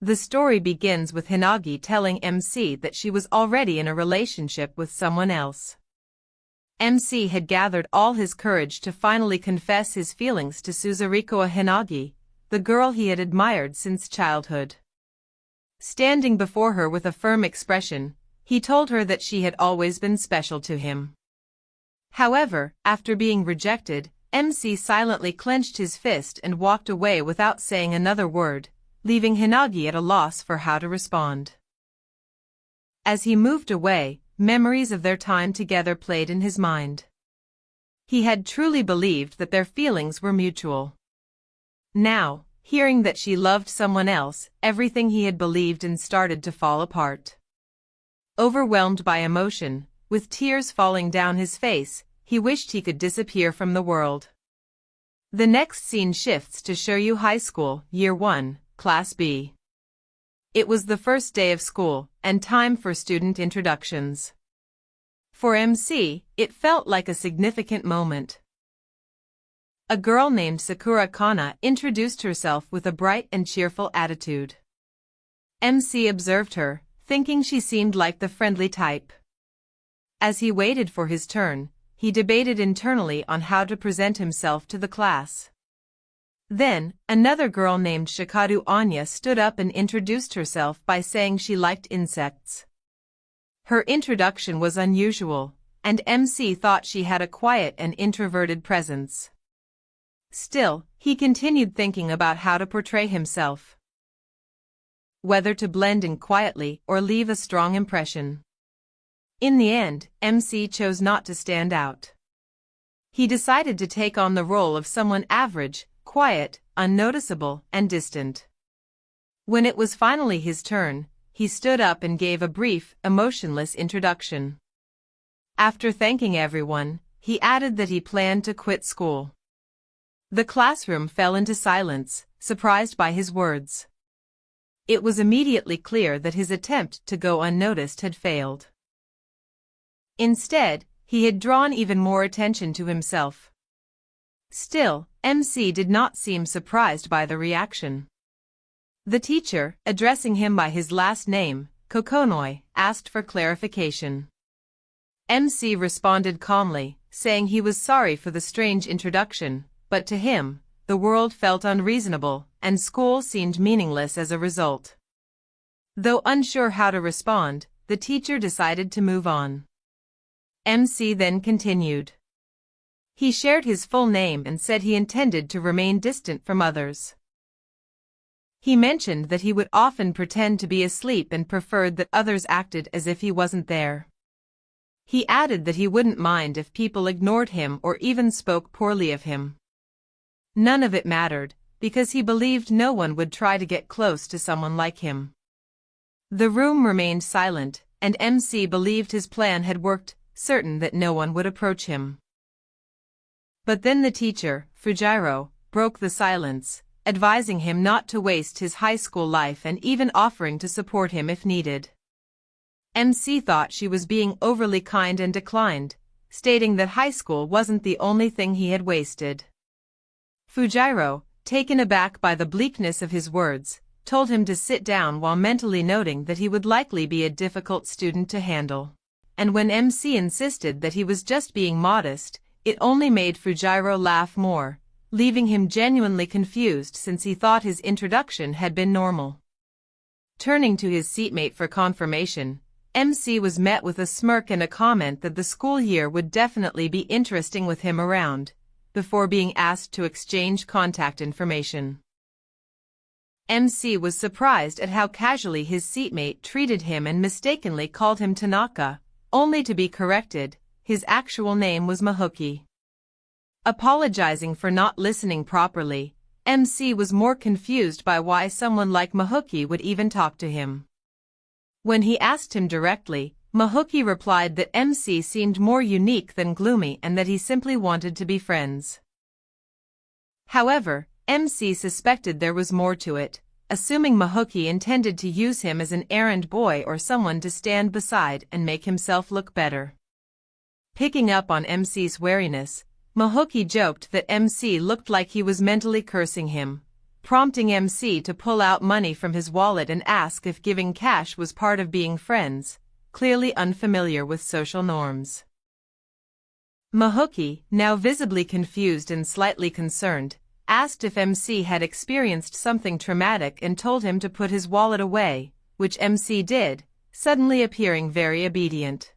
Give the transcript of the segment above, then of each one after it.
The story begins with Hinagi telling MC that she was already in a relationship with someone else. MC had gathered all his courage to finally confess his feelings to Suzurikoa Hinagi, the girl he had admired since childhood. Standing before her with a firm expression, he told her that she had always been special to him. However, after being rejected, MC silently clenched his fist and walked away without saying another word, leaving Hinagi at a loss for how to respond. As he moved away, memories of their time together played in his mind. He had truly believed that their feelings were mutual. Now, hearing that she loved someone else, everything he had believed in started to fall apart. Overwhelmed by emotion, with tears falling down his face, he wished he could disappear from the world. The next scene shifts to Shoryu High School, Year 1, Class B. It was the first day of school, and time for student introductions. For MC, it felt like a significant moment. A girl named Sakura Kana introduced herself with a bright and cheerful attitude. MC observed her, thinking she seemed like the friendly type. As he waited for his turn, he debated internally on how to present himself to the class. Then, another girl named Shikaru Anya stood up and introduced herself by saying she liked insects. Her introduction was unusual, and MC thought she had a quiet and introverted presence. Still, he continued thinking about how to portray himself. Whether to blend in quietly or leave a strong impression. In the end, MC chose not to stand out. He decided to take on the role of someone average, quiet, unnoticeable, and distant. When it was finally his turn, he stood up and gave a brief, emotionless introduction. After thanking everyone, he added that he planned to quit school. The classroom fell into silence, surprised by his words. It was immediately clear that his attempt to go unnoticed had failed. Instead, he had drawn even more attention to himself. Still, MC did not seem surprised by the reaction. The teacher, addressing him by his last name, Kokonoi, asked for clarification. MC responded calmly, saying he was sorry for the strange introduction, but to him, the world felt unreasonable, and school seemed meaningless as a result. Though unsure how to respond, the teacher decided to move on. MC then continued. He shared his full name and said he intended to remain distant from others. He mentioned that he would often pretend to be asleep and preferred that others acted as if he wasn't there. He added that he wouldn't mind if people ignored him or even spoke poorly of him. None of it mattered, because he believed no one would try to get close to someone like him. The room remained silent, and MC believed his plan had worked, certain that no one would approach him. But then the teacher, Fujiro, broke the silence, advising him not to waste his high school life and even offering to support him if needed. MC thought she was being overly kind and declined, stating that high school wasn't the only thing he had wasted. Fujiro, taken aback by the bleakness of his words, told him to sit down while mentally noting that he would likely be a difficult student to handle. And when MC insisted that he was just being modest, it only made Fujiro laugh more, leaving him genuinely confused since he thought his introduction had been normal. Turning to his seatmate for confirmation, MC was met with a smirk and a comment that the school year would definitely be interesting with him around, before being asked to exchange contact information. MC was surprised at how casually his seatmate treated him and mistakenly called him Tanaka, only to be corrected. His actual name was Mahuki. Apologizing for not listening properly, MC was more confused by why someone like Mahuki would even talk to him. When he asked him directly, Mahuki replied that MC seemed more unique than gloomy and that he simply wanted to be friends. However, MC suspected there was more to it, assuming Mahuki intended to use him as an errand boy or someone to stand beside and make himself look better. Picking up on MC's wariness, Mahuki joked that MC looked like he was mentally cursing him, prompting MC to pull out money from his wallet and ask if giving cash was part of being friends, clearly unfamiliar with social norms. Mahoki, now visibly confused and slightly concerned, asked if MC had experienced something traumatic and told him to put his wallet away, which MC did, suddenly appearing very obedient.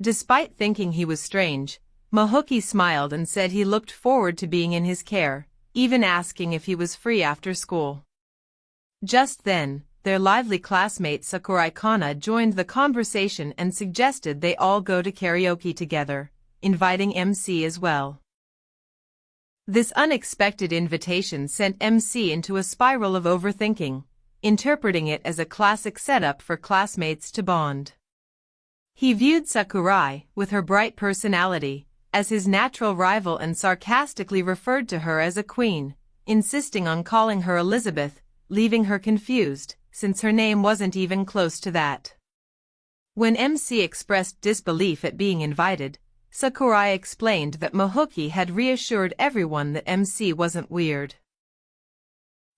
Despite thinking he was strange, Mahoki smiled and said he looked forward to being in his care, even asking if he was free after school. Just then, their lively classmate Sakurai Kana joined the conversation and suggested they all go to karaoke together, inviting MC as well. This unexpected invitation sent MC into a spiral of overthinking, interpreting it as a classic setup for classmates to bond. He viewed Sakurai, with her bright personality, as his natural rival and sarcastically referred to her as a queen, insisting on calling her Elizabeth, leaving her confused, since her name wasn't even close to that. When MC expressed disbelief at being invited, Sakurai explained that Mahoki had reassured everyone that MC wasn't weird.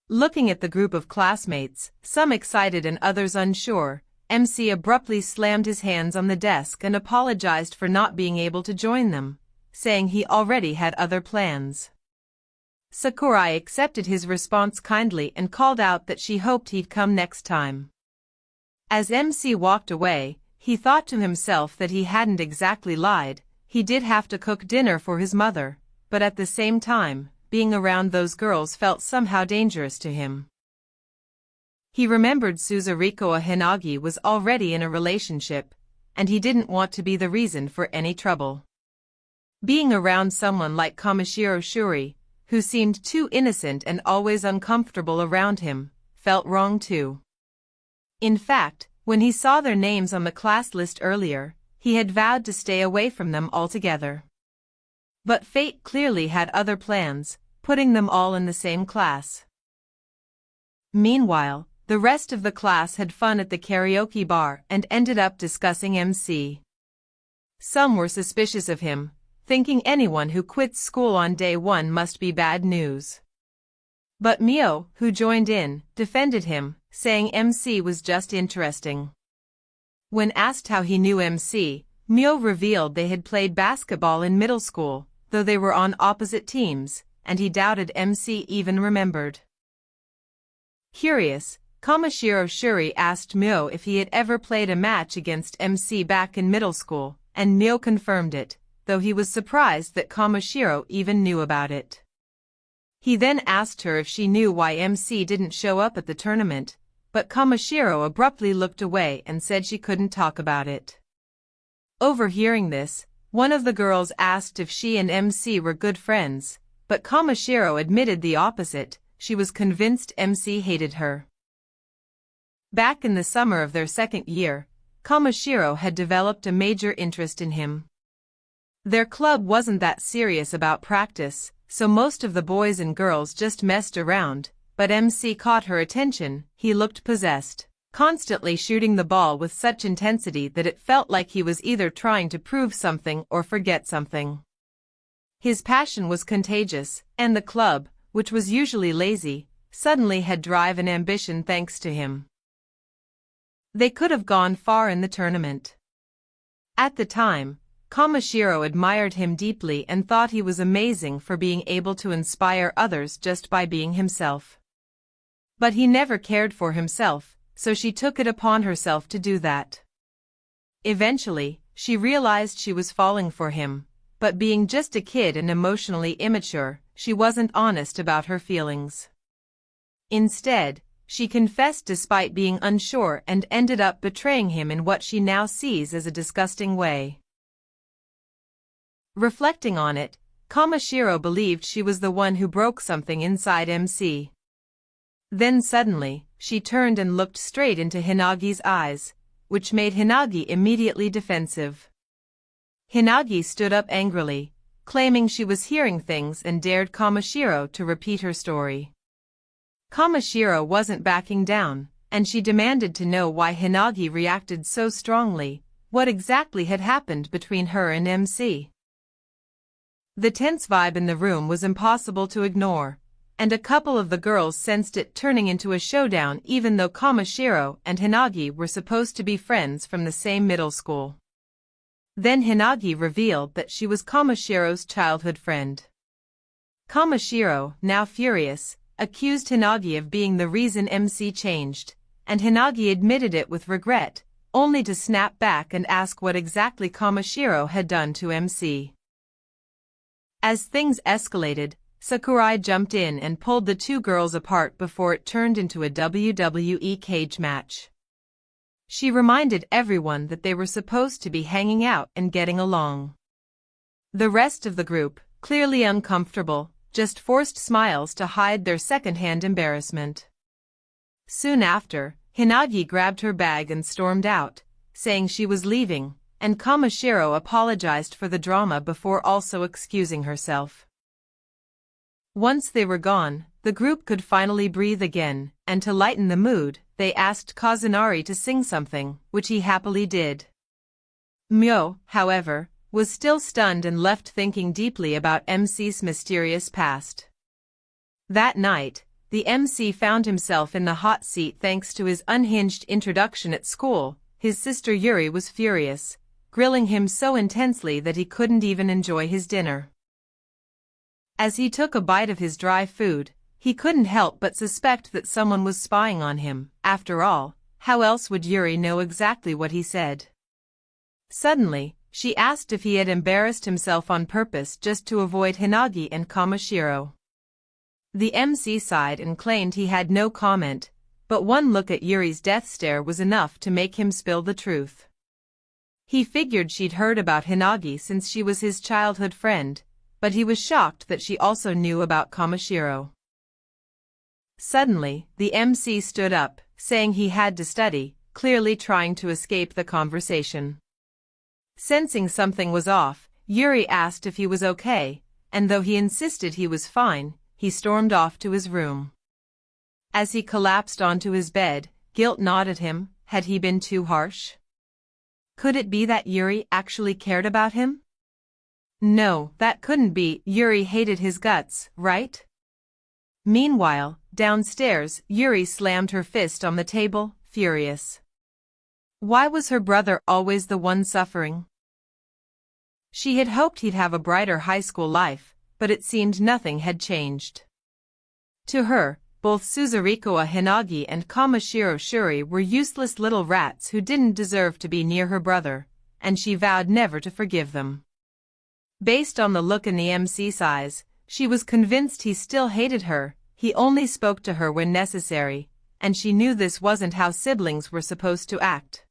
Looking at the group of classmates, some excited and others unsure, MC abruptly slammed his hands on the desk and apologized for not being able to join them, saying he already had other plans. Sakurai accepted his response kindly and called out that she hoped he'd come next time. As MC walked away, he thought to himself that he hadn't exactly lied. He did have to cook dinner for his mother, but at the same time, being around those girls felt somehow dangerous to him. He remembered Suzuriko Hinagi was already in a relationship, and he didn't want to be the reason for any trouble. Being around someone like Kamishiro Shuri, who seemed too innocent and always uncomfortable around him, felt wrong too. In fact, when he saw their names on the class list earlier, he had vowed to stay away from them altogether. But fate clearly had other plans, putting them all in the same class. Meanwhile, the rest of the class had fun at the karaoke bar and ended up discussing MC. Some were suspicious of him, thinking anyone who quits school on day one must be bad news. But Mio, who joined in, defended him, saying MC was just interesting. When asked how he knew MC, Mio revealed they had played basketball in middle school, though they were on opposite teams, and he doubted MC even remembered. Curious, Kamishiro Shuri asked Mio if he had ever played a match against MC back in middle school, and Mio confirmed it, though he was surprised that Kamishiro even knew about it. He then asked her if she knew why MC didn't show up at the tournament, but Kamishiro abruptly looked away and said she couldn't talk about it. Overhearing this, one of the girls asked if she and MC were good friends, but Kamishiro admitted the opposite. She was convinced MC hated her. Back in the summer of their second year, Kamishiro had developed a major interest in him. Their club wasn't that serious about practice, so most of the boys and girls just messed around, but MC caught her attention. He looked possessed, constantly shooting the ball with such intensity that it felt like he was either trying to prove something or forget something. His passion was contagious, and the club, which was usually lazy, suddenly had drive and ambition thanks to him. They could have gone far in the tournament. At the time, Kamishiro admired him deeply and thought he was amazing for being able to inspire others just by being himself. But he never cared for himself, so she took it upon herself to do that. Eventually, she realized she was falling for him, but being just a kid and emotionally immature, she wasn't honest about her feelings. Instead, she confessed despite being unsure and ended up betraying him in what she now sees as a disgusting way. Reflecting on it, Kamishiro believed she was the one who broke something inside MC. Then suddenly, she turned and looked straight into Hinagi's eyes, which made Hinagi immediately defensive. Hinagi stood up angrily, claiming she was hearing things and dared Kamishiro to repeat her story. Kamishiro wasn't backing down, and she demanded to know why Hinagi reacted so strongly, what exactly had happened between her and MC. The tense vibe in the room was impossible to ignore, and a couple of the girls sensed it turning into a showdown even though Kamashiro and Hinagi were supposed to be friends from the same middle school. Then Hinagi revealed that she was Kamashiro's childhood friend. Kamashiro, now furious, accused Hinagi of being the reason MC changed, and Hinagi admitted it with regret, only to snap back and ask what exactly Kamashiro had done to MC. As things escalated, Sakurai jumped in and pulled the two girls apart before it turned into a WWE cage match. She reminded everyone that they were supposed to be hanging out and getting along. The rest of the group, clearly uncomfortable, just forced smiles to hide their second-hand embarrassment. Soon after, Hinagi grabbed her bag and stormed out, saying she was leaving, and Kamashiro apologized for the drama before also excusing herself. Once they were gone, the group could finally breathe again, and to lighten the mood, they asked Kazunari to sing something, which he happily did. Myo, however, was still stunned and left thinking deeply about MC's mysterious past. That night, the MC found himself in the hot seat thanks to his unhinged introduction at school. His sister Yuri was furious, grilling him so intensely that he couldn't even enjoy his dinner. As he took a bite of his dry food, he couldn't help but suspect that someone was spying on him. After all, how else would Yuri know exactly what he said? Suddenly, she asked if he had embarrassed himself on purpose just to avoid Hinagi and Kamashiro. The MC sighed and claimed he had no comment, but one look at Yuri's death stare was enough to make him spill the truth. He figured she'd heard about Hinagi since she was his childhood friend, but he was shocked that she also knew about Kamashiro. Suddenly, the MC stood up, saying he had to study, clearly trying to escape the conversation. Sensing something was off, Yuri asked if he was okay, and though he insisted he was fine, he stormed off to his room. As he collapsed onto his bed, guilt gnawed at him. Had he been too harsh? Could it be that Yuri actually cared about him? No, that couldn't be. Yuri hated his guts, right? Meanwhile, downstairs, Yuri slammed her fist on the table, furious. Why was her brother always the one suffering? She had hoped he'd have a brighter high school life, but it seemed nothing had changed. To her, both Suzurikoa Hinagi and Kamashiro Shuri were useless little rats who didn't deserve to be near her brother, and she vowed never to forgive them. Based on the look in the MC's eyes, she was convinced he still hated her. He only spoke to her when necessary, and she knew this wasn't how siblings were supposed to act.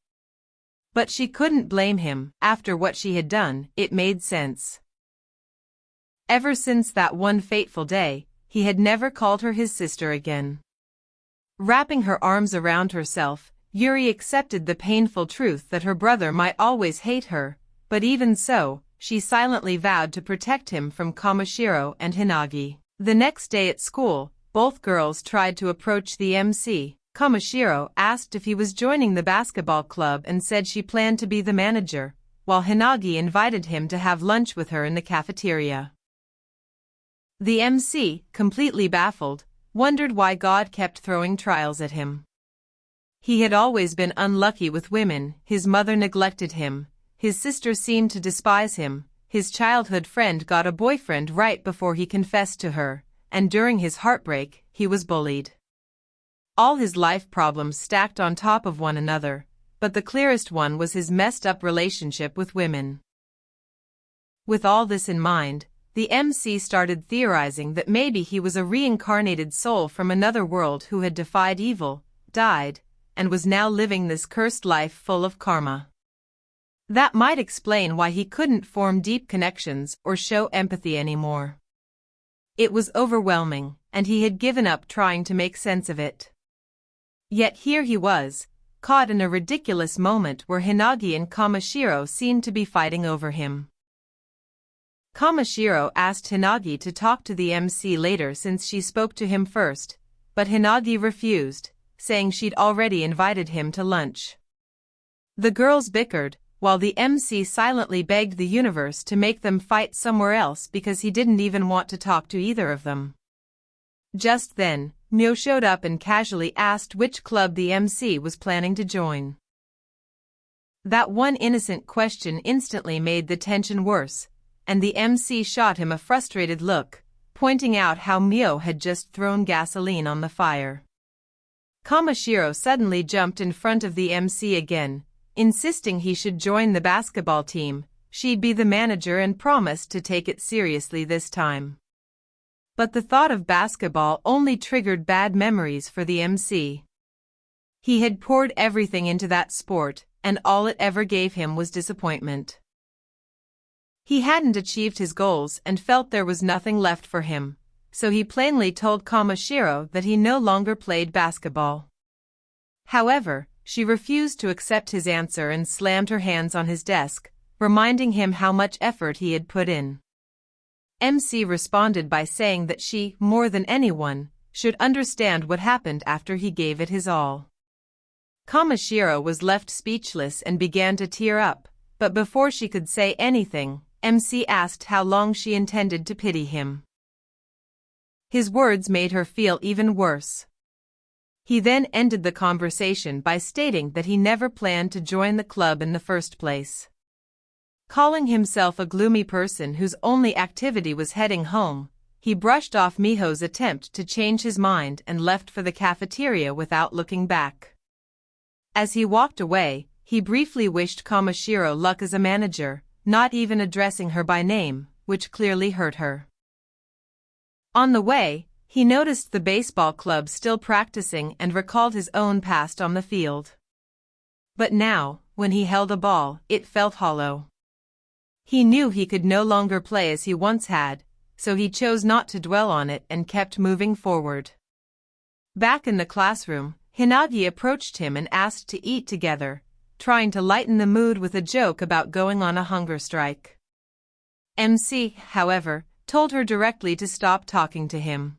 But she couldn't blame him. After what she had done, it made sense. Ever since that one fateful day, he had never called her his sister again. Wrapping her arms around herself, Yuri accepted the painful truth that her brother might always hate her, but even so, she silently vowed to protect him from Kamashiro and Hinagi. The next day at school, both girls tried to approach the MC. Kamashiro asked if he was joining the basketball club and said she planned to be the manager, while Hinagi invited him to have lunch with her in the cafeteria. The MC, completely baffled, wondered why God kept throwing trials at him. He had always been unlucky with women. His mother neglected him, his sister seemed to despise him, his childhood friend got a boyfriend right before he confessed to her, and during his heartbreak, he was bullied. All his life problems stacked on top of one another, but the clearest one was his messed up relationship with women. With all this in mind, the MC started theorizing that maybe he was a reincarnated soul from another world who had defied evil, died, and was now living this cursed life full of karma. That might explain why he couldn't form deep connections or show empathy anymore. It was overwhelming, and he had given up trying to make sense of it. Yet here he was, caught in a ridiculous moment where Hinagi and Kamashiro seemed to be fighting over him. Kamashiro asked Hinagi to talk to the MC later since she spoke to him first, but Hinagi refused, saying she'd already invited him to lunch. The girls bickered, while the MC silently begged the universe to make them fight somewhere else because he didn't even want to talk to either of them. Just then, Mio showed up and casually asked which club the MC was planning to join. That one innocent question instantly made the tension worse, and the MC shot him a frustrated look, pointing out how Mio had just thrown gasoline on the fire. Kamashiro suddenly jumped in front of the MC again, insisting he should join the basketball team. She'd be the manager and promised to take it seriously this time. But the thought of basketball only triggered bad memories for the MC. He had poured everything into that sport, and all it ever gave him was disappointment. He hadn't achieved his goals and felt there was nothing left for him, so he plainly told Kamashiro that he no longer played basketball. However, she refused to accept his answer and slammed her hands on his desk, reminding him how much effort he had put in. MC responded by saying that she, more than anyone, should understand what happened after he gave it his all. Kamashiro was left speechless and began to tear up, but before she could say anything, MC asked how long she intended to pity him. His words made her feel even worse. He then ended the conversation by stating that he never planned to join the club in the first place. Calling himself a gloomy person whose only activity was heading home, he brushed off Miho's attempt to change his mind and left for the cafeteria without looking back. As he walked away, he briefly wished Kamashiro luck as a manager, not even addressing her by name, which clearly hurt her. On the way, he noticed the baseball club still practicing and recalled his own past on the field. But now, when he held a ball, it felt hollow. He knew he could no longer play as he once had, so he chose not to dwell on it and kept moving forward. Back in the classroom, Hinagi approached him and asked to eat together, trying to lighten the mood with a joke about going on a hunger strike. MC, however, told her directly to stop talking to him.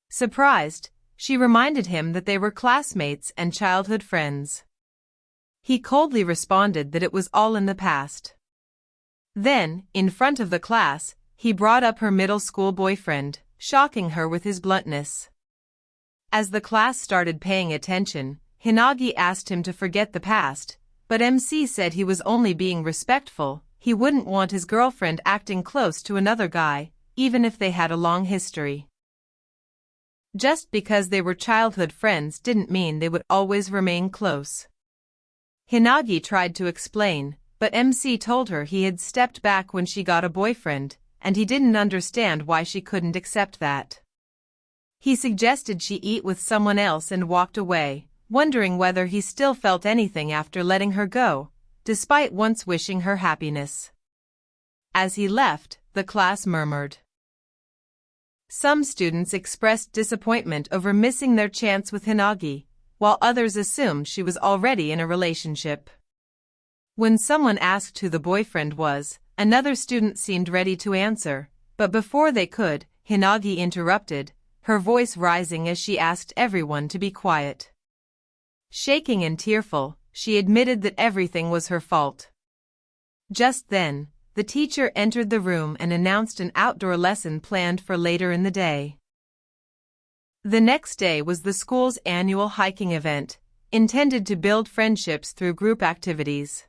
Surprised, she reminded him that they were classmates and childhood friends. He coldly responded that it was all in the past. Then, in front of the class, he brought up her middle school boyfriend, shocking her with his bluntness. As the class started paying attention, Hinagi asked him to forget the past, but MC said he was only being respectful. He wouldn't want his girlfriend acting close to another guy, even if they had a long history. Just because they were childhood friends didn't mean they would always remain close. Hinagi tried to explain, but MC told her he had stepped back when she got a boyfriend, and he didn't understand why she couldn't accept that. He suggested she eat with someone else and walked away, wondering whether he still felt anything after letting her go, despite once wishing her happiness. As he left, the class murmured. Some students expressed disappointment over missing their chance with Hinagi, while others assumed she was already in a relationship. When someone asked who the boyfriend was, another student seemed ready to answer, but before they could, Hinagi interrupted, her voice rising as she asked everyone to be quiet. Shaking and tearful, she admitted that everything was her fault. Just then, the teacher entered the room and announced an outdoor lesson planned for later in the day. The next day was the school's annual hiking event, intended to build friendships through group activities.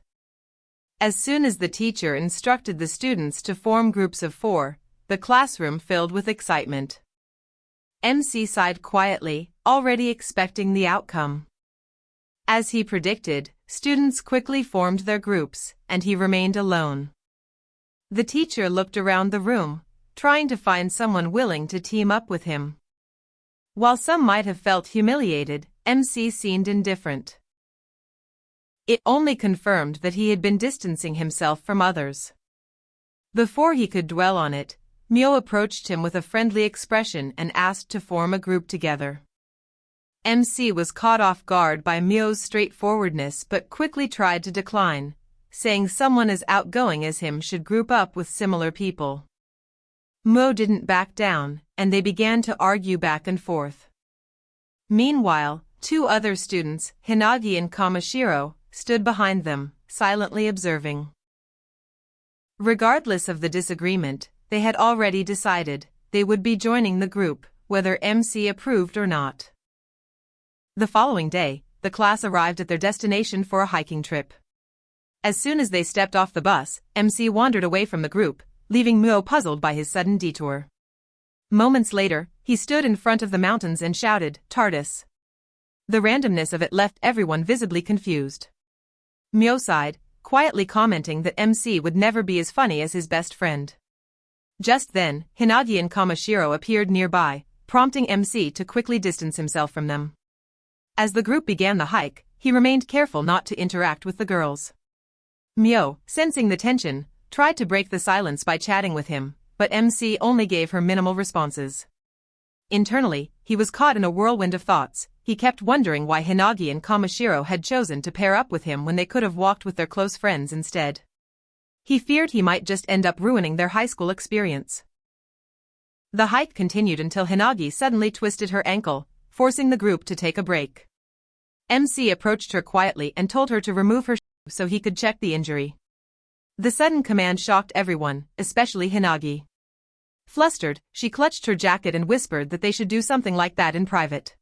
As soon as the teacher instructed the students to form groups of 4, the classroom filled with excitement. MC sighed quietly, already expecting the outcome. As he predicted, students quickly formed their groups, and he remained alone. The teacher looked around the room, trying to find someone willing to team up with him. While some might have felt humiliated, MC seemed indifferent. It only confirmed that he had been distancing himself from others. Before he could dwell on it, Mio approached him with a friendly expression and asked to form a group together. MC was caught off guard by Mio's straightforwardness but quickly tried to decline, saying someone as outgoing as him should group up with similar people. Mio didn't back down, and they began to argue back and forth. Meanwhile, 2 other students, Hinagi and Kamashiro, stood behind them, silently observing. Regardless of the disagreement, they had already decided they would be joining the group, whether MC approved or not. The following day, the class arrived at their destination for a hiking trip. As soon as they stepped off the bus, MC wandered away from the group, leaving Muo puzzled by his sudden detour. Moments later, he stood in front of the mountains and shouted, "TARDIS." The randomness of it left everyone visibly confused. Muo sighed, quietly commenting that MC would never be as funny as his best friend. Just then, Hinagi and Kamashiro appeared nearby, prompting MC to quickly distance himself from them. As the group began the hike, he remained careful not to interact with the girls. Muo, sensing the tension, tried to break the silence by chatting with him, but MC only gave her minimal responses. Internally, he was caught in a whirlwind of thoughts. He kept wondering why Hinagi and Kamashiro had chosen to pair up with him when they could have walked with their close friends instead. He feared he might just end up ruining their high school experience. The hike continued until Hinagi suddenly twisted her ankle, forcing the group to take a break. MC approached her quietly and told her to remove her shoe so he could check the injury. The sudden command shocked everyone, especially Hinagi. Flustered, she clutched her jacket and whispered that they should do something like that in private.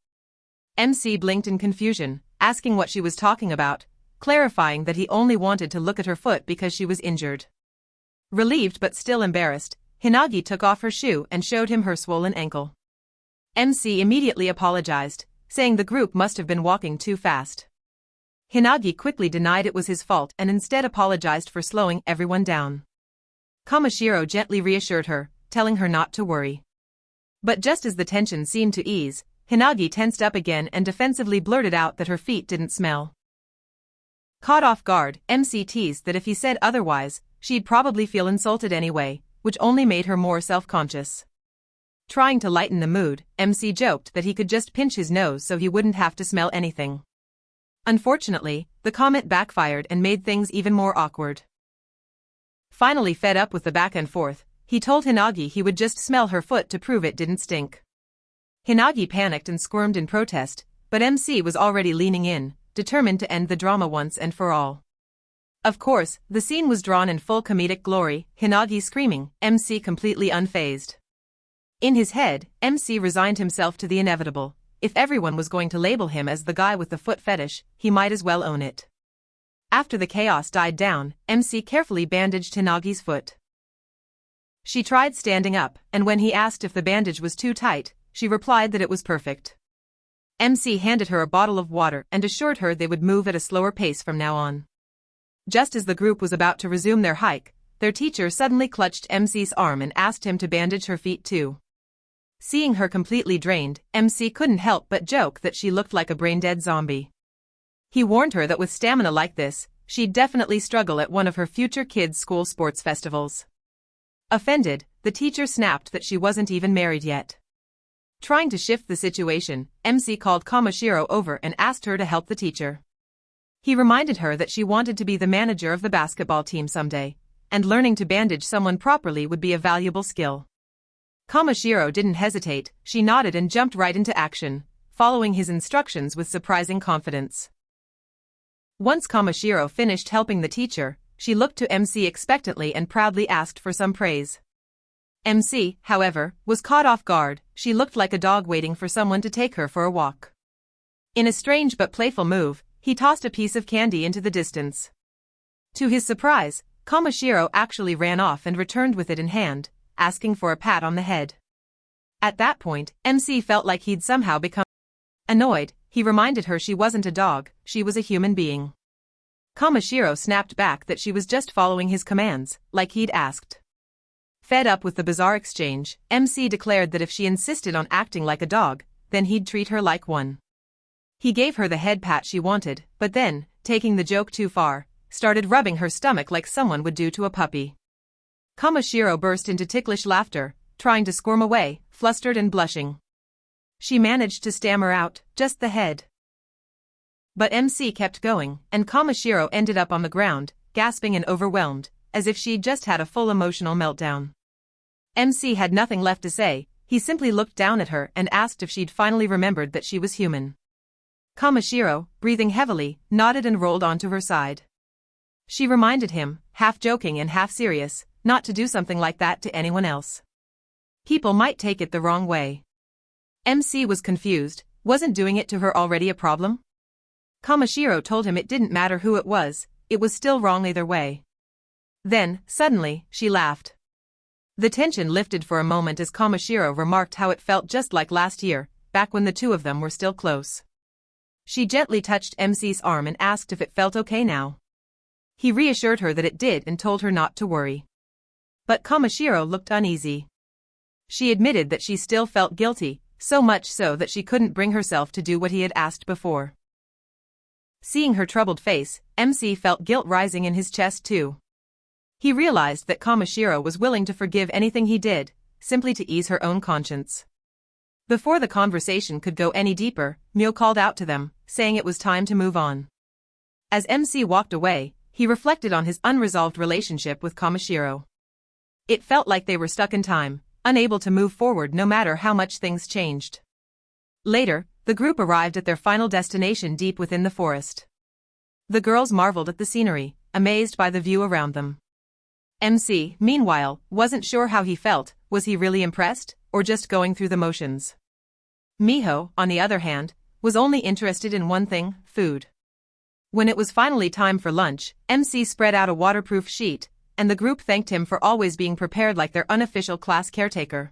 MC blinked in confusion, asking what she was talking about, clarifying that he only wanted to look at her foot because she was injured. Relieved but still embarrassed, Hinagi took off her shoe and showed him her swollen ankle. MC immediately apologized, saying the group must have been walking too fast. Hinagi quickly denied it was his fault and instead apologized for slowing everyone down. Kamashiro gently reassured her, telling her not to worry. But just as the tension seemed to ease, Hinagi tensed up again and defensively blurted out that her feet didn't smell. Caught off guard, MC teased that if he said otherwise, she'd probably feel insulted anyway, which only made her more self-conscious. Trying to lighten the mood, MC joked that he could just pinch his nose so he wouldn't have to smell anything. Unfortunately, the comment backfired and made things even more awkward. Finally fed up with the back and forth, he told Hinagi he would just smell her foot to prove it didn't stink. Hinagi panicked and squirmed in protest, but MC was already leaning in, determined to end the drama once and for all. Of course, the scene was drawn in full comedic glory, Hinagi screaming, MC completely unfazed. In his head, MC resigned himself to the inevitable. If everyone was going to label him as the guy with the foot fetish, he might as well own it. After the chaos died down, MC carefully bandaged Hinagi's foot. She tried standing up, and when he asked if the bandage was too tight, she replied that it was perfect. MC handed her a bottle of water and assured her they would move at a slower pace from now on. Just as the group was about to resume their hike, their teacher suddenly clutched MC's arm and asked him to bandage her feet too. Seeing her completely drained, MC couldn't help but joke that she looked like a brain-dead zombie. He warned her that with stamina like this, she'd definitely struggle at one of her future kids' school sports festivals. Offended, the teacher snapped that she wasn't even married yet. Trying to shift the situation, MC called Kamashiro over and asked her to help the teacher. He reminded her that she wanted to be the manager of the basketball team someday, and learning to bandage someone properly would be a valuable skill. Kamashiro didn't hesitate, she nodded and jumped right into action, following his instructions with surprising confidence. Once Kamashiro finished helping the teacher, she looked to MC expectantly and proudly asked for some praise. MC, however, was caught off guard. She looked like a dog waiting for someone to take her for a walk. In a strange but playful move, he tossed a piece of candy into the distance. To his surprise, Kamashiro actually ran off and returned with it in hand, asking for a pat on the head. At that point, MC felt like he'd somehow become annoyed. He reminded her she wasn't a dog, she was a human being. Kamashiro snapped back that she was just following his commands, like he'd asked. Fed up with the bizarre exchange, MC declared that if she insisted on acting like a dog, then he'd treat her like one. He gave her the head pat she wanted, but then, taking the joke too far, started rubbing her stomach like someone would do to a puppy. Kamashiro burst into ticklish laughter, trying to squirm away, flustered and blushing. She managed to stammer out, "Just the head." But MC kept going, and Kamashiro ended up on the ground, gasping and overwhelmed, as if she'd just had a full emotional meltdown. MC had nothing left to say. He simply looked down at her and asked if she'd finally remembered that she was human. Kamashiro, breathing heavily, nodded and rolled onto her side. She reminded him, half joking and half serious, not to do something like that to anyone else. People might take it the wrong way. MC was confused. Wasn't doing it to her already a problem? Kamashiro told him it didn't matter who it was still wrong either way. Then, suddenly, she laughed. The tension lifted for a moment as Kamashiro remarked how it felt just like last year, back when the two of them were still close. She gently touched MC's arm and asked if it felt okay now. He reassured her that it did and told her not to worry. But Kamashiro looked uneasy. She admitted that she still felt guilty, so much so that she couldn't bring herself to do what he had asked before. Seeing her troubled face, MC felt guilt rising in his chest too. He realized that Kamashiro was willing to forgive anything he did, simply to ease her own conscience. Before the conversation could go any deeper, Mio called out to them, saying it was time to move on. As MC walked away, he reflected on his unresolved relationship with Kamashiro. It felt like they were stuck in time, unable to move forward no matter how much things changed. Later, the group arrived at their final destination deep within the forest. The girls marveled at the scenery, amazed by the view around them. MC, meanwhile, wasn't sure how he felt. Was he really impressed, or just going through the motions? Miho, on the other hand, was only interested in one thing: food. When it was finally time for lunch, MC spread out a waterproof sheet, and the group thanked him for always being prepared like their unofficial class caretaker.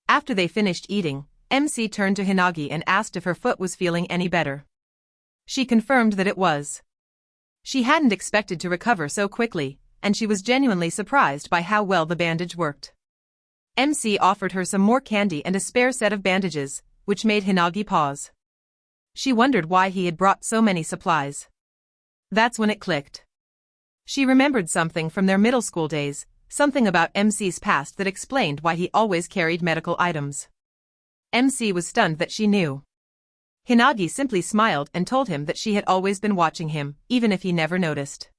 After they finished eating, MC turned to Hinagi and asked if her foot was feeling any better. She confirmed that it was. She hadn't expected to recover so quickly, and she was genuinely surprised by how well the bandage worked. MC offered her some more candy and a spare set of bandages, which made Hinagi pause. She wondered why he had brought so many supplies. That's when it clicked. She remembered something from their middle school days, something about MC's past that explained why he always carried medical items. MC was stunned that she knew. Hinagi simply smiled and told him that she had always been watching him, even if he never noticed.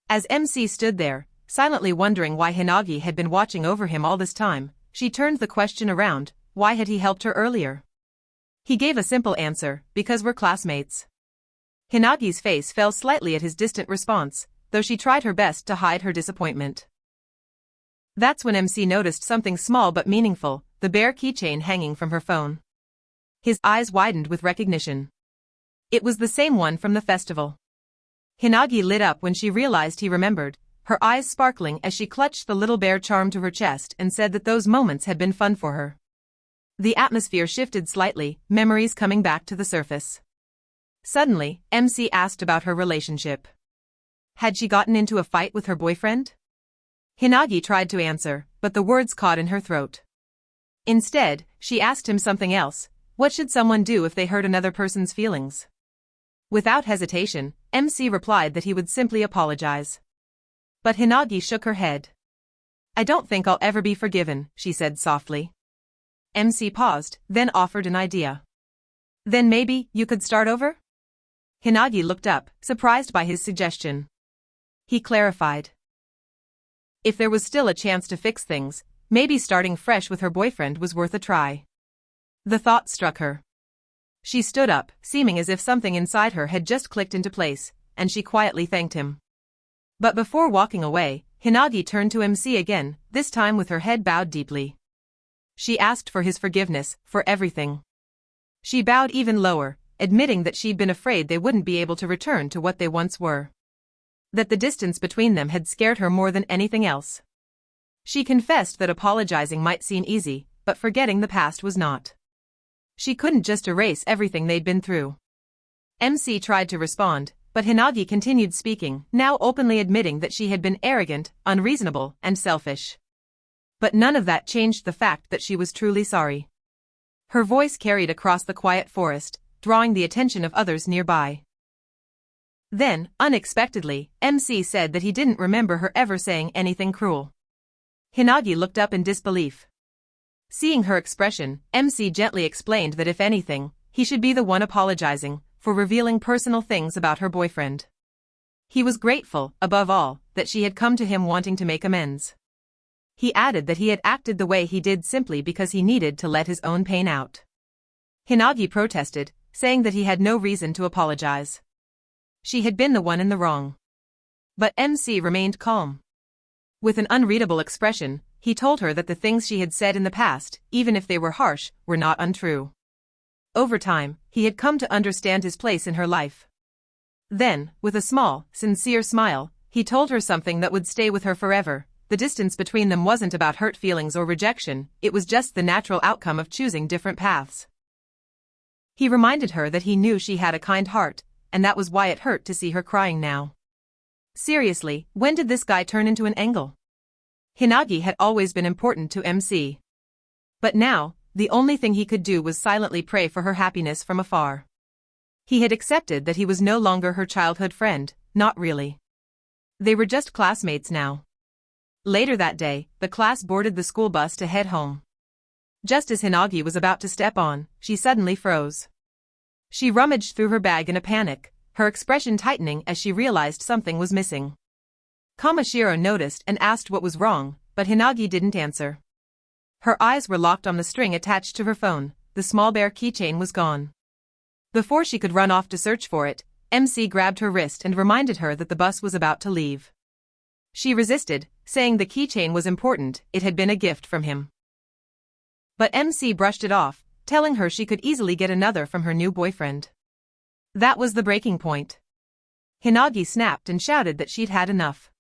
As MC stood there, silently wondering why Hinagi had been watching over him all this time, she turned the question around: why had he helped her earlier? He gave a simple answer: because we're classmates. Hinagi's face fell slightly at his distant response, though she tried her best to hide her disappointment. That's when MC noticed something small but meaningful: the bare keychain hanging from her phone. His eyes widened with recognition. It was the same one from the festival. Hinagi lit up when she realized he remembered, her eyes sparkling as she clutched the little bear charm to her chest and said that those moments had been fun for her. The atmosphere shifted slightly, memories coming back to the surface. Suddenly, MC asked about her relationship. Had she gotten into a fight with her boyfriend? Hinagi tried to answer, but the words caught in her throat. Instead, she asked him something else: what should someone do if they hurt another person's feelings? Without hesitation, MC replied that he would simply apologize. But Hinagi shook her head. I don't think I'll ever be forgiven, she said softly. MC paused, then offered an idea. Then maybe you could start over? Hinagi looked up, surprised by his suggestion. He clarified. If there was still a chance to fix things, maybe starting fresh with her boyfriend was worth a try. The thought struck her. She stood up, seeming as if something inside her had just clicked into place, and she quietly thanked him. But before walking away, Hinagi turned to MC again, this time with her head bowed deeply. She asked for his forgiveness, for everything. She bowed even lower, admitting that she'd been afraid they wouldn't be able to return to what they once were. That the distance between them had scared her more than anything else. She confessed that apologizing might seem easy, but forgetting the past was not. She couldn't just erase everything they'd been through. MC tried to respond, but Hinagi continued speaking, now openly admitting that she had been arrogant, unreasonable, and selfish. But none of that changed the fact that she was truly sorry. Her voice carried across the quiet forest, drawing the attention of others nearby. Then, unexpectedly, MC said that he didn't remember her ever saying anything cruel. Hinagi looked up in disbelief. Seeing her expression, MC gently explained that if anything, he should be the one apologizing for revealing personal things about her boyfriend. He was grateful, above all, that she had come to him wanting to make amends. He added that he had acted the way he did simply because he needed to let his own pain out. Hinagi protested, saying that he had no reason to apologize. She had been the one in the wrong. But MC remained calm. With an unreadable expression, he told her that the things she had said in the past, even if they were harsh, were not untrue. Over time, he had come to understand his place in her life. Then, with a small, sincere smile, he told her something that would stay with her forever. The distance between them wasn't about hurt feelings or rejection, it was just the natural outcome of choosing different paths. He reminded her that he knew she had a kind heart, and that was why it hurt to see her crying now. Seriously, when did this guy turn into an angle? Hinagi had always been important to MC. But now, the only thing he could do was silently pray for her happiness from afar. He had accepted that he was no longer her childhood friend, not really. They were just classmates now. Later that day, the class boarded the school bus to head home. Just as Hinagi was about to step on, she suddenly froze. She rummaged through her bag in a panic, her expression tightening as she realized something was missing. Kamashiro noticed and asked what was wrong, but Hinagi didn't answer. Her eyes were locked on the string attached to her phone. The small bear keychain was gone. Before she could run off to search for it, MC grabbed her wrist and reminded her that the bus was about to leave. She resisted, saying the keychain was important, it had been a gift from him. But MC brushed it off, telling her she could easily get another from her new boyfriend. That was the breaking point. Hinagi snapped and shouted that she'd had enough.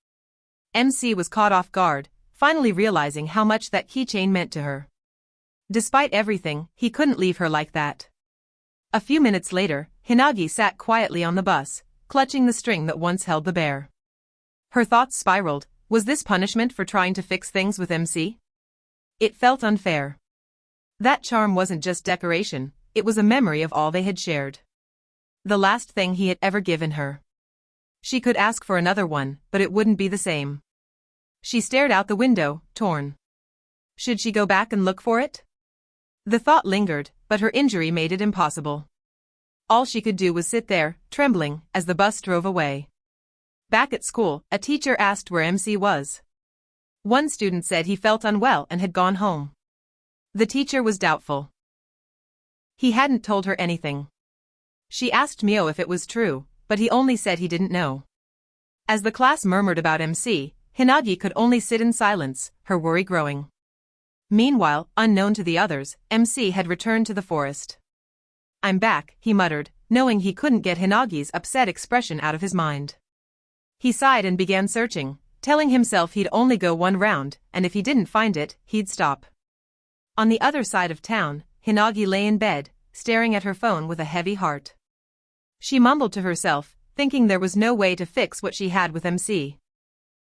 MC was caught off guard, finally realizing how much that keychain meant to her. Despite everything, he couldn't leave her like that. A few minutes later, Hinagi sat quietly on the bus, clutching the string that once held the bear. Her thoughts spiraled. Was this punishment for trying to fix things with MC? It felt unfair. That charm wasn't just decoration, it was a memory of all they had shared. The last thing he had ever given her. She could ask for another one, but it wouldn't be the same. She stared out the window, torn. Should she go back and look for it? The thought lingered, but her injury made it impossible. All she could do was sit there, trembling, as the bus drove away. Back at school, a teacher asked where MC was. One student said he felt unwell and had gone home. The teacher was doubtful. He hadn't told her anything. She asked Mio if it was true, but he only said he didn't know. As the class murmured about MC, Hinagi could only sit in silence, her worry growing. Meanwhile, unknown to the others, MC had returned to the forest. I'm back, he muttered, knowing he couldn't get Hinagi's upset expression out of his mind. He sighed and began searching, telling himself he'd only go one round, and if he didn't find it, he'd stop. On the other side of town, Hinagi lay in bed, staring at her phone with a heavy heart. She mumbled to herself, thinking there was no way to fix what she had with MC.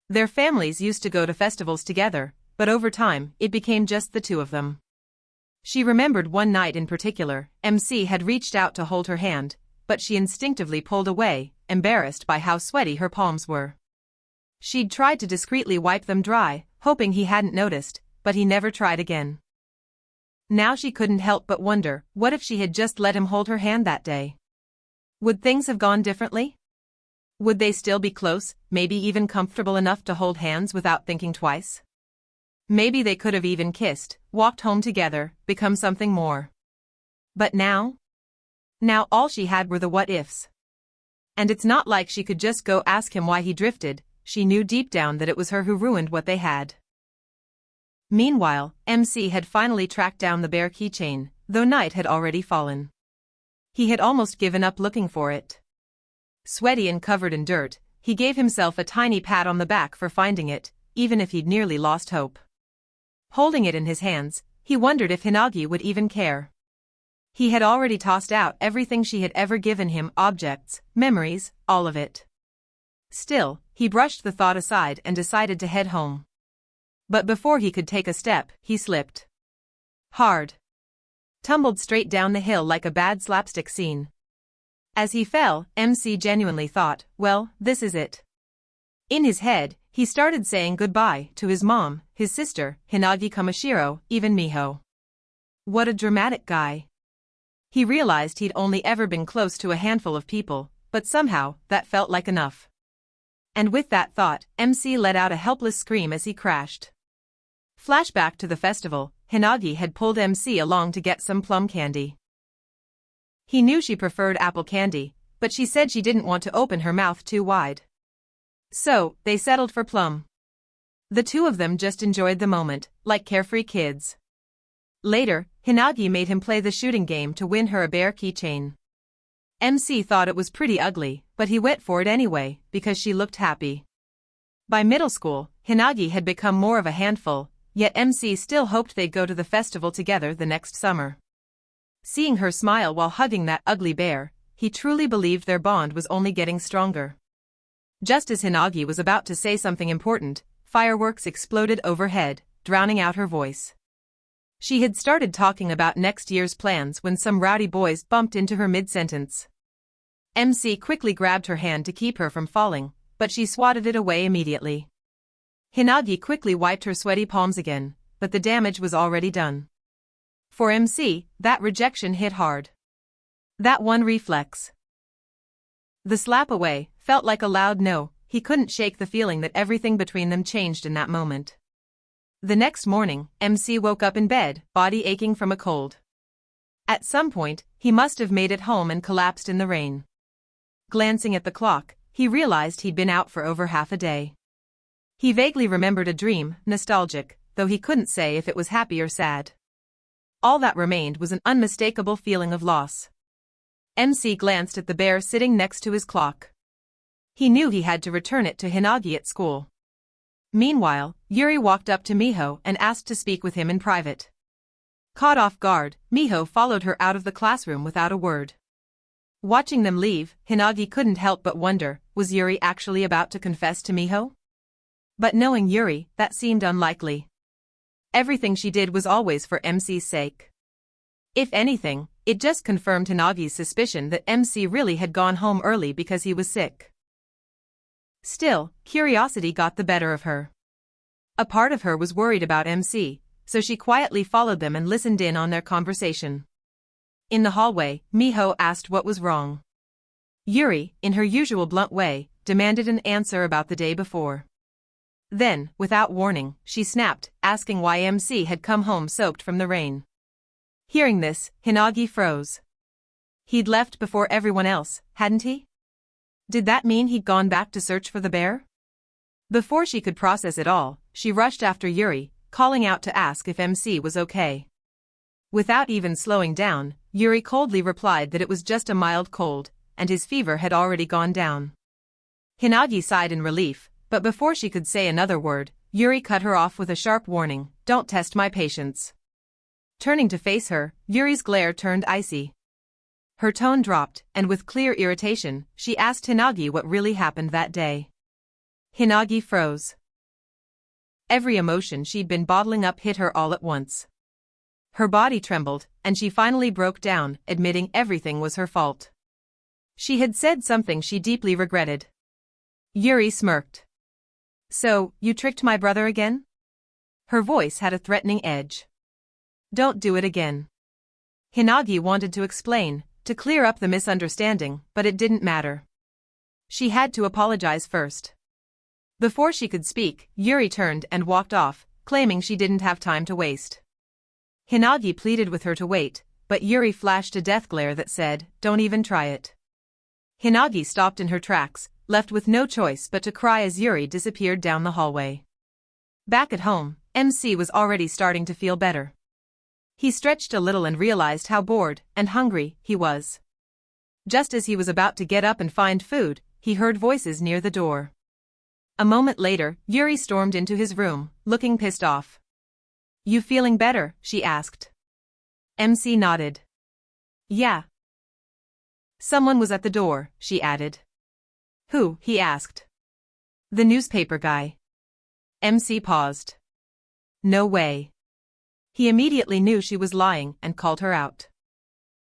Their families used to go to festivals together, but over time, it became just the two of them. She remembered one night in particular, MC had reached out to hold her hand, but she instinctively pulled away, embarrassed by how sweaty her palms were. She'd tried to discreetly wipe them dry, hoping he hadn't noticed, but he never tried again. Now she couldn't help but wonder, what if she had just let him hold her hand that day? Would things have gone differently? Would they still be close, maybe even comfortable enough to hold hands without thinking twice? Maybe they could have even kissed, walked home together, become something more. But now? Now all she had were the what-ifs. And it's not like she could just go ask him why he drifted, she knew deep down that it was her who ruined what they had. Meanwhile, MC had finally tracked down the bear keychain, though night had already fallen. He had almost given up looking for it. Sweaty and covered in dirt, he gave himself a tiny pat on the back for finding it, even if he'd nearly lost hope. Holding it in his hands, he wondered if Hinagi would even care. He had already tossed out everything she had ever given him, objects, memories, all of it. Still, he brushed the thought aside and decided to head home. But before he could take a step, he slipped. Hard. Tumbled straight down the hill like a bad slapstick scene. As he fell, MC genuinely thought, well, this is it. In his head, he started saying goodbye to his mom, his sister, Hinagi Kamashiro, even Miho. What a dramatic guy. He realized he'd only ever been close to a handful of people, but somehow, that felt like enough. And with that thought, MC let out a helpless scream as he crashed. Flashback to the festival, Hinagi had pulled MC along to get some plum candy. He knew she preferred apple candy, but she said she didn't want to open her mouth too wide. So, they settled for plum. The two of them just enjoyed the moment, like carefree kids. Later, Hinagi made him play the shooting game to win her a bear keychain. MC thought it was pretty ugly, but he went for it anyway, because she looked happy. By middle school, Hinagi had become more of a handful, yet MC still hoped they'd go to the festival together the next summer. Seeing her smile while hugging that ugly bear, he truly believed their bond was only getting stronger. Just as Hinagi was about to say something important, fireworks exploded overhead, drowning out her voice. She had started talking about next year's plans when some rowdy boys bumped into her mid-sentence. MC quickly grabbed her hand to keep her from falling, but she swatted it away immediately. Hinagi quickly wiped her sweaty palms again, but the damage was already done. For MC, that rejection hit hard. That one reflex. The slap away felt like a loud no. He couldn't shake the feeling that everything between them changed in that moment. The next morning, MC woke up in bed, body aching from a cold. At some point, he must have made it home and collapsed in the rain. Glancing at the clock, he realized he'd been out for over half a day. He vaguely remembered a dream, nostalgic, though he couldn't say if it was happy or sad. All that remained was an unmistakable feeling of loss. MC glanced at the bear sitting next to his clock. He knew he had to return it to Hinagi at school. Meanwhile, Yuri walked up to Miho and asked to speak with him in private. Caught off guard, Miho followed her out of the classroom without a word. Watching them leave, Hinagi couldn't help but wonder, was Yuri actually about to confess to Miho? But knowing Yuri, that seemed unlikely. Everything she did was always for MC's sake. If anything, it just confirmed Hinagi's suspicion that MC really had gone home early because he was sick. Still, curiosity got the better of her. A part of her was worried about MC, so she quietly followed them and listened in on their conversation. In the hallway, Miho asked what was wrong. Yuri, in her usual blunt way, demanded an answer about the day before. Then, without warning, she snapped, asking why MC had come home soaked from the rain. Hearing this, Hinagi froze. He'd left before everyone else, hadn't he? Did that mean he'd gone back to search for the bear? Before she could process it all, she rushed after Yuri, calling out to ask if MC was okay. Without even slowing down, Yuri coldly replied that it was just a mild cold, and his fever had already gone down. Hinagi sighed in relief, but before she could say another word, Yuri cut her off with a sharp warning, "Don't test my patience." Turning to face her, Yuri's glare turned icy. Her tone dropped, and with clear irritation, she asked Hinagi what really happened that day. Hinagi froze. Every emotion she'd been bottling up hit her all at once. Her body trembled, and she finally broke down, admitting everything was her fault. She had said something she deeply regretted. Yuri smirked. "So, you tricked my brother again?" Her voice had a threatening edge. "Don't do it again." Hinagi wanted to explain, to clear up the misunderstanding, but it didn't matter. She had to apologize first. Before she could speak, Yuri turned and walked off, claiming she didn't have time to waste. Hinagi pleaded with her to wait, but Yuri flashed a death glare that said, "Don't even try it." Hinagi stopped in her tracks, left with no choice but to cry as Yuri disappeared down the hallway. Back at home, MC was already starting to feel better. He stretched a little and realized how bored and hungry he was. Just as he was about to get up and find food, he heard voices near the door. A moment later, Yuri stormed into his room, looking pissed off. "You feeling better?" she asked. MC nodded. "Yeah." "Someone was at the door," she added. "Who?" he asked. "The newspaper guy." MC paused. "No way." He immediately knew she was lying and called her out.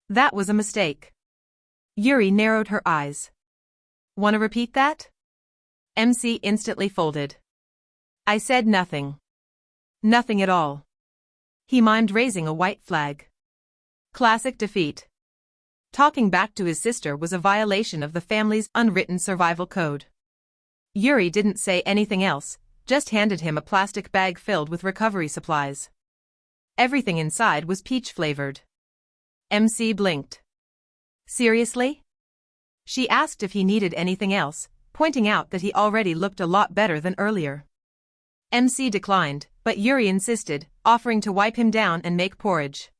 That was a mistake. Yuri narrowed her eyes. "Wanna repeat that?" MC instantly folded. "I said nothing. Nothing at all." He mimed raising a white flag. Classic defeat. Talking back to his sister was a violation of the family's unwritten survival code. Yuri didn't say anything else, just handed him a plastic bag filled with recovery supplies. Everything inside was peach-flavored. MC blinked. "Seriously?" She asked if he needed anything else, pointing out that he already looked a lot better than earlier. MC declined, but Yuri insisted, offering to wipe him down and make porridge.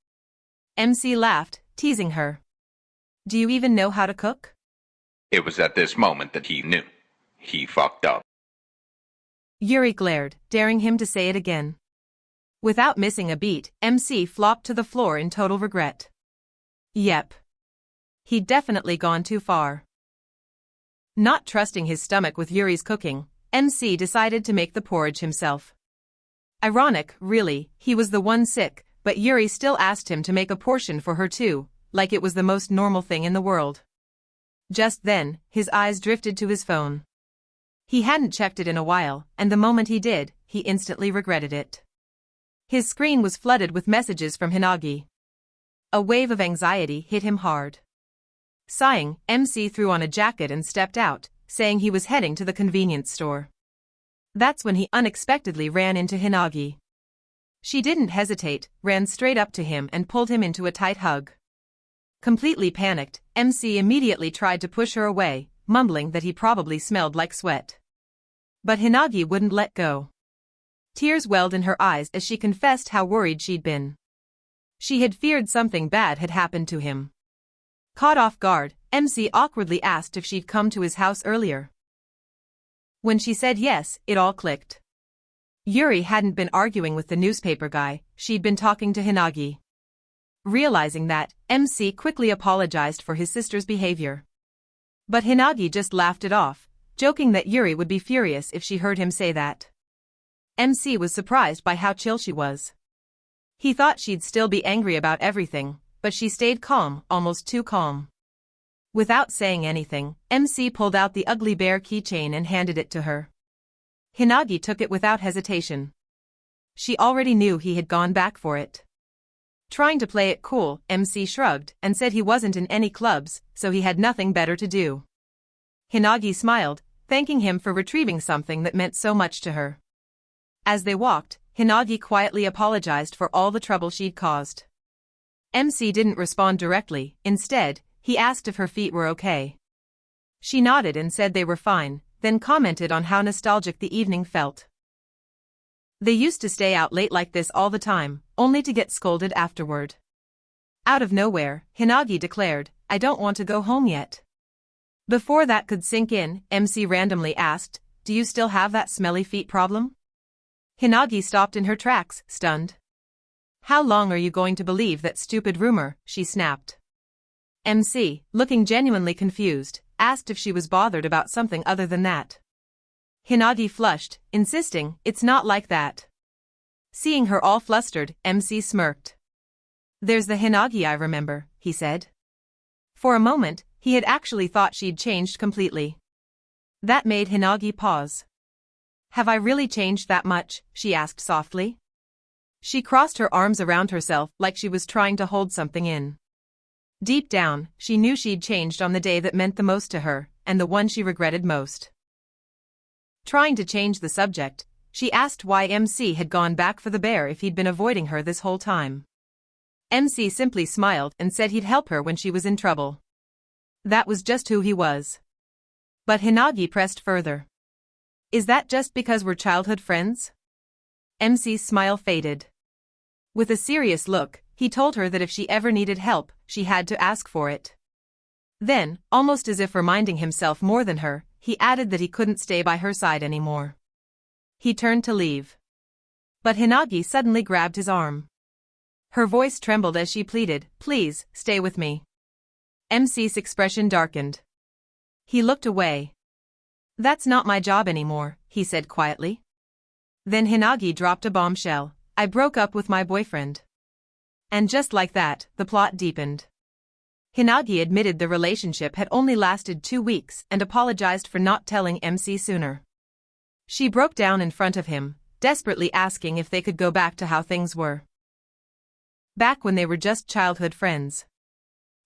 MC laughed, teasing her. Do you even know how to cook? It was at this moment that he knew. He fucked up. Yuri glared, daring him to say it again. Without missing a beat, MC flopped to the floor in total regret. Yep. He'd definitely gone too far. Not trusting his stomach with Yuri's cooking, MC decided to make the porridge himself. Ironic, really, he was the one sick, but Yuri still asked him to make a portion for her too, like it was the most normal thing in the world. Just then, his eyes drifted to his phone. He hadn't checked it in a while, and the moment he did, he instantly regretted it. His screen was flooded with messages from Hinagi. A wave of anxiety hit him hard. Sighing, MC threw on a jacket and stepped out, saying he was heading to the convenience store. That's when he unexpectedly ran into Hinagi. She didn't hesitate, ran straight up to him and pulled him into a tight hug. Completely panicked, MC immediately tried to push her away, mumbling that he probably smelled like sweat. But Hinagi wouldn't let go. Tears welled in her eyes as she confessed how worried she'd been. She had feared something bad had happened to him. Caught off guard, MC awkwardly asked if she'd come to his house earlier. When she said yes, it all clicked. Yuri hadn't been arguing with the newspaper guy, she'd been talking to Hinagi. Realizing that, MC quickly apologized for his sister's behavior. But Hinagi just laughed it off, joking that Yuri would be furious if she heard him say that. MC was surprised by how chill she was. He thought she'd still be angry about everything, but she stayed calm, almost too calm. Without saying anything, MC pulled out the ugly bear keychain and handed it to her. Hinagi took it without hesitation. She already knew he had gone back for it. Trying to play it cool, MC shrugged and said he wasn't in any clubs, so he had nothing better to do. Hinagi smiled, thanking him for retrieving something that meant so much to her. As they walked, Hinagi quietly apologized for all the trouble she'd caused. MC didn't respond directly, instead, he asked if her feet were okay. She nodded and said they were fine, then commented on how nostalgic the evening felt. They used to stay out late like this all the time, only to get scolded afterward. Out of nowhere, Hinagi declared, I don't want to go home yet. Before that could sink in, MC randomly asked, do you still have that smelly feet problem? Hinagi stopped in her tracks, stunned. How long are you going to believe that stupid rumor, she snapped. MC, looking genuinely confused, asked if she was bothered about something other than that. Hinagi flushed, insisting, it's not like that. Seeing her all flustered, MC smirked. There's the Hinagi I remember, he said. For a moment, he had actually thought she'd changed completely. That made Hinagi pause. Have I really changed that much? She asked softly. She crossed her arms around herself like she was trying to hold something in. Deep down, she knew she'd changed on the day that meant the most to her, and the one she regretted most. Trying to change the subject, she asked why MC had gone back for the bear if he'd been avoiding her this whole time. MC simply smiled and said he'd help her when she was in trouble. That was just who he was. But Hinagi pressed further. Is that just because we're childhood friends? MC's smile faded. With a serious look, he told her that if she ever needed help, she had to ask for it. Then, almost as if reminding himself more than her, he added that he couldn't stay by her side anymore. He turned to leave. But Hinagi suddenly grabbed his arm. Her voice trembled as she pleaded, please, stay with me. MC's expression darkened. He looked away. That's not my job anymore, he said quietly. Then Hinagi dropped a bombshell. I broke up with my boyfriend. And just like that, the plot deepened. Hinagi admitted the relationship had only lasted 2 weeks and apologized for not telling MC sooner. She broke down in front of him, desperately asking if they could go back to how things were. Back when they were just childhood friends.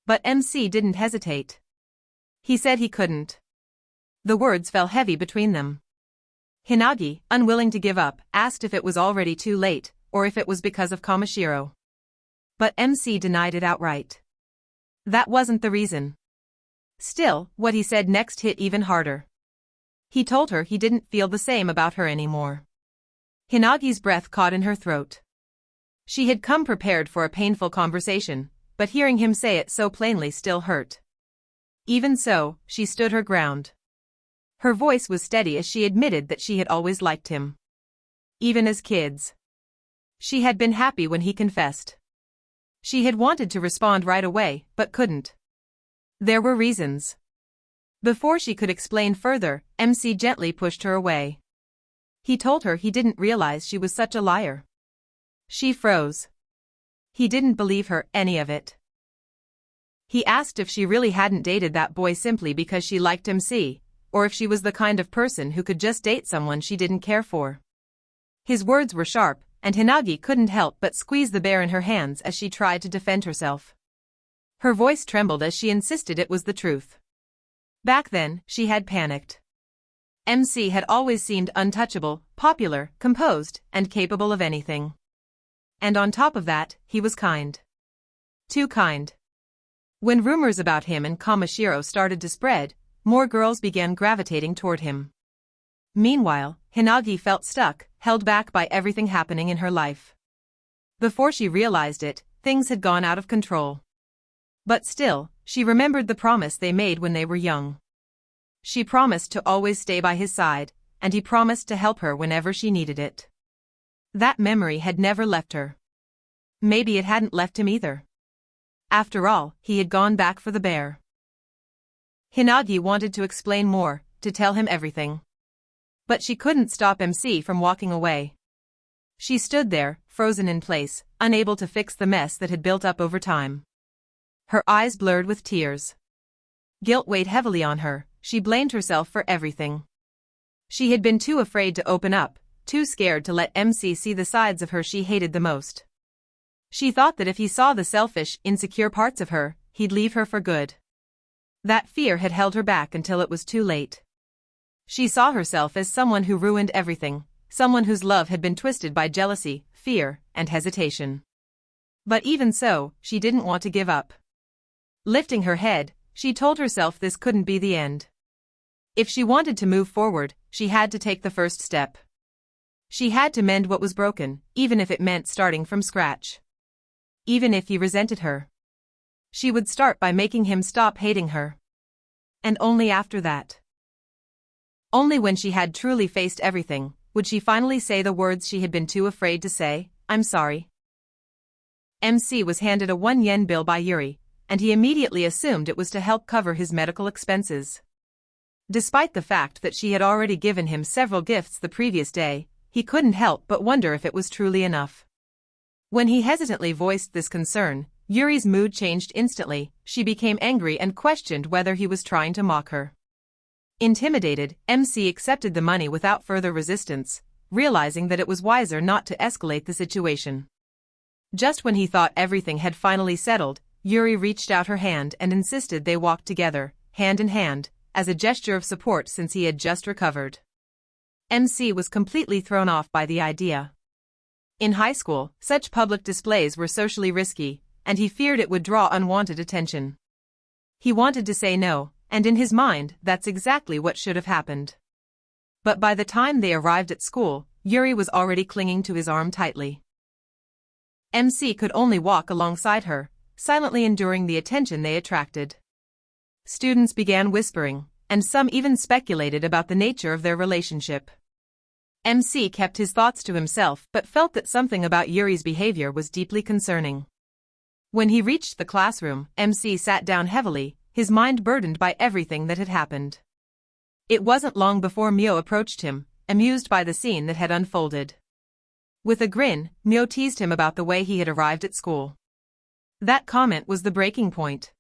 But MC didn't hesitate. He said he couldn't. The words fell heavy between them. Hinagi, unwilling to give up, asked if it was already too late, or if it was because of Kamashiro. But MC denied it outright. That wasn't the reason. Still, what he said next hit even harder. He told her he didn't feel the same about her anymore. Hinagi's breath caught in her throat. She had come prepared for a painful conversation, but hearing him say it so plainly still hurt. Even so, she stood her ground. Her voice was steady as she admitted that she had always liked him. Even as kids. She had been happy when he confessed. She had wanted to respond right away, but couldn't. There were reasons. Before she could explain further, MC gently pushed her away. He told her he didn't realize she was such a liar. She froze. He didn't believe her any of it. He asked if she really hadn't dated that boy simply because she liked MC, or if she was the kind of person who could just date someone she didn't care for. His words were sharp, and Hinagi couldn't help but squeeze the bear in her hands as she tried to defend herself. Her voice trembled as she insisted it was the truth. Back then, she had panicked. MC had always seemed untouchable, popular, composed, and capable of anything. And on top of that, he was kind. Too kind. When rumors about him and Kamashiro started to spread, more girls began gravitating toward him. Meanwhile, Hinagi felt stuck, held back by everything happening in her life. Before she realized it, things had gone out of control. But still, she remembered the promise they made when they were young. She promised to always stay by his side, and he promised to help her whenever she needed it. That memory had never left her. Maybe it hadn't left him either. After all, he had gone back for the bear. Hinagi wanted to explain more, to tell him everything. But she couldn't stop MC from walking away. She stood there, frozen in place, unable to fix the mess that had built up over time. Her eyes blurred with tears. Guilt weighed heavily on her, she blamed herself for everything. She had been too afraid to open up, too scared to let MC see the sides of her she hated the most. She thought that if he saw the selfish, insecure parts of her, he'd leave her for good. That fear had held her back until it was too late. She saw herself as someone who ruined everything, someone whose love had been twisted by jealousy, fear, and hesitation. But even so, she didn't want to give up. Lifting her head, she told herself this couldn't be the end. If she wanted to move forward, she had to take the first step. She had to mend what was broken, even if it meant starting from scratch. Even if he resented her. She would start by making him stop hating her. And only after that. Only when she had truly faced everything, would she finally say the words she had been too afraid to say, "I'm sorry." MC was handed a 1 yen bill by Yuri, and he immediately assumed it was to help cover his medical expenses. Despite the fact that she had already given him several gifts the previous day, he couldn't help but wonder if it was truly enough. When he hesitantly voiced this concern, Yuri's mood changed instantly. She became angry and questioned whether he was trying to mock her. Intimidated, MC accepted the money without further resistance, realizing that it was wiser not to escalate the situation. Just when he thought everything had finally settled, Yuri reached out her hand and insisted they walk together, hand in hand, as a gesture of support since he had just recovered. MC was completely thrown off by the idea. In high school, such public displays were socially risky, and he feared it would draw unwanted attention. He wanted to say no, and in his mind, that's exactly what should have happened. But by the time they arrived at school, Yuri was already clinging to his arm tightly. MC could only walk alongside her, silently enduring the attention they attracted. Students began whispering, and some even speculated about the nature of their relationship. MC kept his thoughts to himself but felt that something about Yuri's behavior was deeply concerning. When he reached the classroom, MC sat down heavily, his mind burdened by everything that had happened. It wasn't long before Mio approached him, amused by the scene that had unfolded. With a grin, Mio teased him about the way he had arrived at school. That comment was the breaking point.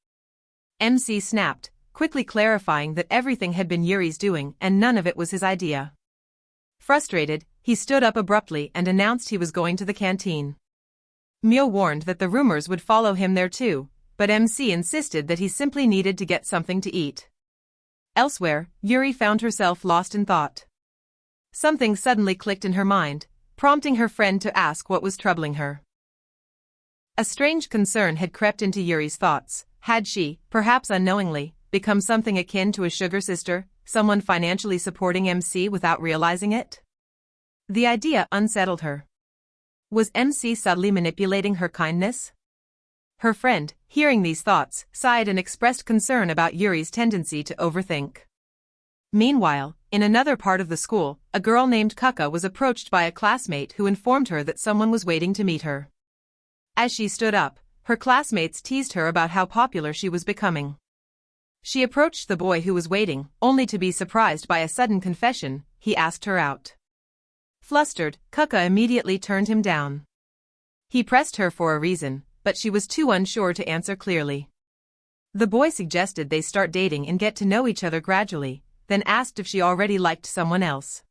MC snapped, quickly clarifying that everything had been Yuri's doing and none of it was his idea. Frustrated, he stood up abruptly and announced he was going to the canteen. Mio warned that the rumors would follow him there too, but MC insisted that he simply needed to get something to eat. Elsewhere, Yuri found herself lost in thought. Something suddenly clicked in her mind, prompting her friend to ask what was troubling her. A strange concern had crept into Yuri's thoughts. Had she, perhaps unknowingly, become something akin to a sugar sister, someone financially supporting MC without realizing it? The idea unsettled her. Was MC subtly manipulating her kindness? Her friend, hearing these thoughts, sighed and expressed concern about Yuri's tendency to overthink. Meanwhile, in another part of the school, a girl named Kuka was approached by a classmate who informed her that someone was waiting to meet her. As she stood up, her classmates teased her about how popular she was becoming. She approached the boy who was waiting, only to be surprised by a sudden confession. He asked her out. Flustered, Kuka immediately turned him down. He pressed her for a reason, but she was too unsure to answer clearly. The boy suggested they start dating and get to know each other gradually, then asked if she already liked someone else.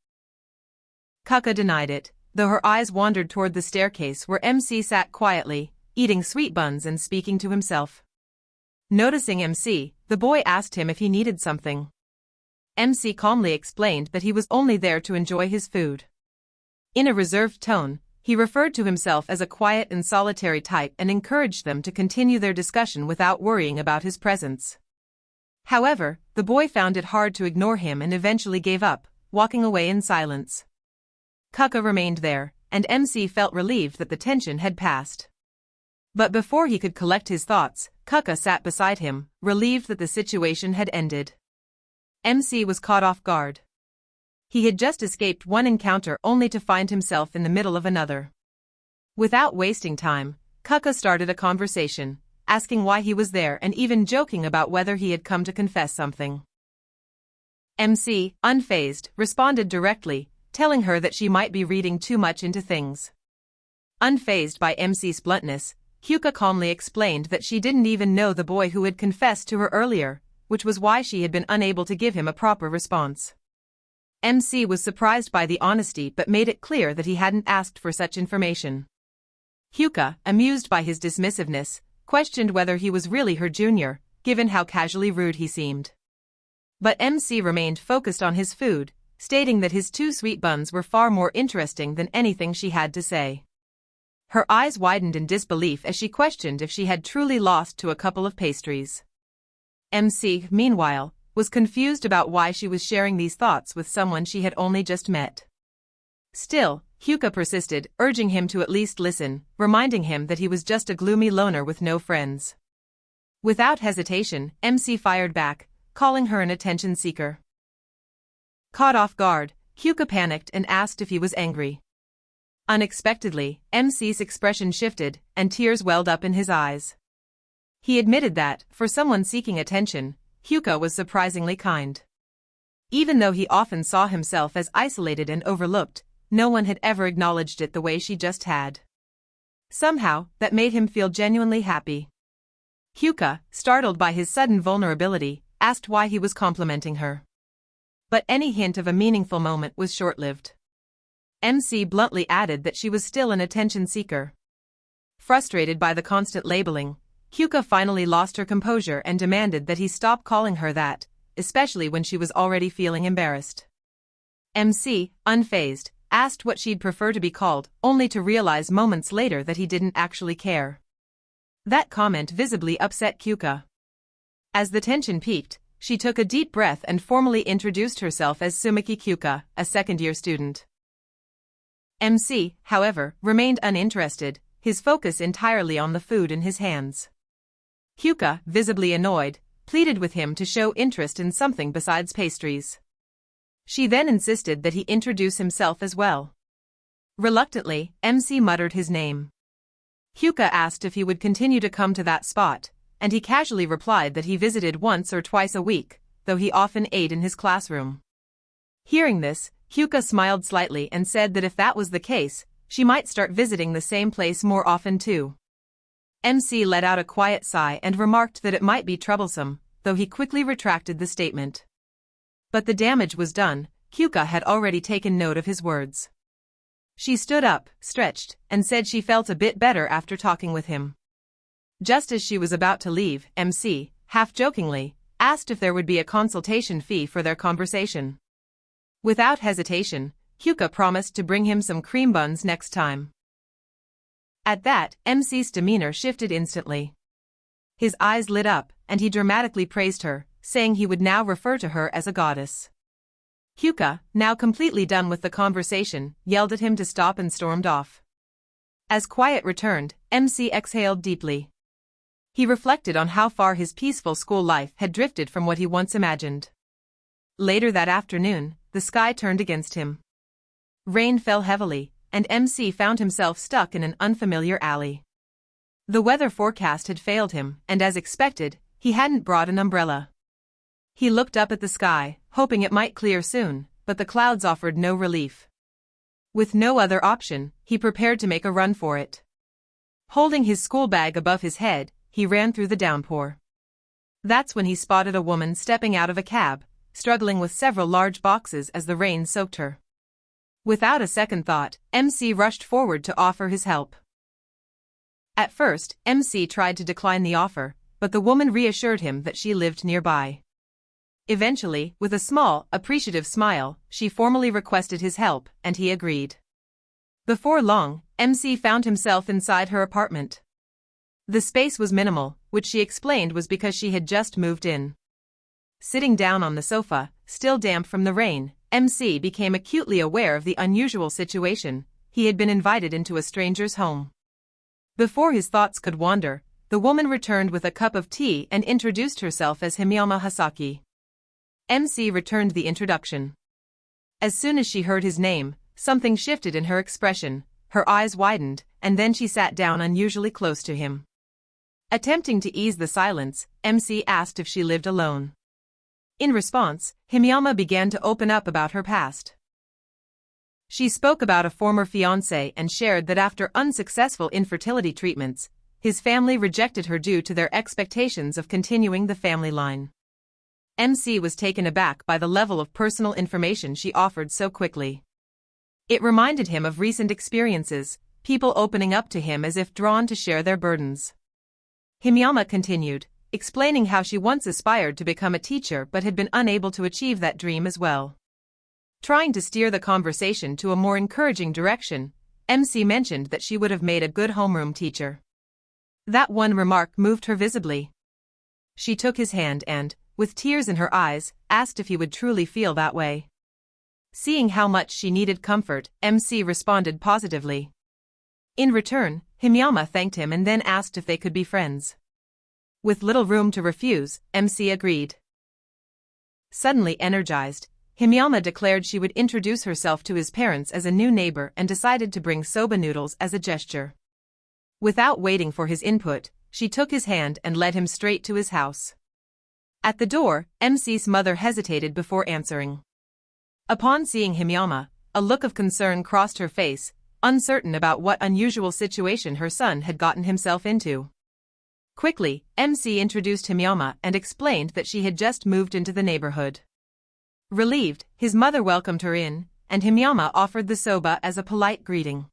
Kuka denied it, though her eyes wandered toward the staircase where MC sat quietly, eating sweet buns and speaking to himself. Noticing MC, the boy asked him if he needed something. MC calmly explained that he was only there to enjoy his food. In a reserved tone, he referred to himself as a quiet and solitary type and encouraged them to continue their discussion without worrying about his presence. However, the boy found it hard to ignore him and eventually gave up, walking away in silence. Kuka remained there, and MC felt relieved that the tension had passed. But before he could collect his thoughts, Kuka sat beside him, relieved that the situation had ended. MC was caught off guard. He had just escaped one encounter only to find himself in the middle of another. Without wasting time, Kuka started a conversation, asking why he was there and even joking about whether he had come to confess something. MC, unfazed, responded directly, telling her that she might be reading too much into things. Unfazed by MC's bluntness, Kuka calmly explained that she didn't even know the boy who had confessed to her earlier, which was why she had been unable to give him a proper response. MC was surprised by the honesty but made it clear that he hadn't asked for such information. Kuka, amused by his dismissiveness, questioned whether he was really her junior, given how casually rude he seemed. But MC remained focused on his food, stating that his 2 sweet buns were far more interesting than anything she had to say. Her eyes widened in disbelief as she questioned if she had truly lost to a couple of pastries. MC, meanwhile, was confused about why she was sharing these thoughts with someone she had only just met. Still, Kuka persisted, urging him to at least listen, reminding him that he was just a gloomy loner with no friends. Without hesitation, MC fired back, calling her an attention seeker. Caught off guard, Kuka panicked and asked if he was angry. Unexpectedly, MC's expression shifted, and tears welled up in his eyes. He admitted that, for someone seeking attention, Kuka was surprisingly kind. Even though he often saw himself as isolated and overlooked, no one had ever acknowledged it the way she just had. Somehow, that made him feel genuinely happy. Kuka, startled by his sudden vulnerability, asked why he was complimenting her. But any hint of a meaningful moment was short-lived. MC bluntly added that she was still an attention seeker. Frustrated by the constant labeling, Kuka finally lost her composure and demanded that he stop calling her that, especially when she was already feeling embarrassed. MC, unfazed, asked what she'd prefer to be called, only to realize moments later that he didn't actually care. That comment visibly upset Kuka. As the tension peaked, she took a deep breath and formally introduced herself as Sumiki Kuka, a second-year student. MC, however, remained uninterested, his focus entirely on the food in his hands. Kuka, visibly annoyed, pleaded with him to show interest in something besides pastries. She then insisted that he introduce himself as well. Reluctantly, MC muttered his name. Kuka asked if he would continue to come to that spot, and he casually replied that he visited once or twice a week, though he often ate in his classroom. Hearing this, Kuka smiled slightly and said that if that was the case, she might start visiting the same place more often too. MC let out a quiet sigh and remarked that it might be troublesome, though he quickly retracted the statement. But the damage was done. Kuka had already taken note of his words. She stood up, stretched, and said she felt a bit better after talking with him. Just as she was about to leave, MC, half-jokingly, asked if there would be a consultation fee for their conversation. Without hesitation, Kuka promised to bring him some cream buns next time. At that, MC's demeanor shifted instantly. His eyes lit up, and he dramatically praised her, saying he would now refer to her as a goddess. Hyuka, now completely done with the conversation, yelled at him to stop and stormed off. As quiet returned, MC exhaled deeply. He reflected on how far his peaceful school life had drifted from what he once imagined. Later that afternoon, the sky turned against him. Rain fell heavily, and MC found himself stuck in an unfamiliar alley. The weather forecast had failed him, and as expected, he hadn't brought an umbrella. He looked up at the sky, hoping it might clear soon, but the clouds offered no relief. With no other option, he prepared to make a run for it. Holding his school bag above his head, he ran through the downpour. That's when he spotted a woman stepping out of a cab, struggling with several large boxes as the rain soaked her. Without a second thought, MC rushed forward to offer his help. At first, MC tried to decline the offer, but the woman reassured him that she lived nearby. Eventually, with a small, appreciative smile, she formally requested his help, and he agreed. Before long, MC found himself inside her apartment. The space was minimal, which she explained was because she had just moved in. Sitting down on the sofa, still damp from the rain, MC became acutely aware of the unusual situation. He had been invited into a stranger's home. Before his thoughts could wander, the woman returned with a cup of tea and introduced herself as Himiyama Hasaki. MC returned the introduction. As soon as she heard his name, something shifted in her expression, her eyes widened, and then she sat down unusually close to him. Attempting to ease the silence, MC asked if she lived alone. In response, Himiyama began to open up about her past. She spoke about a former fiancé and shared that after unsuccessful infertility treatments, his family rejected her due to their expectations of continuing the family line. MC was taken aback by the level of personal information she offered so quickly. It reminded him of recent experiences, people opening up to him as if drawn to share their burdens. Himiyama continued, explaining how she once aspired to become a teacher but had been unable to achieve that dream as well. Trying to steer the conversation to a more encouraging direction, MC mentioned that she would have made a good homeroom teacher. That one remark moved her visibly. She took his hand and, with tears in her eyes, asked if he would truly feel that way. Seeing how much she needed comfort, MC responded positively. In return, Himiyama thanked him and then asked if they could be friends. With little room to refuse, MC agreed. Suddenly energized, Himiyama declared she would introduce herself to his parents as a new neighbor and decided to bring soba noodles as a gesture. Without waiting for his input, she took his hand and led him straight to his house. At the door, MC's mother hesitated before answering. Upon seeing Himiyama, a look of concern crossed her face, uncertain about what unusual situation her son had gotten himself into. Quickly, MC introduced Himiyama and explained that she had just moved into the neighborhood. Relieved, his mother welcomed her in, and Himiyama offered the soba as a polite greeting.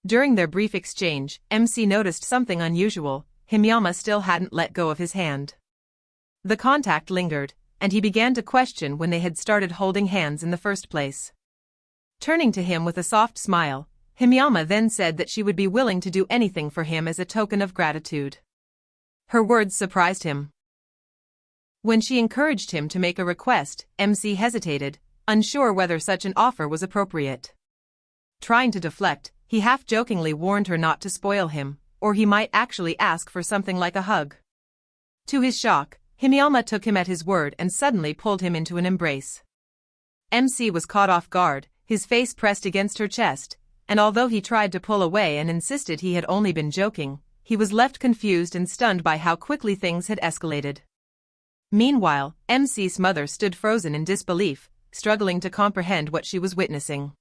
During their brief exchange, MC noticed something unusual. Himiyama still hadn't let go of his hand. The contact lingered, and he began to question when they had started holding hands in the first place. Turning to him with a soft smile, Himiyama then said that she would be willing to do anything for him as a token of gratitude. Her words surprised him. When she encouraged him to make a request, MC hesitated, unsure whether such an offer was appropriate. Trying to deflect, he half-jokingly warned her not to spoil him, or he might actually ask for something like a hug. To his shock, Himiyama took him at his word and suddenly pulled him into an embrace. MC was caught off guard, his face pressed against her chest, and although he tried to pull away and insisted he had only been joking, he was left confused and stunned by how quickly things had escalated. Meanwhile, MC's mother stood frozen in disbelief, struggling to comprehend what she was witnessing.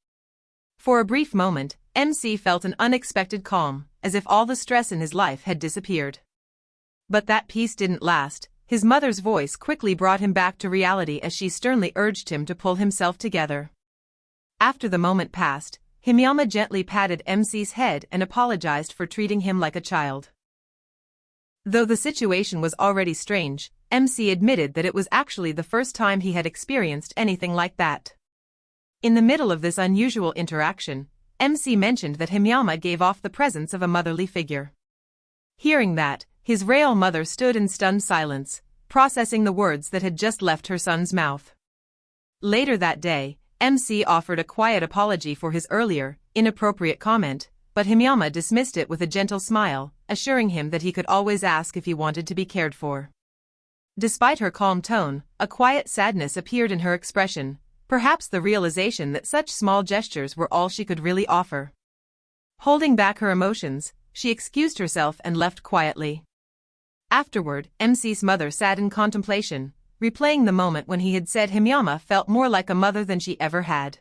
For a brief moment, MC felt an unexpected calm, as if all the stress in his life had disappeared. But that peace didn't last. His mother's voice quickly brought him back to reality as she sternly urged him to pull himself together. After the moment passed, Himiyama gently patted MC's head and apologized for treating him like a child. Though the situation was already strange, MC admitted that it was actually the first time he had experienced anything like that. In the middle of this unusual interaction, MC mentioned that Himiyama gave off the presence of a motherly figure. Hearing that, his real mother stood in stunned silence, processing the words that had just left her son's mouth. Later that day, MC offered a quiet apology for his earlier, inappropriate comment, but Himyama dismissed it with a gentle smile, assuring him that he could always ask if he wanted to be cared for. Despite her calm tone, a quiet sadness appeared in her expression, perhaps the realization that such small gestures were all she could really offer. Holding back her emotions, she excused herself and left quietly. Afterward, MC's mother sat in contemplation, replaying the moment when he had said Himyama felt more like a mother than she ever had.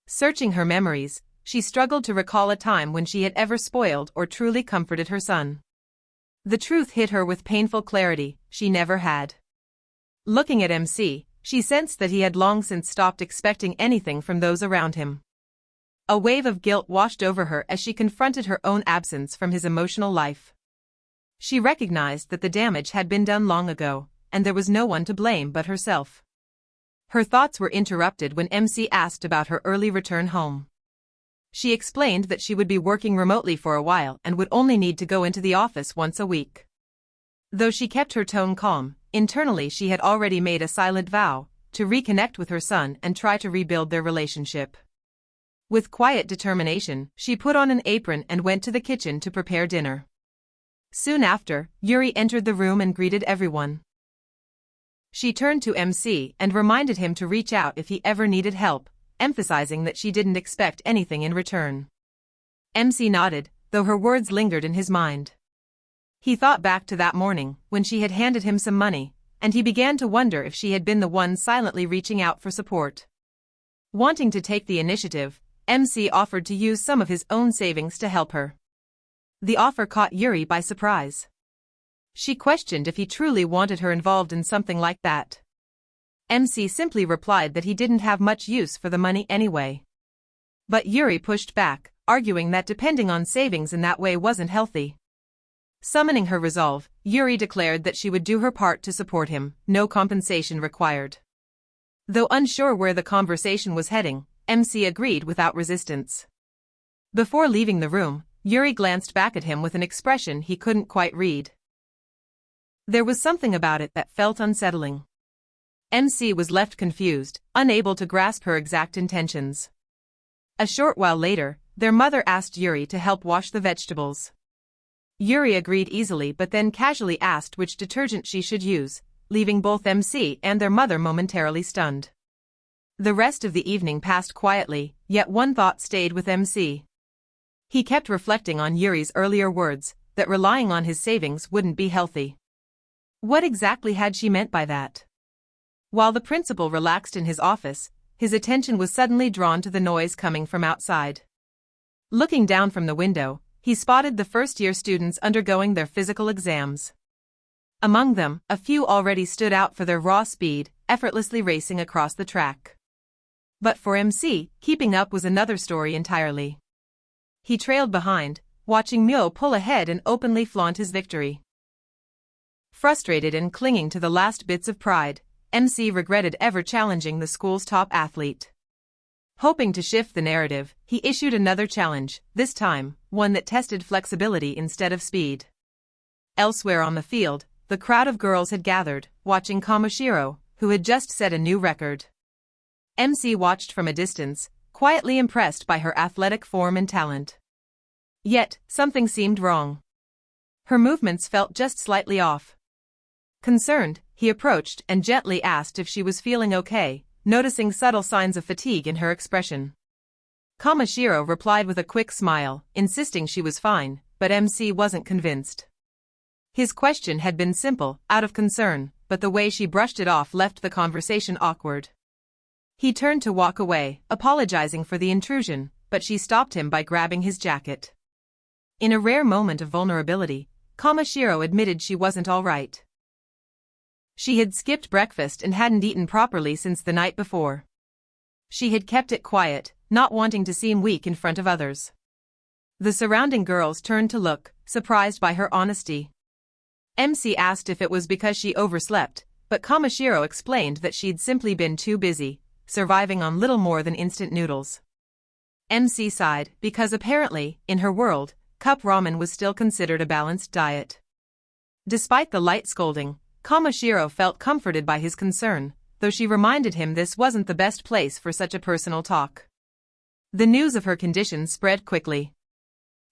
Searching her memories, she struggled to recall a time when she had ever spoiled or truly comforted her son. The truth hit her with painful clarity: she never had. Looking at MC, she sensed that he had long since stopped expecting anything from those around him. A wave of guilt washed over her as she confronted her own absence from his emotional life. She recognized that the damage had been done long ago, and there was no one to blame but herself. Her thoughts were interrupted when MC asked about her early return home. She explained that she would be working remotely for a while and would only need to go into the office once a week. Though she kept her tone calm, internally she had already made a silent vow to reconnect with her son and try to rebuild their relationship. With quiet determination, she put on an apron and went to the kitchen to prepare dinner. Soon after, Yuri entered the room and greeted everyone. She turned to MC and reminded him to reach out if he ever needed help, emphasizing that she didn't expect anything in return. MC nodded, though her words lingered in his mind. He thought back to that morning, when she had handed him some money, and he began to wonder if she had been the one silently reaching out for support. Wanting to take the initiative, MC offered to use some of his own savings to help her. The offer caught Yuri by surprise. She questioned if he truly wanted her involved in something like that. MC simply replied that he didn't have much use for the money anyway. But Yuri pushed back, arguing that depending on savings in that way wasn't healthy. Summoning her resolve, Yuri declared that she would do her part to support him, no compensation required. Though unsure where the conversation was heading, MC agreed without resistance. Before leaving the room, Yuri glanced back at him with an expression he couldn't quite read. There was something about it that felt unsettling. MC was left confused, unable to grasp her exact intentions. A short while later, their mother asked Yuri to help wash the vegetables. Yuri agreed easily but then casually asked which detergent she should use, leaving both MC and their mother momentarily stunned. The rest of the evening passed quietly, yet one thought stayed with MC. He kept reflecting on Yuri's earlier words, that relying on his savings wouldn't be healthy. What exactly had she meant by that? While the principal relaxed in his office, his attention was suddenly drawn to the noise coming from outside. Looking down from the window, he spotted the first-year students undergoing their physical exams. Among them, a few already stood out for their raw speed, effortlessly racing across the track. But for MC, keeping up was another story entirely. He trailed behind, watching Myo pull ahead and openly flaunt his victory. Frustrated and clinging to the last bits of pride, MC regretted ever challenging the school's top athlete. Hoping to shift the narrative, he issued another challenge, this time, one that tested flexibility instead of speed. Elsewhere on the field, the crowd of girls had gathered, watching Kamoshiro, who had just set a new record. MC watched from a distance, quietly impressed by her athletic form and talent. Yet, something seemed wrong. Her movements felt just slightly off. Concerned, he approached and gently asked if she was feeling okay, noticing subtle signs of fatigue in her expression. Kamoshiro replied with a quick smile, insisting she was fine, but MC wasn't convinced. His question had been simple, out of concern, but the way she brushed it off left the conversation awkward. He turned to walk away, apologizing for the intrusion, but she stopped him by grabbing his jacket. In a rare moment of vulnerability, Kamoshiro admitted she wasn't all right. She had skipped breakfast and hadn't eaten properly since the night before. She had kept it quiet, not wanting to seem weak in front of others. The surrounding girls turned to look, surprised by her honesty. MC asked if it was because she overslept, but Kamoshiro explained that she'd simply been too busy, surviving on little more than instant noodles. MC sighed, because apparently, in her world, cup ramen was still considered a balanced diet. Despite the light scolding, Kamoshiro felt comforted by his concern, though she reminded him this wasn't the best place for such a personal talk. The news of her condition spread quickly.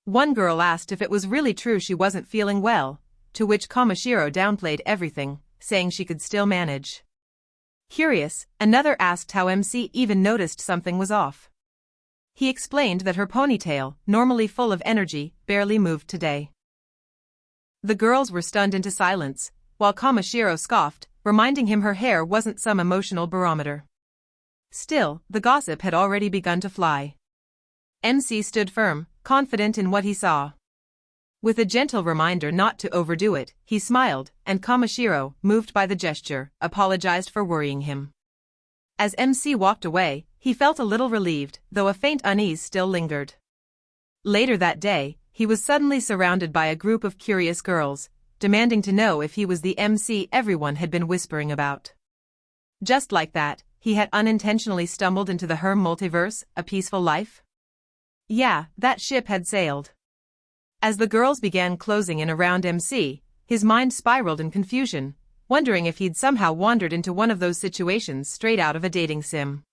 One girl asked if it was really true she wasn't feeling well, to which Kamashiro downplayed everything, saying she could still manage. Curious, another asked how MC even noticed something was off. He explained that her ponytail, normally full of energy, barely moved today. The girls were stunned into silence, while Kamashiro scoffed, reminding him her hair wasn't some emotional barometer. Still, the gossip had already begun to fly. MC stood firm, confident in what he saw. With a gentle reminder not to overdo it, he smiled, and Kamashiro, moved by the gesture, apologized for worrying him. As MC walked away, he felt a little relieved, though a faint unease still lingered. Later that day, he was suddenly surrounded by a group of curious girls, demanding to know if he was the MC everyone had been whispering about. Just like that, he had unintentionally stumbled into the Herm multiverse, a peaceful life? Yeah, that ship had sailed. As the girls began closing in around MC, his mind spiraled in confusion, wondering if he'd somehow wandered into one of those situations straight out of a dating sim.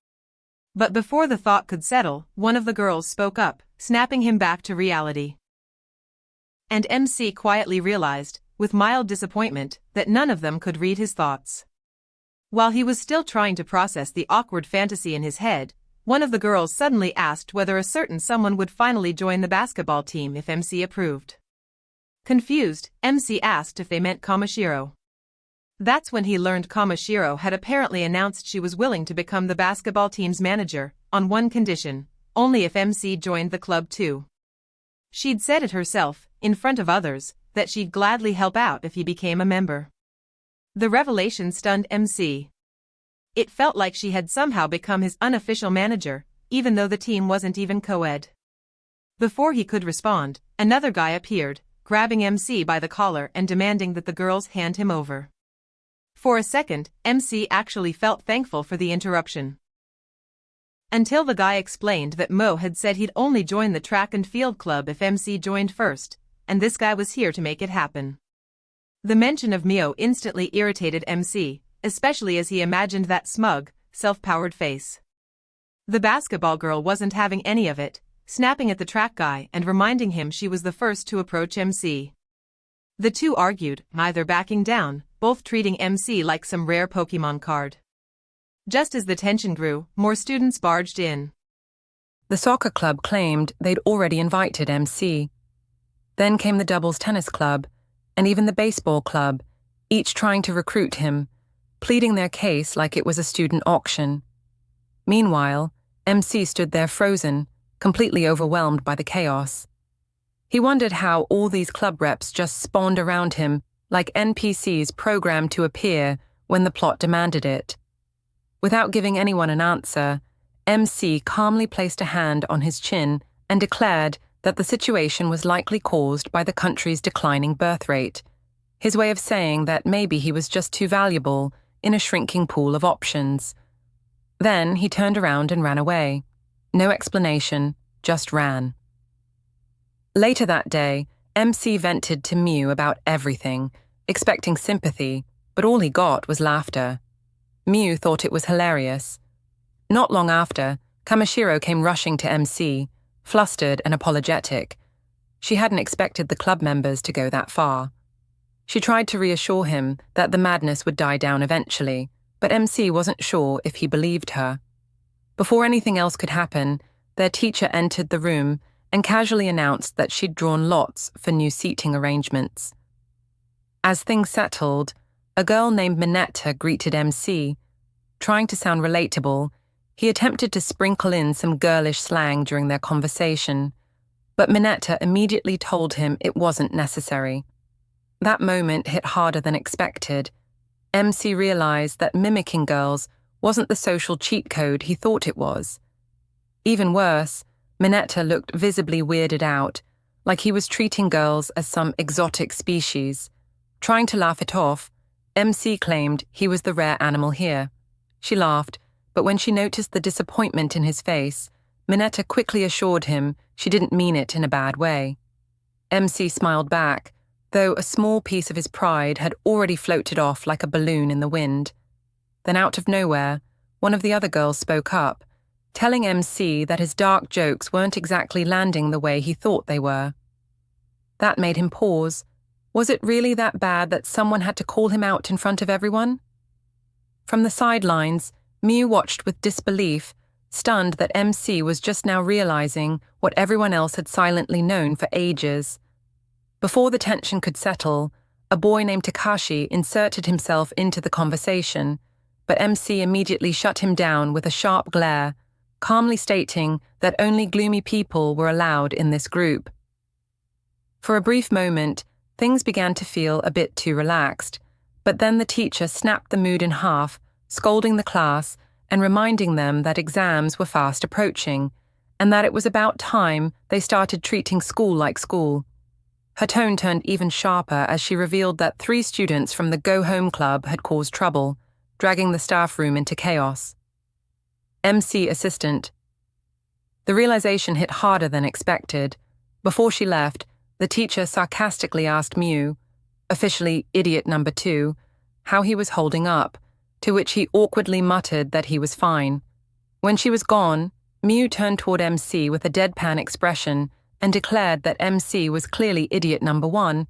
But before the thought could settle, one of the girls spoke up, snapping him back to reality. And MC quietly realized, with mild disappointment, that none of them could read his thoughts. While he was still trying to process the awkward fantasy in his head, one of the girls suddenly asked whether a certain someone would finally join the basketball team if MC approved. Confused, MC asked if they meant Kamashiro. That's when he learned Kamashiro had apparently announced she was willing to become the basketball team's manager, on one condition, only if MC joined the club too. She'd said it herself, in front of others, that she'd gladly help out if he became a member. The revelation stunned MC. It felt like she had somehow become his unofficial manager, even though the team wasn't even co-ed. Before he could respond, another guy appeared, grabbing MC by the collar and demanding that the girls hand him over. For a second, MC actually felt thankful for the interruption. Until the guy explained that Mo had said he'd only join the track and field club if MC joined first, and this guy was here to make it happen. The mention of Mio instantly irritated MC, especially as he imagined that smug, self-powered face. The basketball girl wasn't having any of it, snapping at the track guy and reminding him she was the first to approach MC. The two argued, neither backing down, both treating MC like some rare Pokemon card. Just as the tension grew, more students barged in. The soccer club claimed they'd already invited MC. Then came the doubles tennis club, and even the baseball club, each trying to recruit him, pleading their case like it was a student auction. Meanwhile, MC stood there frozen, completely overwhelmed by the chaos. He wondered how all these club reps just spawned around him like NPCs programmed to appear when the plot demanded it. Without giving anyone an answer, MC calmly placed a hand on his chin and declared that the situation was likely caused by the country's declining birth rate, his way of saying that maybe he was just too valuable in a shrinking pool of options. Then he turned around and ran away. No explanation, just ran. Later that day, MC vented to Mew about everything, expecting sympathy, but all he got was laughter. Mew thought it was hilarious. Not long after, Kamashiro came rushing to MC, flustered and apologetic. She hadn't expected the club members to go that far. She tried to reassure him that the madness would die down eventually, but MC wasn't sure if he believed her. Before anything else could happen, their teacher entered the room and casually announced that she'd drawn lots for new seating arrangements. As things settled, a girl named Minetta greeted MC. Trying to sound relatable, he attempted to sprinkle in some girlish slang during their conversation, but Minetta immediately told him it wasn't necessary. That moment hit harder than expected. MC realized that mimicking girls wasn't the social cheat code he thought it was. Even worse, Minetta looked visibly weirded out, like he was treating girls as some exotic species. Trying to laugh it off, MC claimed he was the rare animal here. She laughed, but when she noticed the disappointment in his face, Minetta quickly assured him she didn't mean it in a bad way. MC smiled back, though a small piece of his pride had already floated off like a balloon in the wind. Then out of nowhere, one of the other girls spoke up, telling MC that his dark jokes weren't exactly landing the way he thought they were. That made him pause. Was it really that bad that someone had to call him out in front of everyone? From the sidelines, Miu watched with disbelief, stunned that MC was just now realizing what everyone else had silently known for ages. Before the tension could settle, a boy named Takashi inserted himself into the conversation, but MC immediately shut him down with a sharp glare, calmly stating that only gloomy people were allowed in this group. For a brief moment, things began to feel a bit too relaxed, but then the teacher snapped the mood in half, scolding the class and reminding them that exams were fast approaching, and that it was about time they started treating school like school. Her tone turned even sharper as she revealed that 3 students from the Go Home Club had caused trouble, dragging the staff room into chaos. MC assistant. The realization hit harder than expected. Before she left, the teacher sarcastically asked Miu, officially idiot number 2, how he was holding up, to which he awkwardly muttered that he was fine. When she was gone, Miu turned toward MC with a deadpan expression and declared that MC was clearly idiot number 1,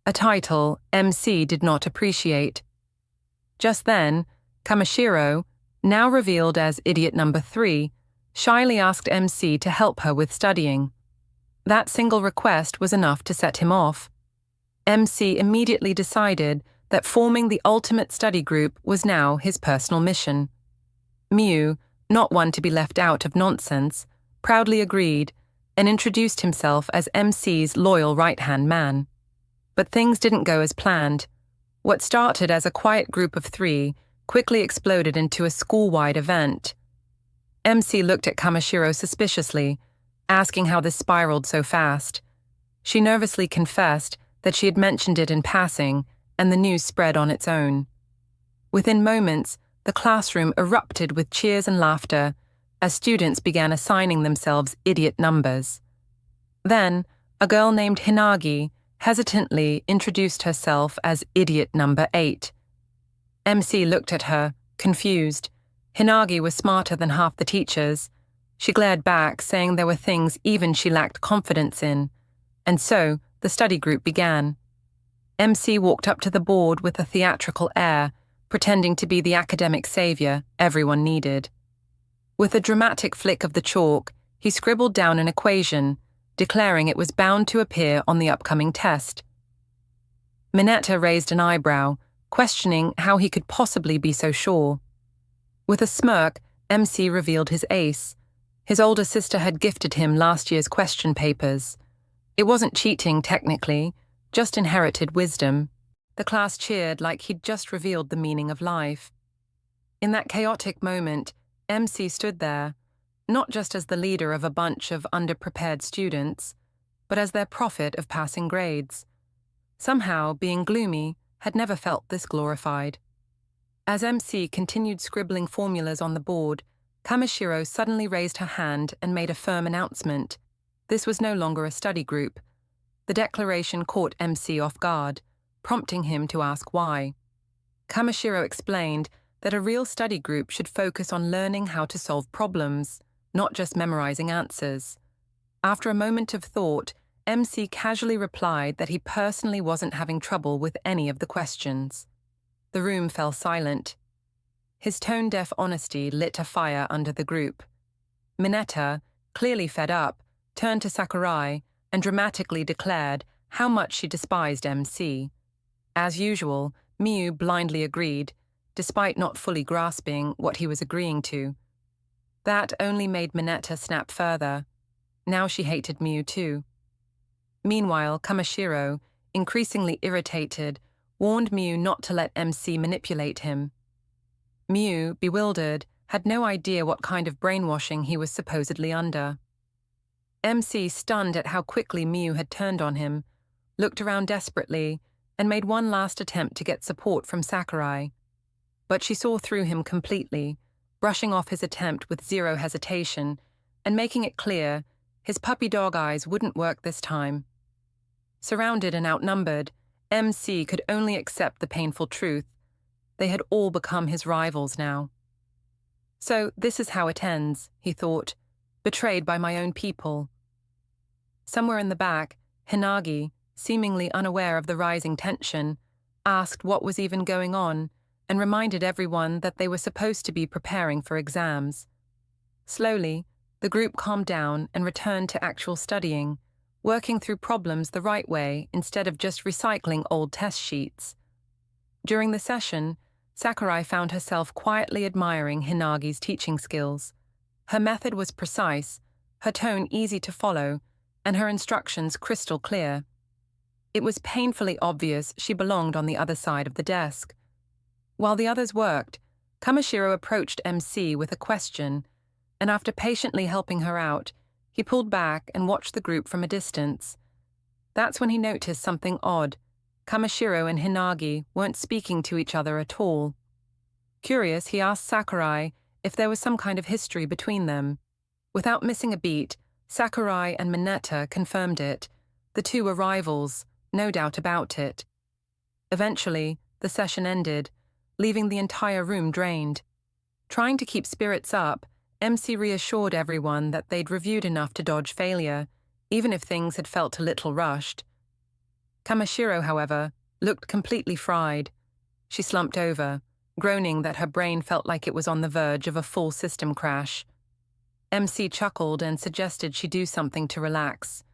a title MC did not appreciate. Just then, Kamishiro, now revealed as idiot number 3, shyly asked MC to help her with studying. That single request was enough to set him off. MC immediately decided that forming the ultimate study group was now his personal mission. Miu, not one to be left out of nonsense, proudly agreed and introduced himself as MC's loyal right-hand man. But things didn't go as planned. What started as a quiet group of 3 quickly exploded into a school-wide event. MC looked at Kamishiro suspiciously, asking how this spiraled so fast. She nervously confessed that she had mentioned it in passing, and the news spread on its own. Within moments, the classroom erupted with cheers and laughter as students began assigning themselves idiot numbers. Then, a girl named Hinagi hesitantly introduced herself as idiot number 8. MC looked at her, confused. Hinagi was smarter than half the teachers. She glared back, saying there were things even she lacked confidence in. And so, the study group began. MC walked up to the board with a theatrical air, pretending to be the academic savior everyone needed. With a dramatic flick of the chalk, he scribbled down an equation, declaring it was bound to appear on the upcoming test. Mineta raised an eyebrow, questioning how he could possibly be so sure. With a smirk, MC revealed his ace. His older sister had gifted him last year's question papers. It wasn't cheating, technically, just inherited wisdom. The class cheered like he'd just revealed the meaning of life. In that chaotic moment, MC stood there, not just as the leader of a bunch of underprepared students, but as their prophet of passing grades. Somehow, being gloomy had never felt this glorified. As MC continued scribbling formulas on the board, Kamishiro suddenly raised her hand and made a firm announcement. This was no longer a study group. The declaration caught MC off guard, prompting him to ask why. Kamishiro explained that a real study group should focus on learning how to solve problems, not just memorizing answers. After a moment of thought, MC casually replied that he personally wasn't having trouble with any of the questions. The room fell silent. His tone-deaf honesty lit a fire under the group. Mineta, clearly fed up, turned to Sakurai and dramatically declared how much she despised MC. As usual, Miu blindly agreed, despite not fully grasping what he was agreeing to. That only made Mineta snap further. Now she hated Miu too. Meanwhile, Kamishiro, increasingly irritated, warned Miu not to let MC manipulate him. Miu, bewildered, had no idea what kind of brainwashing he was supposedly under. MC, stunned at how quickly Miu had turned on him, looked around desperately and made one last attempt to get support from Sakurai. But she saw through him completely, brushing off his attempt with zero hesitation and making it clear his puppy dog eyes wouldn't work this time. Surrounded and outnumbered, MC could only accept the painful truth. They had all become his rivals now. So this is how it ends, he thought, betrayed by my own people. Somewhere in the back, Hinagi, seemingly unaware of the rising tension, asked what was even going on and reminded everyone that they were supposed to be preparing for exams. Slowly, the group calmed down and returned to actual studying, working through problems the right way instead of just recycling old test sheets. During the session, Sakurai found herself quietly admiring Hinagi's teaching skills. Her method was precise, her tone easy to follow, and her instructions crystal clear. It was painfully obvious she belonged on the other side of the desk. While the others worked, Kamishiro approached MC with a question, and after patiently helping her out, he pulled back and watched the group from a distance. That's when he noticed something odd. Kamishiro and Hinagi weren't speaking to each other at all. Curious, he asked Sakurai if there was some kind of history between them. Without missing a beat, Sakurai and Mineta confirmed it. The two were rivals, no doubt about it. Eventually, the session ended, leaving the entire room drained. Trying to keep spirits up, MC reassured everyone that they'd reviewed enough to dodge failure, even if things had felt a little rushed. Kamishiro, however, looked completely fried. She slumped over, groaning that her brain felt like it was on the verge of a full system crash. MC chuckled and suggested she do something to relax.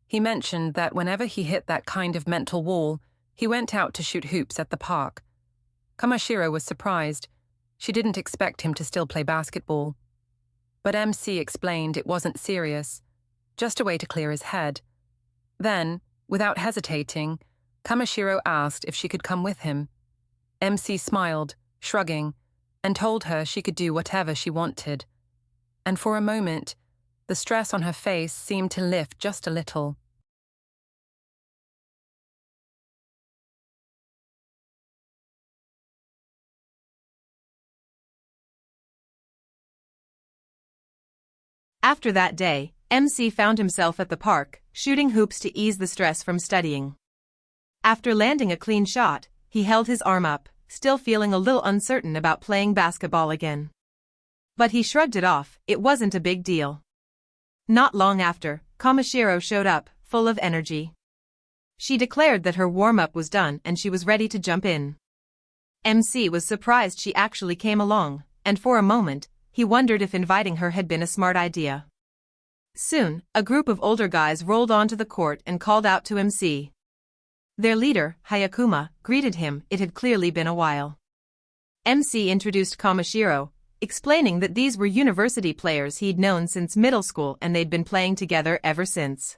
He mentioned that whenever he hit that kind of mental wall, he went out to shoot hoops at the park. Kamishiro was surprised. She didn't expect him to still play basketball. But MC explained it wasn't serious, just a way to clear his head. Then, without hesitating, Kamishiro asked if she could come with him. MC smiled, shrugging, and told her she could do whatever she wanted. And for a moment, the stress on her face seemed to lift just a little. After that day, MC found himself at the park, shooting hoops to ease the stress from studying. After landing a clean shot, he held his arm up, still feeling a little uncertain about playing basketball again. But he shrugged it off, it wasn't a big deal. Not long after, Kamishiro showed up, full of energy. She declared that her warm-up was done and she was ready to jump in. MC was surprised she actually came along, and for a moment, he wondered if inviting her had been a smart idea. Soon, a group of older guys rolled onto the court and called out to MC. Their leader, Hayakuma, greeted him. It had clearly been a while. MC introduced Kamishiro, explaining that these were university players he'd known since middle school and they'd been playing together ever since.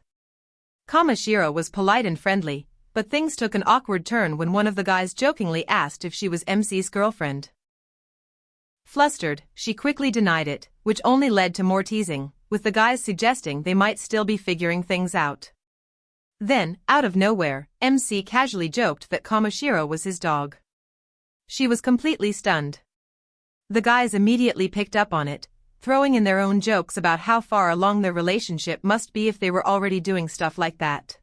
Kamishiro was polite and friendly, but things took an awkward turn when one of the guys jokingly asked if she was MC's girlfriend. Flustered, she quickly denied it, which only led to more teasing, with the guys suggesting they might still be figuring things out. Then, out of nowhere, MC casually joked that Kamishiro was his dog. She was completely stunned. The guys immediately picked up on it, throwing in their own jokes about how far along their relationship must be if they were already doing stuff like that.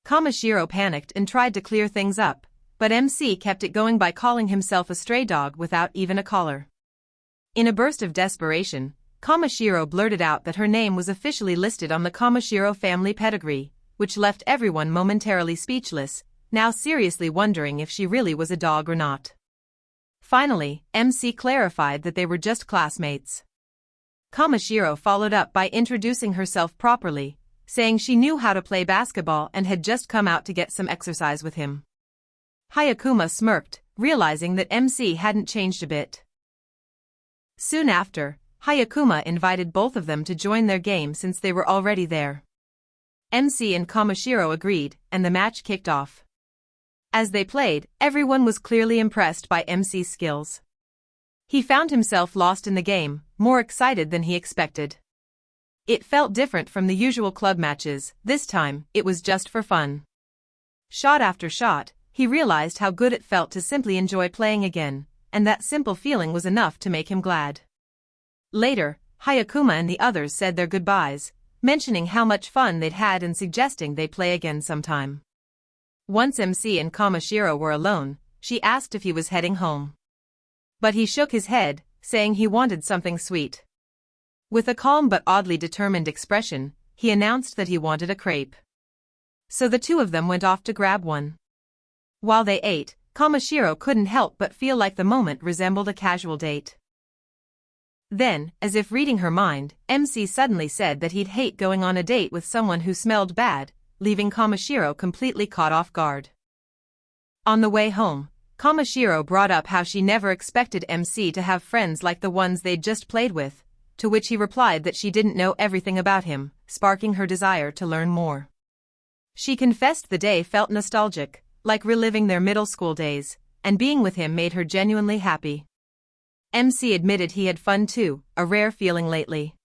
Kamishiro panicked and tried to clear things up, but MC kept it going by calling himself a stray dog without even a collar. In a burst of desperation, Kamishiro blurted out that her name was officially listed on the Kamishiro family pedigree, which left everyone momentarily speechless, now seriously wondering if she really was a dog or not. Finally, MC clarified that they were just classmates. Kamishiro followed up by introducing herself properly, saying she knew how to play basketball and had just come out to get some exercise with him. Hayakuma smirked, realizing that MC hadn't changed a bit. Soon after, Hayakuma invited both of them to join their game since they were already there. MC and Kamishiro agreed, and the match kicked off. As they played, everyone was clearly impressed by MC's skills. He found himself lost in the game, more excited than he expected. It felt different from the usual club matches. This time, it was just for fun. Shot after shot, he realized how good it felt to simply enjoy playing again, and that simple feeling was enough to make him glad. Later, Hayakuma and the others said their goodbyes, mentioning how much fun they'd had and suggesting they play again sometime. Once MC and Kamishiro were alone, she asked if he was heading home. But he shook his head, saying he wanted something sweet. With a calm but oddly determined expression, he announced that he wanted a crepe. So the two of them went off to grab one. While they ate, Kamashiro couldn't help but feel like the moment resembled a casual date. Then, as if reading her mind, MC suddenly said that he'd hate going on a date with someone who smelled bad, leaving Kamashiro completely caught off guard. On the way home, Kamashiro brought up how she never expected MC to have friends like the ones they'd just played with, to which he replied that she didn't know everything about him, sparking her desire to learn more. She confessed the day felt nostalgic, like reliving their middle school days, and being with him made her genuinely happy. MC admitted he had fun too, a rare feeling lately.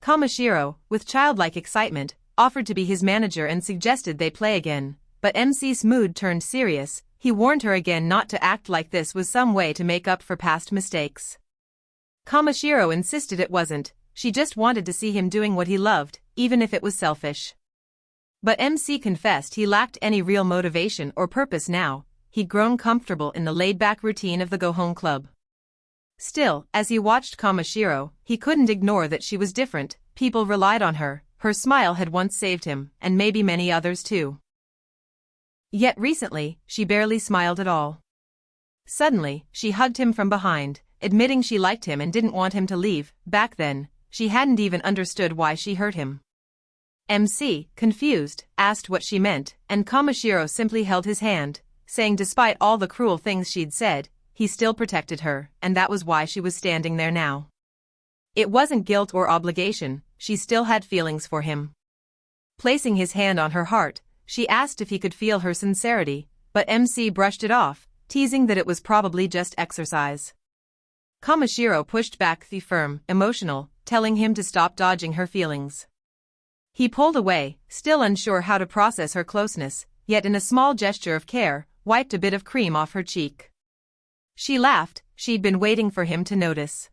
Kamashiro, with childlike excitement, offered to be his manager and suggested they play again, but MC's mood turned serious. He warned her again not to act like this was some way to make up for past mistakes. Kamashiro insisted it wasn't, she just wanted to see him doing what he loved, even if it was selfish. But MC confessed he lacked any real motivation or purpose now. He'd grown comfortable in the laid-back routine of the go-home club. Still, as he watched Kamashiro, he couldn't ignore that she was different. People relied on her, her smile had once saved him, and maybe many others too. Yet recently, she barely smiled at all. Suddenly, she hugged him from behind, admitting she liked him and didn't want him to leave. Back then, she hadn't even understood why she hurt him. MC, confused, asked what she meant, and Kamashiro simply held his hand, saying despite all the cruel things she'd said, he still protected her, and that was why she was standing there now. It wasn't guilt or obligation, she still had feelings for him. Placing his hand on her heart, she asked if he could feel her sincerity, but MC brushed it off, teasing that it was probably just exercise. Kamashiro pushed back the firm, emotional, telling him to stop dodging her feelings. He pulled away, still unsure how to process her closeness, yet in a small gesture of care, wiped a bit of cream off her cheek. She laughed, she'd been waiting for him to notice.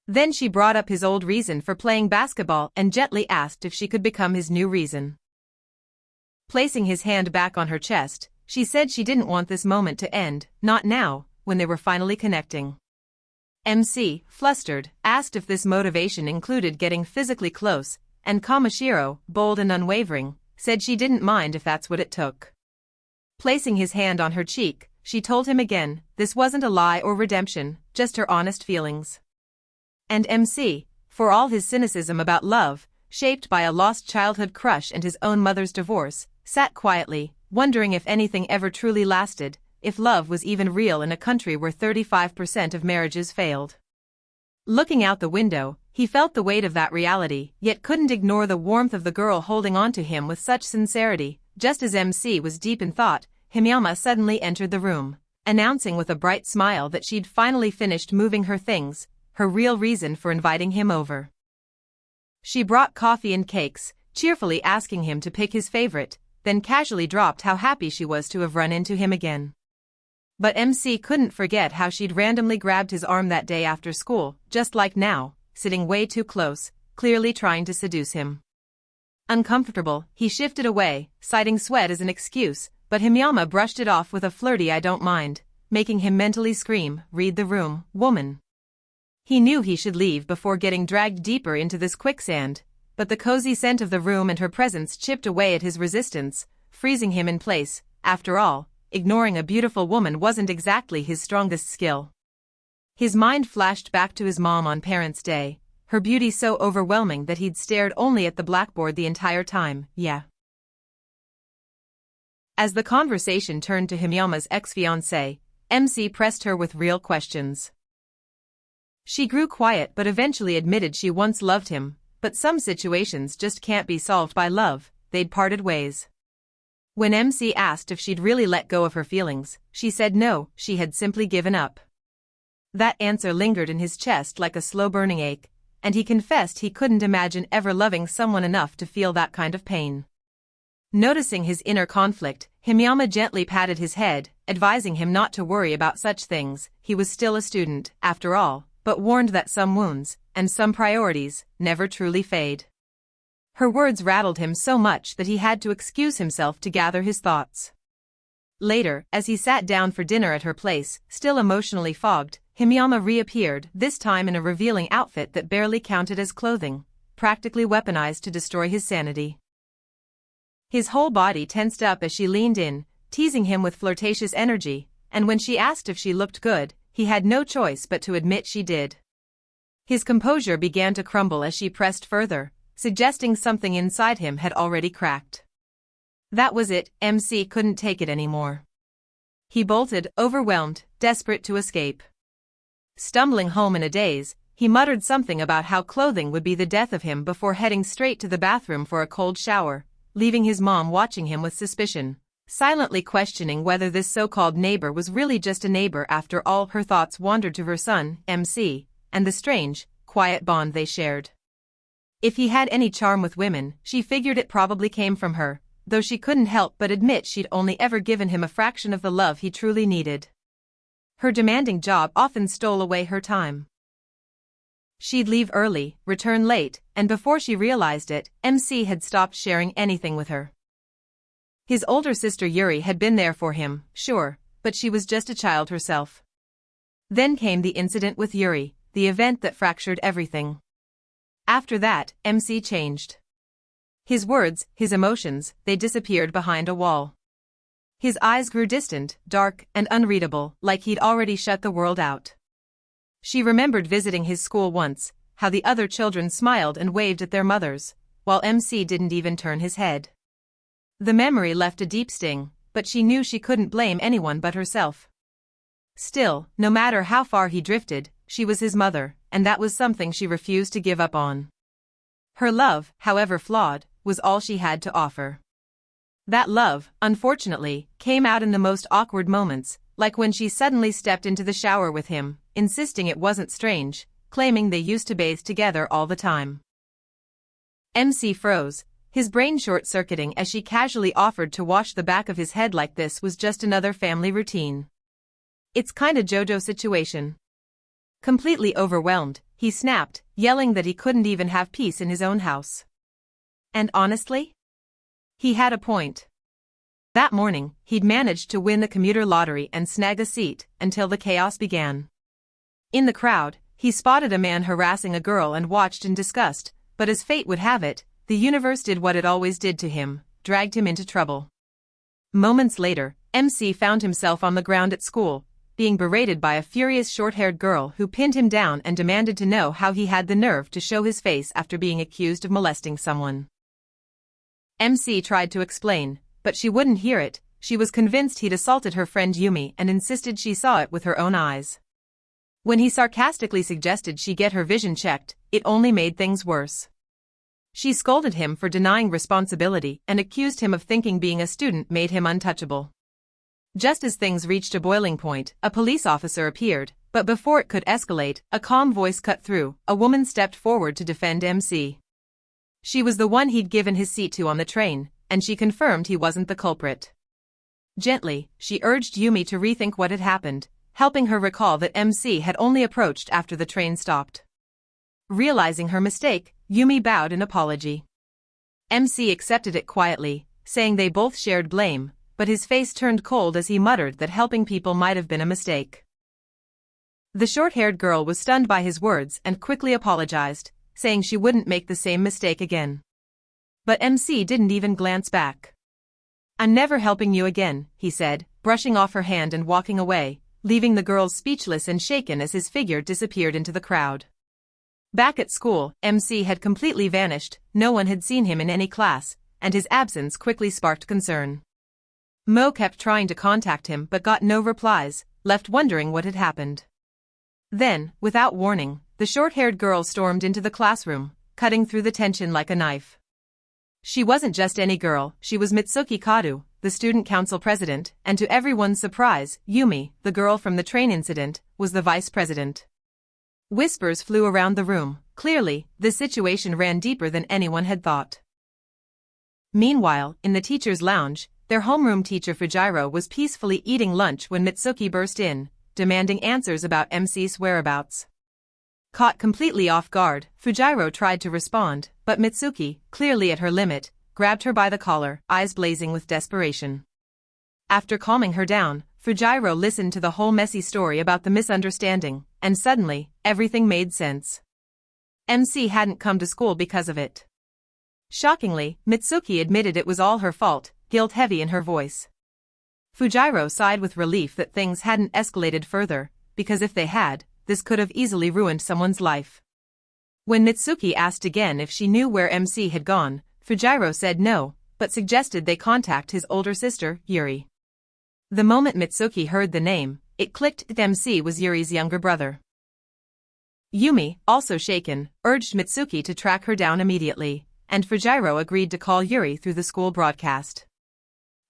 Then she brought up his old reason for playing basketball and gently asked if she could become his new reason. Placing his hand back on her chest, she said she didn't want this moment to end, not now, when they were finally connecting. MC, flustered, asked if this motivation included getting physically close, and Kamashiro, bold and unwavering, said she didn't mind if that's what it took. Placing his hand on her cheek, she told him again, this wasn't a lie or redemption, just her honest feelings. And MC, for all his cynicism about love, shaped by a lost childhood crush and his own mother's divorce, sat quietly, wondering if anything ever truly lasted, if love was even real in a country where 35% of marriages failed. Looking out the window, he felt the weight of that reality, yet couldn't ignore the warmth of the girl holding on to him with such sincerity. Just as MC was deep in thought, Himiyama suddenly entered the room, announcing with a bright smile that she'd finally finished moving her things, her real reason for inviting him over. She brought coffee and cakes, cheerfully asking him to pick his favorite, then casually dropped how happy she was to have run into him again. But MC couldn't forget how she'd randomly grabbed his arm that day after school, just like now, sitting way too close, clearly trying to seduce him. Uncomfortable, he shifted away, citing sweat as an excuse, but Himiyama brushed it off with a flirty "I don't mind," making him mentally scream, "Read the room, woman." He knew he should leave before getting dragged deeper into this quicksand, but the cozy scent of the room and her presence chipped away at his resistance, freezing him in place. After all, ignoring a beautiful woman wasn't exactly his strongest skill. His mind flashed back to his mom on Parents' Day, her beauty so overwhelming that he'd stared only at the blackboard the entire time. Yeah. As the conversation turned to Himiyama's ex-fiancé, MC pressed her with real questions. She grew quiet but eventually admitted she once loved him, but some situations just can't be solved by love. They'd parted ways. When MC asked if she'd really let go of her feelings, she said no, she had simply given up. That answer lingered in his chest like a slow-burning ache, and he confessed he couldn't imagine ever loving someone enough to feel that kind of pain. Noticing his inner conflict, Himiyama gently patted his head, advising him not to worry about such things. He was still a student, after all, but warned that some wounds, and some priorities, never truly fade. Her words rattled him so much that he had to excuse himself to gather his thoughts. Later, as he sat down for dinner at her place, still emotionally fogged, Himiyama reappeared, this time in a revealing outfit that barely counted as clothing, practically weaponized to destroy his sanity. His whole body tensed up as she leaned in, teasing him with flirtatious energy, and when she asked if she looked good, he had no choice but to admit she did. His composure began to crumble as she pressed further, suggesting something inside him had already cracked. That was it, MC couldn't take it anymore. He bolted, overwhelmed, desperate to escape. Stumbling home in a daze, he muttered something about how clothing would be the death of him before heading straight to the bathroom for a cold shower, leaving his mom watching him with suspicion, silently questioning whether this so-called neighbor was really just a neighbor after all. Her thoughts wandered to her son, MC, and the strange, quiet bond they shared. If he had any charm with women, she figured it probably came from her, though she couldn't help but admit she'd only ever given him a fraction of the love he truly needed. Her demanding job often stole away her time. She'd leave early, return late, and before she realized it, MC had stopped sharing anything with her. His older sister Yuri had been there for him, sure, but she was just a child herself. Then came the incident with Yuri, the event that fractured everything. After that, MC changed. His words, his emotions, they disappeared behind a wall. His eyes grew distant, dark, and unreadable, like he'd already shut the world out. She remembered visiting his school once, how the other children smiled and waved at their mothers, while MC didn't even turn his head. The memory left a deep sting, but she knew she couldn't blame anyone but herself. Still, no matter how far he drifted, she was his mother, and that was something she refused to give up on. Her love, however flawed, was all she had to offer. That love, unfortunately, came out in the most awkward moments, like when she suddenly stepped into the shower with him, insisting it wasn't strange, claiming they used to bathe together all the time. MC froze, his brain short-circuiting as she casually offered to wash the back of his head like this was just another family routine. It's kinda JoJo situation. Completely overwhelmed, he snapped, yelling that he couldn't even have peace in his own house. And honestly? He had a point. That morning, he'd managed to win the commuter lottery and snag a seat until the chaos began. In the crowd, he spotted a man harassing a girl and watched in disgust, but as fate would have it, the universe did what it always did to him, dragged him into trouble. Moments later, MC found himself on the ground at school, being berated by a furious short-haired girl who pinned him down and demanded to know how he had the nerve to show his face after being accused of molesting someone. MC tried to explain, but she wouldn't hear it. She was convinced he'd assaulted her friend Yumi and insisted she saw it with her own eyes. When he sarcastically suggested she get her vision checked, it only made things worse. She scolded him for denying responsibility and accused him of thinking being a student made him untouchable. Just as things reached a boiling point, a police officer appeared, but before it could escalate, a calm voice cut through. A woman stepped forward to defend MC. She was the one he'd given his seat to on the train, and she confirmed he wasn't the culprit. Gently, she urged Yumi to rethink what had happened, helping her recall that MC had only approached after the train stopped. Realizing her mistake, Yumi bowed in apology. MC accepted it quietly, saying they both shared blame, but his face turned cold as he muttered that helping people might have been a mistake. The short-haired girl was stunned by his words and quickly apologized, saying she wouldn't make the same mistake again. But MC didn't even glance back. "I'm never helping you again," he said, brushing off her hand and walking away, leaving the girls speechless and shaken as his figure disappeared into the crowd. Back at school, MC had completely vanished, no one had seen him in any class, and his absence quickly sparked concern. Mo kept trying to contact him but got no replies, left wondering what had happened. Then, without warning, the short-haired girl stormed into the classroom, cutting through the tension like a knife. She wasn't just any girl, she was Mitsuki Kadu, the student council president, and to everyone's surprise, Yumi, the girl from the train incident, was the vice president. Whispers flew around the room. Clearly, the situation ran deeper than anyone had thought. Meanwhile, in the teacher's lounge, their homeroom teacher Fujiro was peacefully eating lunch when Mitsuki burst in, demanding answers about MC's whereabouts. Caught completely off guard, Fujiro tried to respond, but Mitsuki, clearly at her limit, grabbed her by the collar, eyes blazing with desperation. After calming her down, Fujiro listened to the whole messy story about the misunderstanding, and suddenly, everything made sense. MC hadn't come to school because of it. Shockingly, Mitsuki admitted it was all her fault, guilt heavy in her voice. Fujiro sighed with relief that things hadn't escalated further, because if they had, this could have easily ruined someone's life. When Mitsuki asked again if she knew where MC had gone, Fujiro said no, but suggested they contact his older sister, Yuri. The moment Mitsuki heard the name, it clicked that MC was Yuri's younger brother. Yumi, also shaken, urged Mitsuki to track her down immediately, and Fujiro agreed to call Yuri through the school broadcast.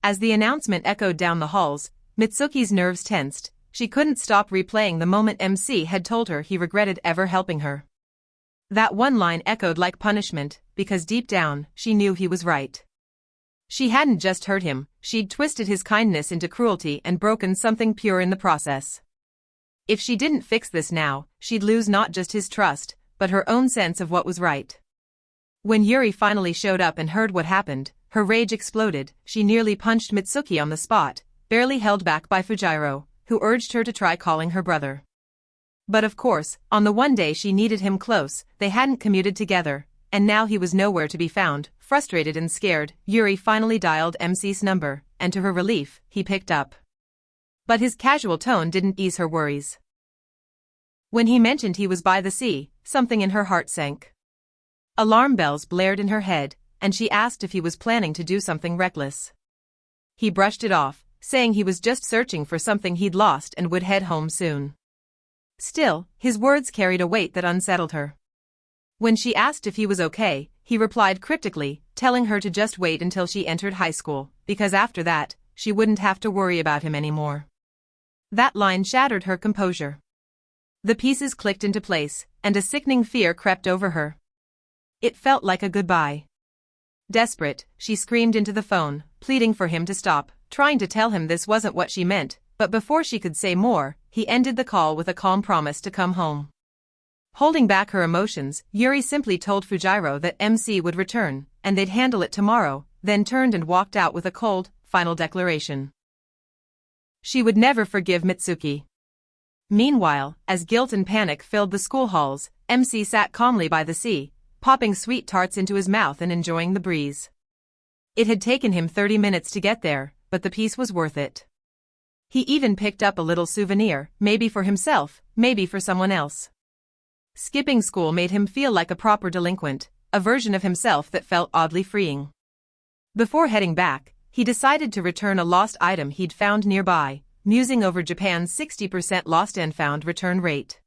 As the announcement echoed down the halls, Mitsuki's nerves tensed. She couldn't stop replaying the moment MC had told her he regretted ever helping her. That one line echoed like punishment, because deep down, she knew he was right. She hadn't just hurt him, she'd twisted his kindness into cruelty and broken something pure in the process. If she didn't fix this now, she'd lose not just his trust, but her own sense of what was right. When Yuri finally showed up and heard what happened, her rage exploded. She nearly punched Mitsuki on the spot, barely held back by Fujiro, who urged her to try calling her brother. But of course, on the one day she needed him close, they hadn't commuted together, and now he was nowhere to be found. Frustrated and scared, Yuri finally dialed MC's number, and to her relief, he picked up. But his casual tone didn't ease her worries. When he mentioned he was by the sea, something in her heart sank. Alarm bells blared in her head, and she asked if he was planning to do something reckless. He brushed it off, saying he was just searching for something he'd lost and would head home soon. Still, his words carried a weight that unsettled her. When she asked if he was okay, he replied cryptically, telling her to just wait until she entered high school, because after that, she wouldn't have to worry about him anymore. That line shattered her composure. The pieces clicked into place, and a sickening fear crept over her. It felt like a goodbye. Desperate, she screamed into the phone, pleading for him to stop, trying to tell him this wasn't what she meant, but before she could say more, he ended the call with a calm promise to come home. Holding back her emotions, Yuri simply told Fujiro that MC would return, and they'd handle it tomorrow, then turned and walked out with a cold, final declaration. She would never forgive Mitsuki. Meanwhile, as guilt and panic filled the school halls, MC sat calmly by the sea, popping sweet tarts into his mouth and enjoying the breeze. It had taken him 30 minutes to get there, but the peace was worth it. He even picked up a little souvenir, maybe for himself, maybe for someone else. Skipping school made him feel like a proper delinquent, a version of himself that felt oddly freeing. Before heading back, he decided to return a lost item he'd found nearby, musing over Japan's 60% lost and found return rate.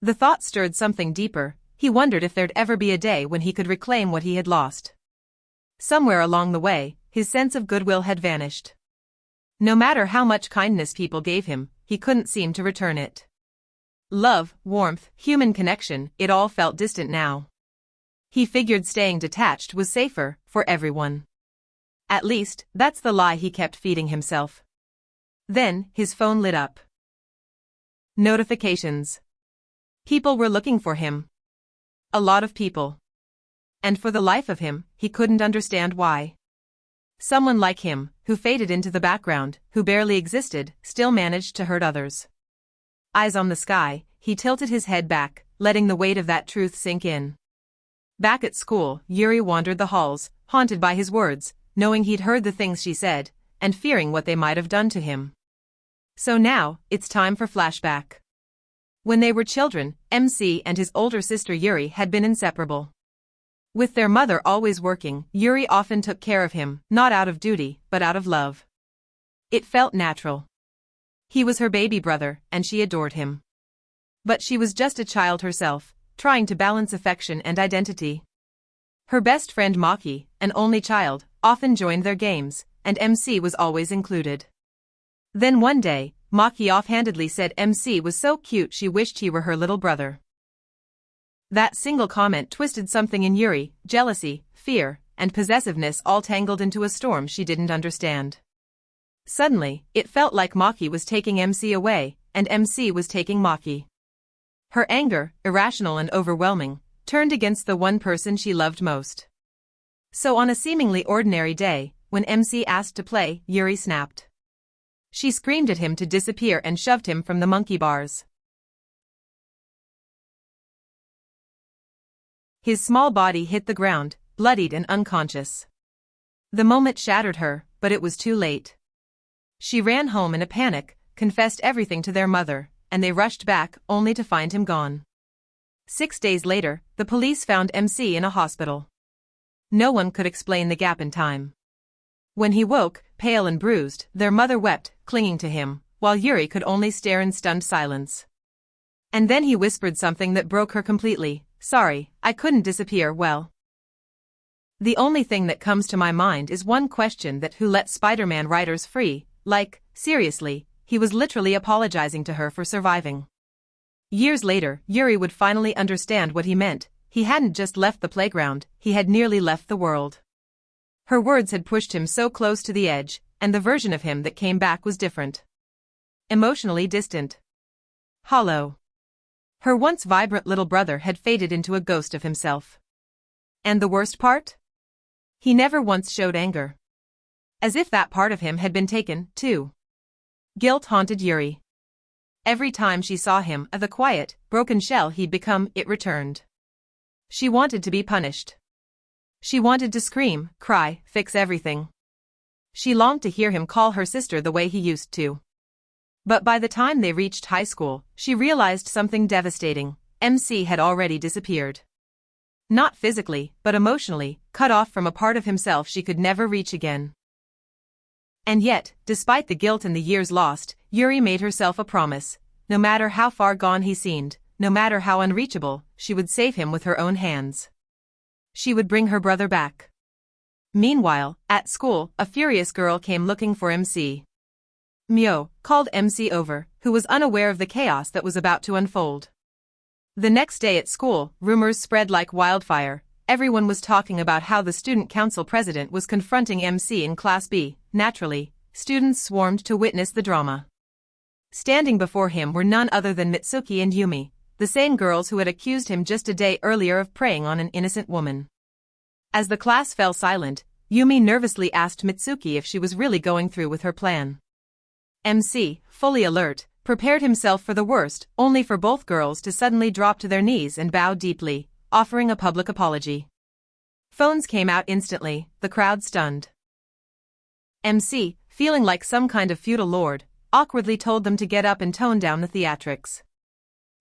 The thought stirred something deeper. He wondered if there'd ever be a day when he could reclaim what he had lost. Somewhere along the way, his sense of goodwill had vanished. No matter how much kindness people gave him, he couldn't seem to return it. Love, warmth, human connection, it all felt distant now. He figured staying detached was safer, for everyone. At least, that's the lie he kept feeding himself. Then, his phone lit up. Notifications. People were looking for him. A lot of people. And for the life of him, he couldn't understand why. Someone like him, who faded into the background, who barely existed, still managed to hurt others. Eyes on the sky, he tilted his head back, letting the weight of that truth sink in. Back at school, Yuri wandered the halls, haunted by his words, knowing he'd heard the things she said, and fearing what they might have done to him. So now, it's time for flashback. When they were children, MC and his older sister Yuri had been inseparable. With their mother always working, Yuri often took care of him, not out of duty, but out of love. It felt natural. He was her baby brother, and she adored him. But she was just a child herself, trying to balance affection and identity. Her best friend Maki, an only child, often joined their games, and MC was always included. Then one day, Maki offhandedly said MC was so cute she wished he were her little brother. That single comment twisted something in Yuri, jealousy, fear, and possessiveness all tangled into a storm she didn't understand. Suddenly, it felt like Maki was taking MC away, and MC was taking Maki. Her anger, irrational and overwhelming, turned against the one person she loved most. So on a seemingly ordinary day, when MC asked to play, Yuri snapped. She screamed at him to disappear and shoved him from the monkey bars. His small body hit the ground, bloodied and unconscious. The moment shattered her, but it was too late. She ran home in a panic, confessed everything to their mother, and they rushed back only to find him gone. 6 days later, the police found MC in a hospital. No one could explain the gap in time. When he woke, pale and bruised, their mother wept, clinging to him, while Yuri could only stare in stunned silence. And then he whispered something that broke her completely. "Sorry, I couldn't disappear, well. The only thing that comes to my mind is one question: that who let Spider-Man writers free? Like, seriously, he was literally apologizing to her for surviving." Years later, Yuri would finally understand what he meant. He hadn't just left the playground, he had nearly left the world. Her words had pushed him so close to the edge, and the version of him that came back was different. Emotionally distant. Hollow. Her once vibrant little brother had faded into a ghost of himself. And the worst part? He never once showed anger. As if that part of him had been taken, too. Guilt haunted Yuri. Every time she saw him, the quiet, broken shell he'd become, it returned. She wanted to be punished. She wanted to scream, cry, fix everything. She longed to hear him call her sister the way he used to. But by the time they reached high school, she realized something devastating. MC had already disappeared. Not physically, but emotionally, cut off from a part of himself she could never reach again. And yet, despite the guilt and the years lost, Yuri made herself a promise. No matter how far gone he seemed, no matter how unreachable, she would save him with her own hands. She would bring her brother back. Meanwhile, at school, a furious girl came looking for MC. Myo called MC over, who was unaware of the chaos that was about to unfold. The next day at school, rumors spread like wildfire. Everyone was talking about how the student council president was confronting MC in Class B. Naturally, students swarmed to witness the drama. Standing before him were none other than Mitsuki and Yumi, the same girls who had accused him just a day earlier of preying on an innocent woman. As the class fell silent, Yumi nervously asked Mitsuki if she was really going through with her plan. MC, fully alert, prepared himself for the worst, only for both girls to suddenly drop to their knees and bow deeply, offering a public apology. Phones came out instantly, the crowd stunned. MC, feeling like some kind of feudal lord, awkwardly told them to get up and tone down the theatrics.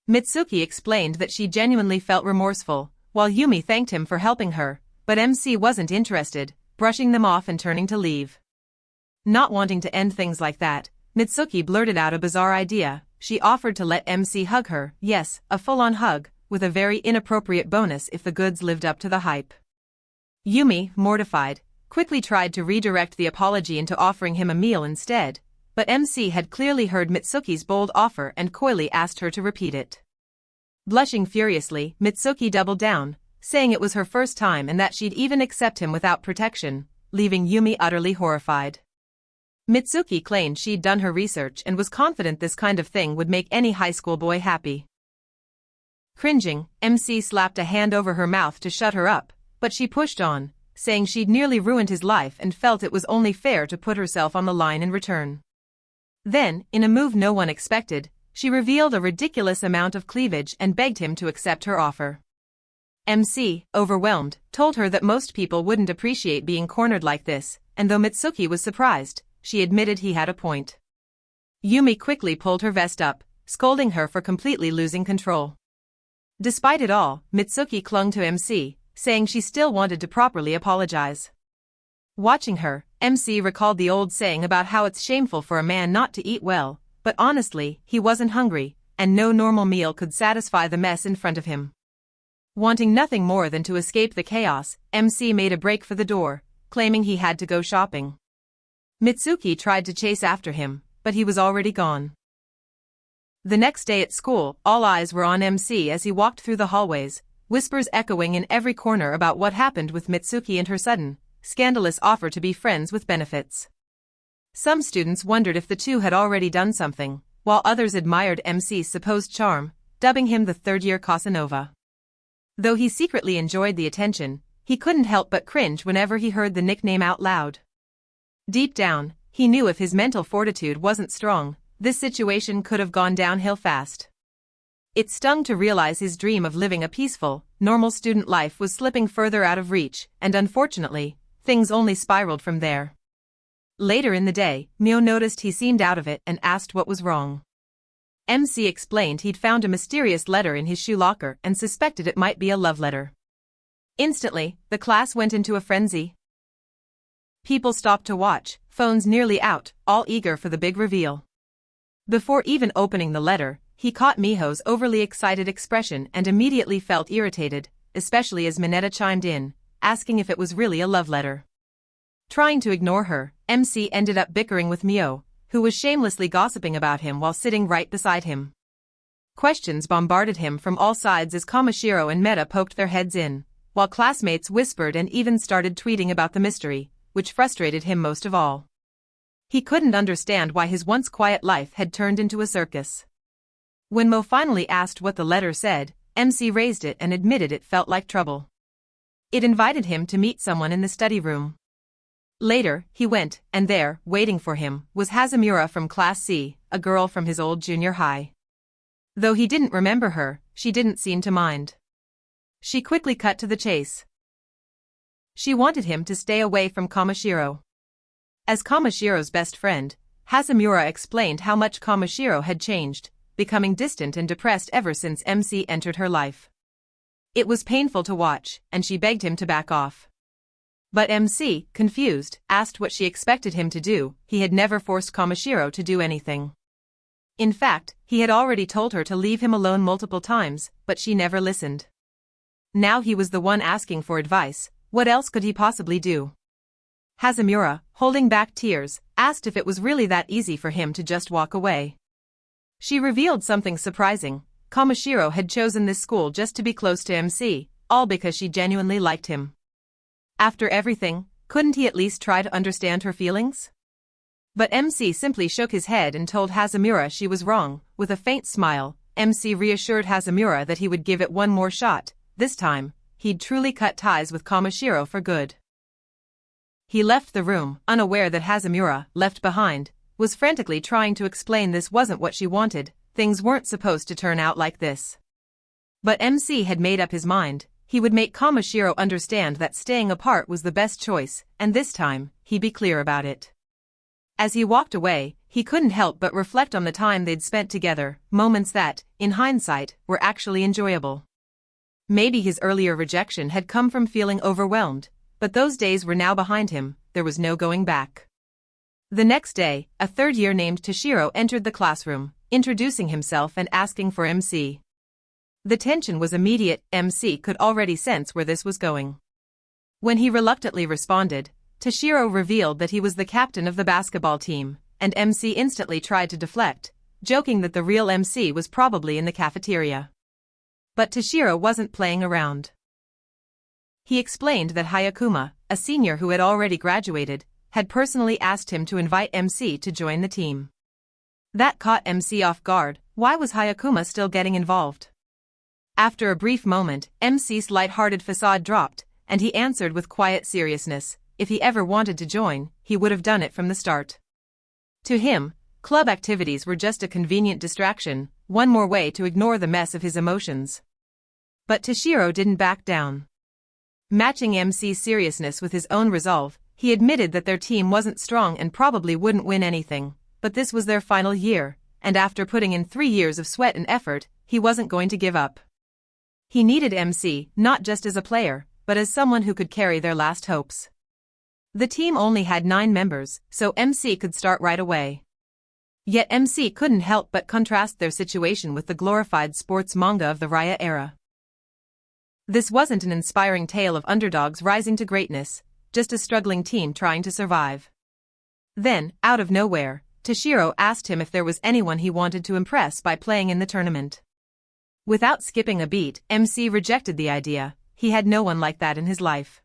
Mitsuki explained that she genuinely felt remorseful, while Yumi thanked him for helping her, but MC wasn't interested, brushing them off and turning to leave. Not wanting to end things like that, Mitsuki blurted out a bizarre idea. She offered to let MC hug her, yes, a full-on hug, with a very inappropriate bonus if the goods lived up to the hype. Yumi, mortified, quickly tried to redirect the apology into offering him a meal instead, but MC had clearly heard Mitsuki's bold offer and coyly asked her to repeat it. Blushing furiously, Mitsuki doubled down, saying it was her first time and that she'd even accept him without protection, leaving Yumi utterly horrified. Mitsuki claimed she'd done her research and was confident this kind of thing would make any high school boy happy. Cringing, MC slapped a hand over her mouth to shut her up, but she pushed on, saying she'd nearly ruined his life and felt it was only fair to put herself on the line in return. Then, in a move no one expected, she revealed a ridiculous amount of cleavage and begged him to accept her offer. MC, overwhelmed, told her that most people wouldn't appreciate being cornered like this, and though Mitsuki was surprised, she admitted he had a point. Yumi quickly pulled her vest up, scolding her for completely losing control. Despite it all, Mitsuki clung to MC, saying she still wanted to properly apologize. Watching her, MC recalled the old saying about how it's shameful for a man not to eat well, but honestly, he wasn't hungry, and no normal meal could satisfy the mess in front of him. Wanting nothing more than to escape the chaos, MC made a break for the door, claiming he had to go shopping. Mitsuki tried to chase after him, but he was already gone. The next day at school, all eyes were on MC as he walked through the hallways, whispers echoing in every corner about what happened with Mitsuki and her sudden, scandalous offer to be friends with benefits. Some students wondered if the two had already done something, while others admired MC's supposed charm, dubbing him the third-year Casanova. Though he secretly enjoyed the attention, he couldn't help but cringe whenever he heard the nickname out loud. Deep down, he knew if his mental fortitude wasn't strong, this situation could have gone downhill fast. It stung to realize his dream of living a peaceful, normal student life was slipping further out of reach, and unfortunately, things only spiraled from there. Later in the day, Mio noticed he seemed out of it and asked what was wrong. MC explained he'd found a mysterious letter in his shoe locker and suspected it might be a love letter. Instantly, the class went into a frenzy. People stopped to watch, phones nearly out, all eager for the big reveal. Before even opening the letter, he caught Miho's overly excited expression and immediately felt irritated, especially as Mineta chimed in, asking if it was really a love letter. Trying to ignore her, MC ended up bickering with Mio, who was shamelessly gossiping about him while sitting right beside him. Questions bombarded him from all sides as Kamashiro and Meta poked their heads in, while classmates whispered and even started tweeting about the mystery, which frustrated him most of all. He couldn't understand why his once quiet life had turned into a circus. When Mo finally asked what the letter said, MC raised it and admitted it felt like trouble. It invited him to meet someone in the study room. Later, he went, and there, waiting for him, was Hazamura from Class C, a girl from his old junior high. Though he didn't remember her, she didn't seem to mind. She quickly cut to the chase. She wanted him to stay away from Kamashiro. As Kamashiro's best friend, Hazamura explained how much Kamashiro had changed, becoming distant and depressed ever since MC entered her life. It was painful to watch, and she begged him to back off. But MC, confused, asked what she expected him to do. He had never forced Kamashiro to do anything. In fact, he had already told her to leave him alone multiple times, but she never listened. Now he was the one asking for advice. What else could he possibly do? Hazamura, holding back tears, asked if it was really that easy for him to just walk away. She revealed something surprising. Kamashiro had chosen this school just to be close to MC, all because she genuinely liked him. After everything, couldn't he at least try to understand her feelings? But MC simply shook his head and told Hazamura she was wrong. With a faint smile, MC reassured Hazamura that he would give it one more shot. This time, he'd truly cut ties with Kamashiro for good. He left the room, unaware that Hazamura, left behind, was frantically trying to explain this wasn't what she wanted. Things weren't supposed to turn out like this. But MC had made up his mind. He would make Kamashiro understand that staying apart was the best choice, and this time, he'd be clear about it. As he walked away, he couldn't help but reflect on the time they'd spent together, moments that, in hindsight, were actually enjoyable. Maybe his earlier rejection had come from feeling overwhelmed, but those days were now behind him. There was no going back. The next day, a third year named Toshiro entered the classroom, introducing himself and asking for MC. The tension was immediate. MC could already sense where this was going. When he reluctantly responded, Toshiro revealed that he was the captain of the basketball team, and MC instantly tried to deflect, joking that the real MC was probably in the cafeteria. But Toshiro wasn't playing around. He explained that Hayakuma, a senior who had already graduated, had personally asked him to invite MC to join the team. That caught MC off guard. Why was Hayakuma still getting involved? After a brief moment, MC's light-hearted facade dropped, and he answered with quiet seriousness. If he ever wanted to join, he would have done it from the start. To him, club activities were just a convenient distraction, one more way to ignore the mess of his emotions. But Toshiro didn't back down. Matching MC's seriousness with his own resolve, he admitted that their team wasn't strong and probably wouldn't win anything, but this was their final year, and after putting in 3 years of sweat and effort, he wasn't going to give up. He needed MC, not just as a player, but as someone who could carry their last hopes. The team only had 9 members, so MC could start right away. Yet MC couldn't help but contrast their situation with the glorified sports manga of the Raya era. This wasn't an inspiring tale of underdogs rising to greatness, just a struggling team trying to survive. Then, out of nowhere, Toshiro asked him if there was anyone he wanted to impress by playing in the tournament. Without skipping a beat, MC rejected the idea. He had no one like that in his life.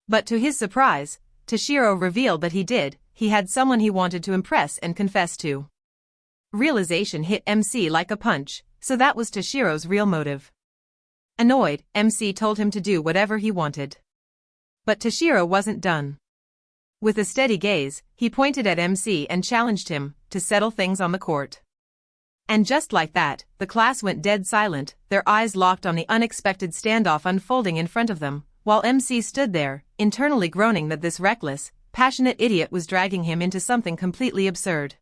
But to his surprise, Toshiro revealed that he did. He had someone he wanted to impress and confess to. Realization hit MC like a punch, so that was Toshiro's real motive. Annoyed, MC told him to do whatever he wanted. But Toshiro wasn't done. With a steady gaze, he pointed at MC and challenged him to settle things on the court. And just like that, the class went dead silent, their eyes locked on the unexpected standoff unfolding in front of them, while MC stood there, internally groaning that this reckless, passionate idiot was dragging him into something completely absurd.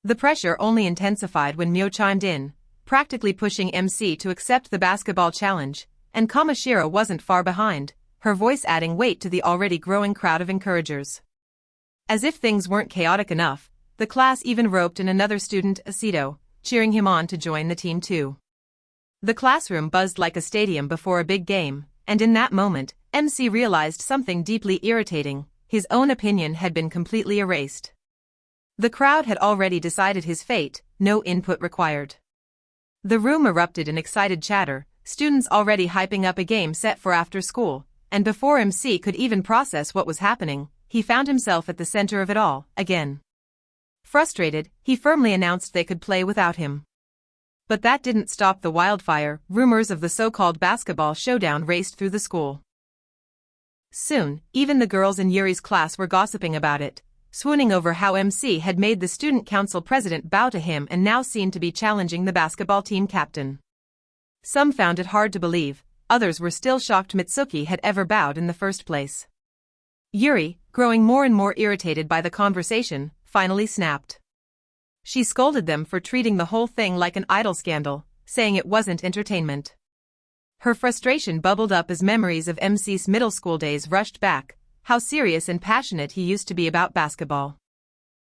The pressure only intensified when Mio chimed in, practically pushing MC to accept the basketball challenge, and Kamoshiro wasn't far behind, her voice adding weight to the already growing crowd of encouragers. As if things weren't chaotic enough, the class even roped in another student, Aceto, cheering him on to join the team too. The classroom buzzed like a stadium before a big game, and in that moment, MC realized something deeply irritating: his own opinion had been completely erased. The crowd had already decided his fate, no input required. The room erupted in excited chatter, students already hyping up a game set for after school, and before MC could even process what was happening, he found himself at the center of it all, again. Frustrated, he firmly announced they could play without him. But that didn't stop the wildfire. Rumors of the so-called basketball showdown raced through the school. Soon, even the girls in Yuri's class were gossiping about it, swooning over how MC had made the student council president bow to him and now seemed to be challenging the basketball team captain. Some found it hard to believe, others were still shocked Mitsuki had ever bowed in the first place. Yuri, growing more and more irritated by the conversation, finally snapped. She scolded them for treating the whole thing like an idol scandal, saying it wasn't entertainment. Her frustration bubbled up as memories of MC's middle school days rushed back, how serious and passionate he used to be about basketball.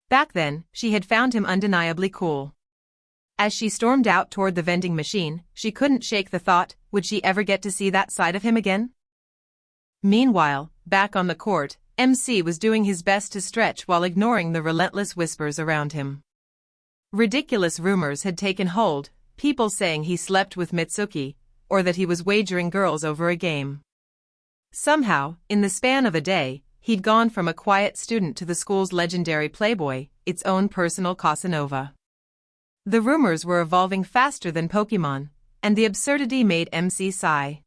Back then, she had found him undeniably cool. As she stormed out toward the vending machine, she couldn't shake the thought, would she ever get to see that side of him again? Meanwhile, back on the court, MC was doing his best to stretch while ignoring the relentless whispers around him. Ridiculous rumors had taken hold, people saying he slept with Mitsuki, or that he was wagering girls over a game. Somehow, in the span of a day, he'd gone from a quiet student to the school's legendary playboy, its own personal Casanova. The rumors were evolving faster than Pokemon, and the absurdity made MC sigh.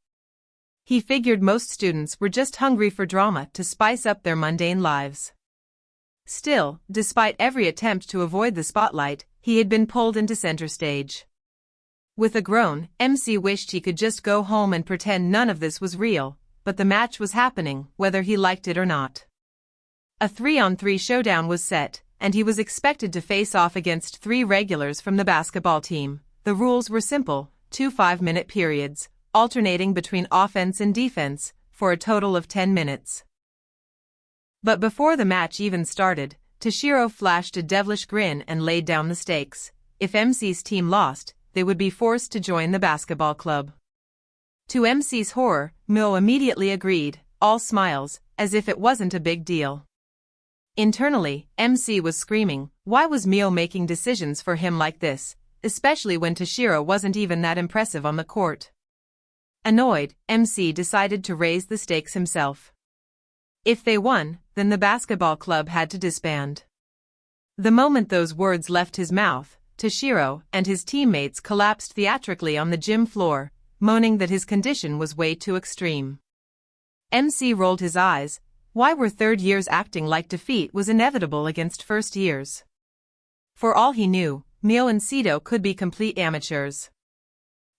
He figured most students were just hungry for drama to spice up their mundane lives. Still, despite every attempt to avoid the spotlight, he had been pulled into center stage. With a groan, MC wished he could just go home and pretend none of this was real, but the match was happening, whether he liked it or not. A 3-on-3 showdown was set, and he was expected to face off against 3 regulars from the basketball team. The rules were simple, 2 5-minute periods, alternating between offense and defense, for a total of 10 minutes. But before the match even started, Toshiro flashed a devilish grin and laid down the stakes. If MC's team lost, they would be forced to join the basketball club. To MC's horror, Mio immediately agreed, all smiles, as if it wasn't a big deal. Internally, MC was screaming, why was Mio making decisions for him like this, especially when Toshiro wasn't even that impressive on the court? Annoyed, MC decided to raise the stakes himself. If they won, then the basketball club had to disband. The moment those words left his mouth, Toshiro and his teammates collapsed theatrically on the gym floor, moaning that his condition was way too extreme. MC rolled his eyes. Why were third years acting like defeat was inevitable against first years? For all he knew, Mio and Sito could be complete amateurs.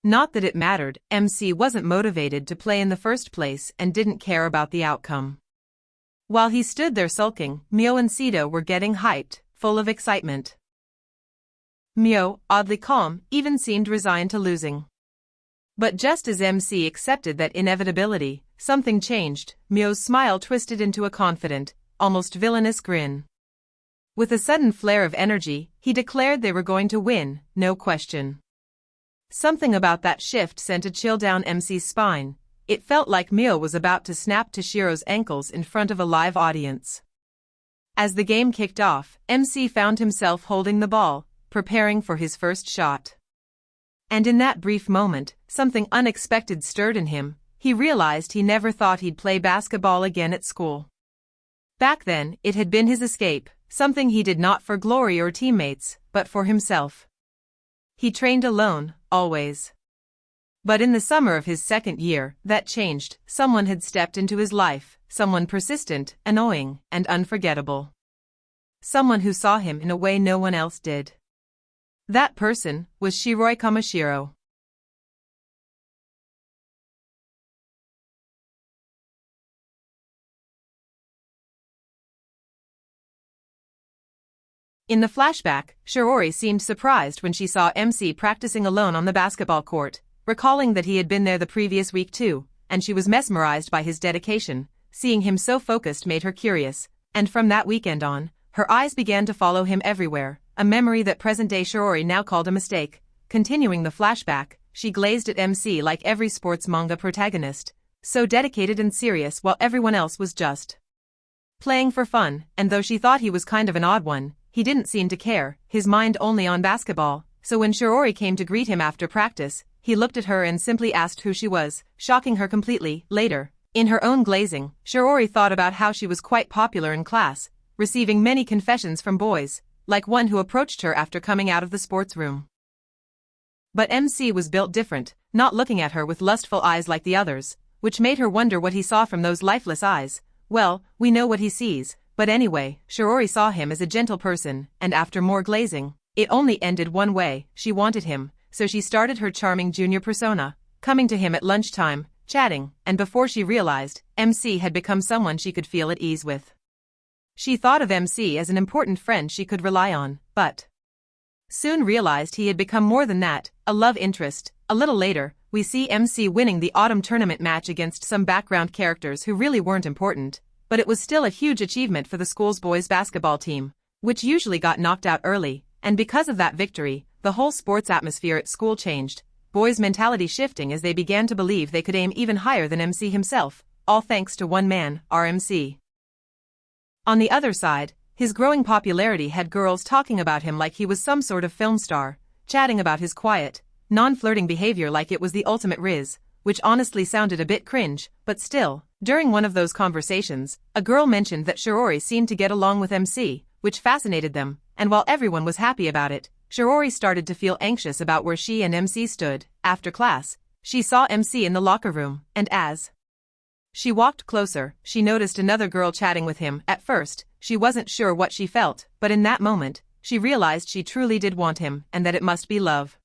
Not that it mattered, MC wasn't motivated to play in the first place and didn't care about the outcome. While he stood there sulking, Mio and Sito were getting hyped, full of excitement. Mio, oddly calm, even seemed resigned to losing. But just as MC accepted that inevitability, something changed. Mio's smile twisted into a confident, almost villainous grin. With a sudden flare of energy, he declared they were going to win, no question. Something about that shift sent a chill down MC's spine. It felt like Mio was about to snap Toshiro's ankles in front of a live audience. As the game kicked off, MC found himself holding the ball, preparing for his first shot. And in that brief moment, something unexpected stirred in him. He realized he never thought he'd play basketball again at school. Back then, it had been his escape, something he did not for glory or teammates, but for himself. He trained alone, always. But in the summer of his second year, that changed. Someone had stepped into his life, someone persistent, annoying, and unforgettable. Someone who saw him in a way no one else did. That person was Shiroi Kamishiro. In the flashback, Shiori seemed surprised when she saw MC practicing alone on the basketball court, recalling that he had been there the previous week too, and she was mesmerized by his dedication. Seeing him so focused made her curious, and from that weekend on, her eyes began to follow him everywhere, a memory that present-day Shiori now called a mistake. Continuing the flashback, she glazed at MC like every sports manga protagonist, so dedicated and serious while everyone else was just playing for fun, and though she thought he was kind of an odd one, he didn't seem to care, his mind only on basketball. So when Shiori came to greet him after practice, he looked at her and simply asked who she was, shocking her completely. Later, in her own glazing, Shiori thought about how she was quite popular in class, receiving many confessions from boys, like one who approached her after coming out of the sports room. But MC was built different, not looking at her with lustful eyes like the others, which made her wonder what he saw from those lifeless eyes. Well, we know what he sees, but anyway, Shiori saw him as a gentle person, and after more glazing, it only ended one way. She wanted him, so she started her charming junior persona, coming to him at lunchtime, chatting, and before she realized, MC had become someone she could feel at ease with. She thought of MC as an important friend she could rely on, but soon realized he had become more than that, a love interest. A little later, we see MC winning the autumn tournament match against some background characters who really weren't important, but it was still a huge achievement for the school's boys basketball team, which usually got knocked out early, and because of that victory, the whole sports atmosphere at school changed, boys' mentality shifting as they began to believe they could aim even higher than MC himself, all thanks to one man, RMC. On the other side, his growing popularity had girls talking about him like he was some sort of film star, chatting about his quiet, non-flirting behavior like it was the ultimate riz, which honestly sounded a bit cringe, but still, during one of those conversations, a girl mentioned that Shiori seemed to get along with MC, which fascinated them, and while everyone was happy about it, Shiori started to feel anxious about where she and MC stood. After class, she saw MC in the locker room, and as she walked closer, she noticed another girl chatting with him. At first, she wasn't sure what she felt, but in that moment, she realized she truly did want him, and that it must be love.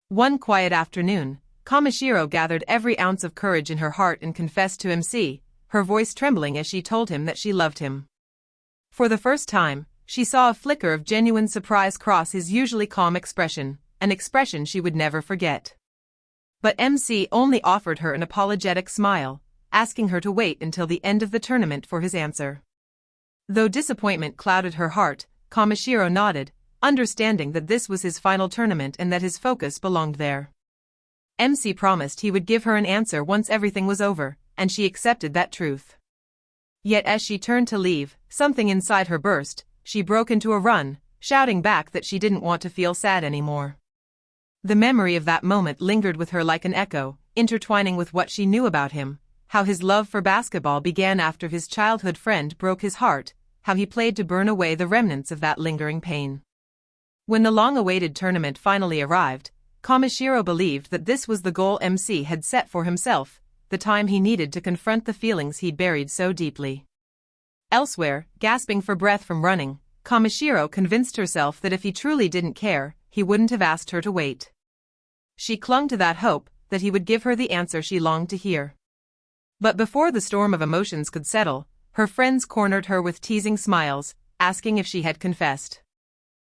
One quiet afternoon, Kamishiro gathered every ounce of courage in her heart and confessed to MC, her voice trembling as she told him that she loved him. For the first time, she saw a flicker of genuine surprise cross his usually calm expression, an expression she would never forget. But MC only offered her an apologetic smile, asking her to wait until the end of the tournament for his answer. Though disappointment clouded her heart, Kamishiro nodded, understanding that this was his final tournament and that his focus belonged there. MC promised he would give her an answer once everything was over, and she accepted that truth. Yet as she turned to leave, something inside her burst. She broke into a run, shouting back that she didn't want to feel sad anymore. The memory of that moment lingered with her like an echo, intertwining with what she knew about him, how his love for basketball began after his childhood friend broke his heart, how he played to burn away the remnants of that lingering pain. When the long-awaited tournament finally arrived, Kamishiro believed that this was the goal MC had set for himself, the time he needed to confront the feelings he'd buried so deeply. Elsewhere, gasping for breath from running, Kamishiro convinced herself that if he truly didn't care, he wouldn't have asked her to wait. She clung to that hope, that he would give her the answer she longed to hear. But before the storm of emotions could settle, her friends cornered her with teasing smiles, asking if she had confessed.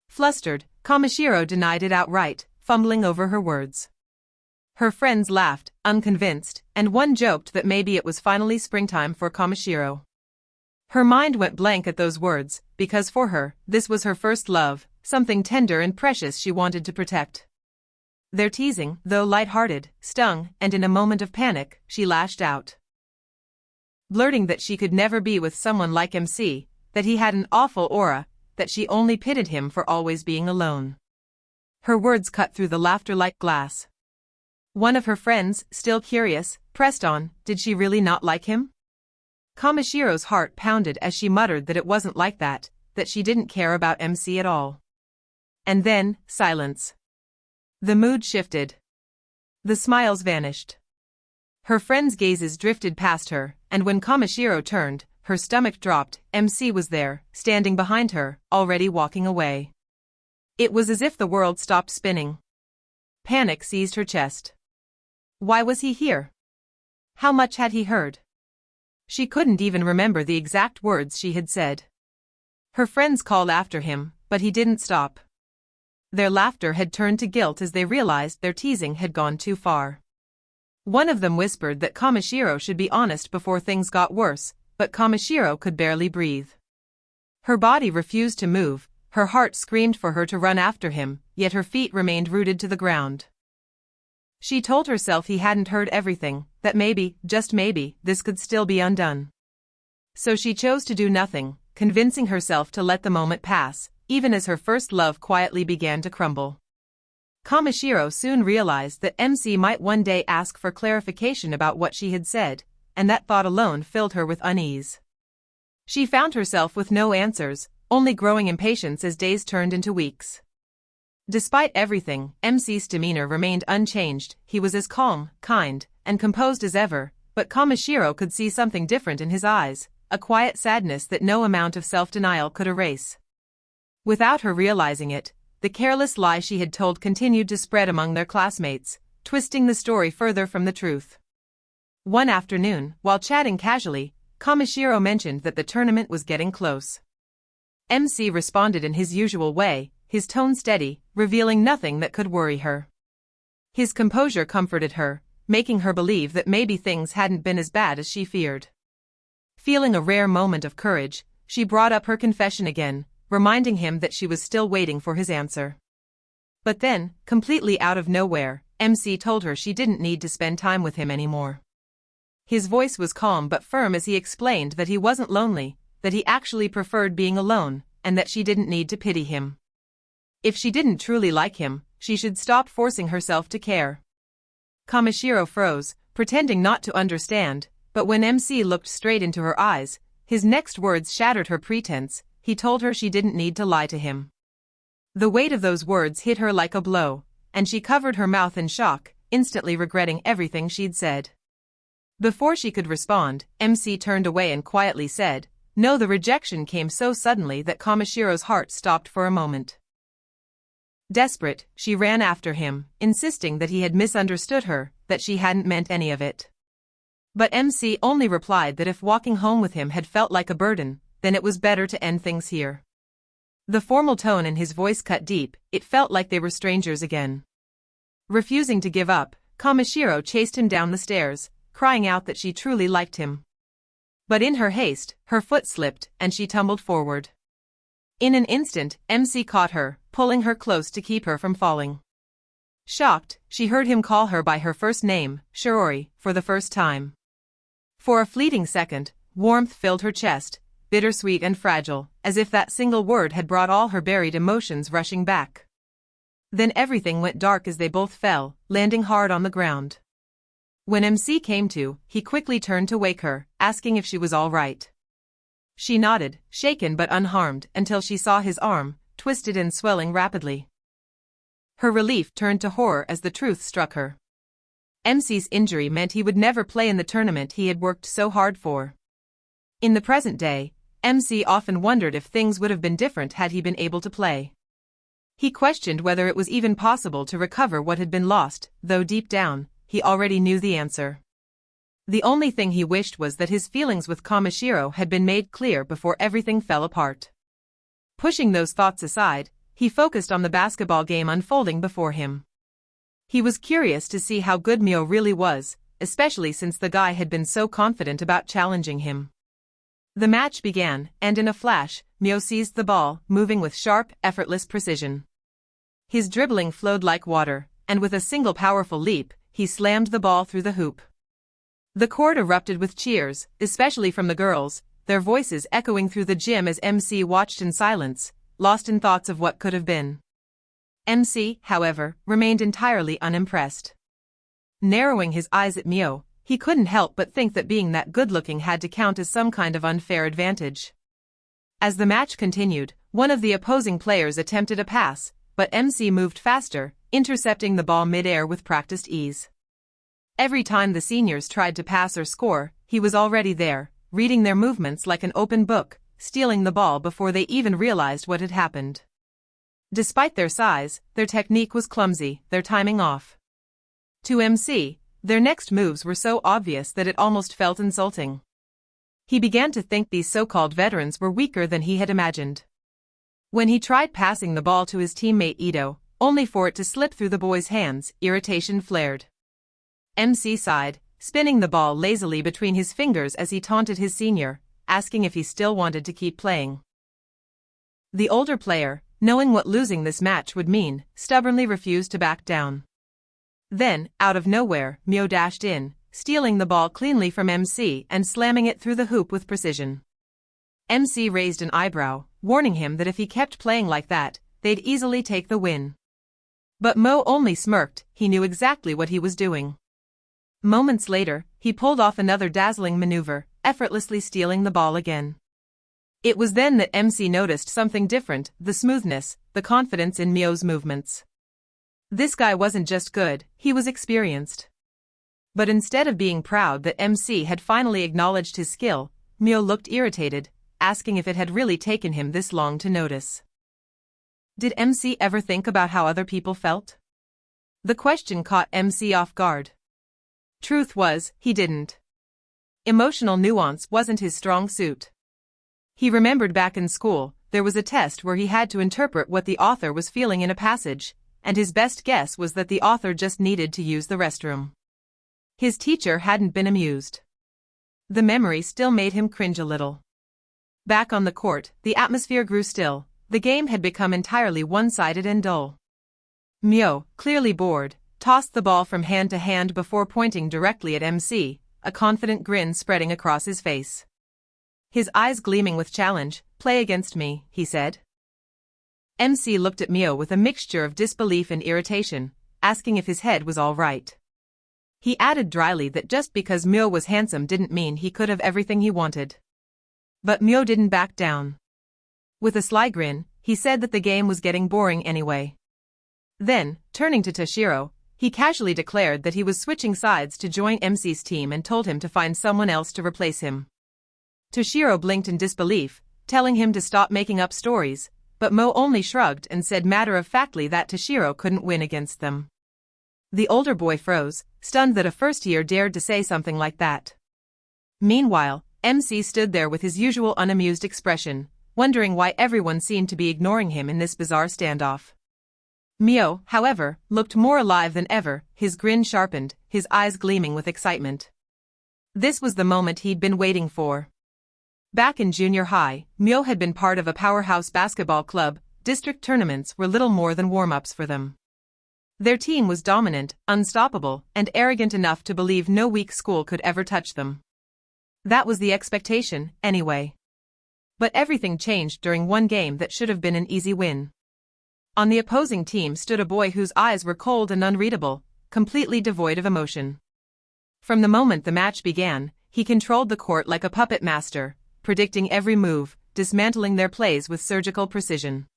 Flustered, Kamishiro denied it outright, fumbling over her words. Her friends laughed, unconvinced, and one joked that maybe it was finally springtime for Kamishiro. Her mind went blank at those words, because for her, this was her first love, something tender and precious she wanted to protect. Their teasing, though light-hearted, stung, and in a moment of panic, she lashed out, blurting that she could never be with someone like MC, that he had an awful aura, that she only pitied him for always being alone. Her words cut through the laughter like glass. One of her friends, still curious, pressed on, did she really not like him? Kamishiro's heart pounded as she muttered that it wasn't like that she didn't care about MC at all. And then, silence. The mood shifted. The smiles vanished. Her friends' gazes drifted past her, and when Kamishiro turned, her stomach dropped. MC was there, standing behind her, already walking away. It was as if the world stopped spinning. Panic seized her chest. Why was he here? How much had he heard? She couldn't even remember the exact words she had said. Her friends called after him, but he didn't stop. Their laughter had turned to guilt as they realized their teasing had gone too far. One of them whispered that Kamishiro should be honest before things got worse, but Kamishiro could barely breathe. Her body refused to move, her heart screamed for her to run after him, yet her feet remained rooted to the ground. She told herself he hadn't heard everything, that maybe, just maybe, this could still be undone. So she chose to do nothing, convincing herself to let the moment pass, even as her first love quietly began to crumble. Kamishiro soon realized that MC might one day ask for clarification about what she had said, and that thought alone filled her with unease. She found herself with no answers, only growing impatience as days turned into weeks. Despite everything, MC's demeanor remained unchanged. He was as calm, kind, and composed as ever, but Kamishiro could see something different in his eyes, a quiet sadness that no amount of self-denial could erase. Without her realizing it, the careless lie she had told continued to spread among their classmates, twisting the story further from the truth. One afternoon, while chatting casually, Kamishiro mentioned that the tournament was getting close. MC responded in his usual way, his tone steady, revealing nothing that could worry her. His composure comforted her, making her believe that maybe things hadn't been as bad as she feared. Feeling a rare moment of courage, she brought up her confession again, reminding him that she was still waiting for his answer. But then, completely out of nowhere, MC told her she didn't need to spend time with him anymore. His voice was calm but firm as he explained that he wasn't lonely, that he actually preferred being alone, and that she didn't need to pity him. If she didn't truly like him, she should stop forcing herself to care. Kamishiro froze, pretending not to understand, but when MC looked straight into her eyes, his next words shattered her pretense. He told her she didn't need to lie to him. The weight of those words hit her like a blow, and she covered her mouth in shock, instantly regretting everything she'd said. Before she could respond, MC turned away and quietly said, "No." The rejection came so suddenly that Kamishiro's heart stopped for a moment. Desperate, she ran after him, insisting that he had misunderstood her, that she hadn't meant any of it. But MC only replied that if walking home with him had felt like a burden, then it was better to end things here. The formal tone in his voice cut deep. It felt like they were strangers again. Refusing to give up, Kamishiro chased him down the stairs, crying out that she truly liked him. But in her haste, her foot slipped, and she tumbled forward. In an instant, MC caught her, pulling her close to keep her from falling. Shocked, she heard him call her by her first name, Shiori, for the first time. For a fleeting second, warmth filled her chest, bittersweet and fragile, as if that single word had brought all her buried emotions rushing back. Then everything went dark as they both fell, landing hard on the ground. When MC came to, he quickly turned to wake her, asking if she was all right. She nodded, shaken but unharmed, until she saw his arm, twisted and swelling rapidly. Her relief turned to horror as the truth struck her. MC's injury meant he would never play in the tournament he had worked so hard for. In the present day, MC often wondered if things would have been different had he been able to play. He questioned whether it was even possible to recover what had been lost, though deep down, he already knew the answer. The only thing he wished was that his feelings with Kamishiro had been made clear before everything fell apart. Pushing those thoughts aside, he focused on the basketball game unfolding before him. He was curious to see how good Mio really was, especially since the guy had been so confident about challenging him. The match began, and in a flash, Mio seized the ball, moving with sharp, effortless precision. His dribbling flowed like water, and with a single powerful leap, he slammed the ball through the hoop. The court erupted with cheers, especially from the girls, their voices echoing through the gym as MC watched in silence, lost in thoughts of what could have been. MC, however, remained entirely unimpressed. Narrowing his eyes at Mio, he couldn't help but think that being that good-looking had to count as some kind of unfair advantage. As the match continued, one of the opposing players attempted a pass, but MC moved faster, intercepting the ball mid-air with practiced ease. Every time the seniors tried to pass or score, he was already there, reading their movements like an open book, stealing the ball before they even realized what had happened. Despite their size, their technique was clumsy, their timing off. To MC, their next moves were so obvious that it almost felt insulting. He began to think these so-called veterans were weaker than he had imagined. When he tried passing the ball to his teammate Ito, only for it to slip through the boy's hands, irritation flared. MC sighed, spinning the ball lazily between his fingers as he taunted his senior, asking if he still wanted to keep playing. The older player, knowing what losing this match would mean, stubbornly refused to back down. Then, out of nowhere, Myo dashed in, stealing the ball cleanly from MC and slamming it through the hoop with precision. MC raised an eyebrow, warning him that if he kept playing like that, they'd easily take the win. But Mo only smirked, he knew exactly what he was doing. Moments later, he pulled off another dazzling maneuver, effortlessly stealing the ball again. It was then that MC noticed something different, the smoothness, the confidence in Myo's movements. This guy wasn't just good, he was experienced. But instead of being proud that MC had finally acknowledged his skill, Myo looked irritated, asking if it had really taken him this long to notice. Did MC ever think about how other people felt? The question caught MC off guard. Truth was, he didn't. Emotional nuance wasn't his strong suit. He remembered back in school, there was a test where he had to interpret what the author was feeling in a passage, and his best guess was that the author just needed to use the restroom. His teacher hadn't been amused. The memory still made him cringe a little. Back on the court, the atmosphere grew still, the game had become entirely one-sided and dull. Myo, clearly bored, tossed the ball from hand to hand before pointing directly at MC, a confident grin spreading across his face. His eyes gleaming with challenge. "Play against me," he said. MC looked at Myo with a mixture of disbelief and irritation, asking if his head was all right. He added dryly that just because Myo was handsome didn't mean he could have everything he wanted. But Myo didn't back down. With a sly grin, he said that the game was getting boring anyway. Then, turning to Toshiro, he casually declared that he was switching sides to join MC's team and told him to find someone else to replace him. Toshiro blinked in disbelief, telling him to stop making up stories, but Mo only shrugged and said matter-of-factly that Toshiro couldn't win against them. The older boy froze, stunned that a first-year dared to say something like that. Meanwhile, MC stood there with his usual unamused expression, wondering why everyone seemed to be ignoring him in this bizarre standoff. Myo, however, looked more alive than ever, his grin sharpened, his eyes gleaming with excitement. This was the moment he'd been waiting for. Back in junior high, Myo had been part of a powerhouse basketball club. District tournaments were little more than warm-ups for them. Their team was dominant, unstoppable, and arrogant enough to believe no weak school could ever touch them. That was the expectation, anyway. But everything changed during one game that should have been an easy win. On the opposing team stood a boy whose eyes were cold and unreadable, completely devoid of emotion. From the moment the match began, he controlled the court like a puppet master, predicting every move, dismantling their plays with surgical precision.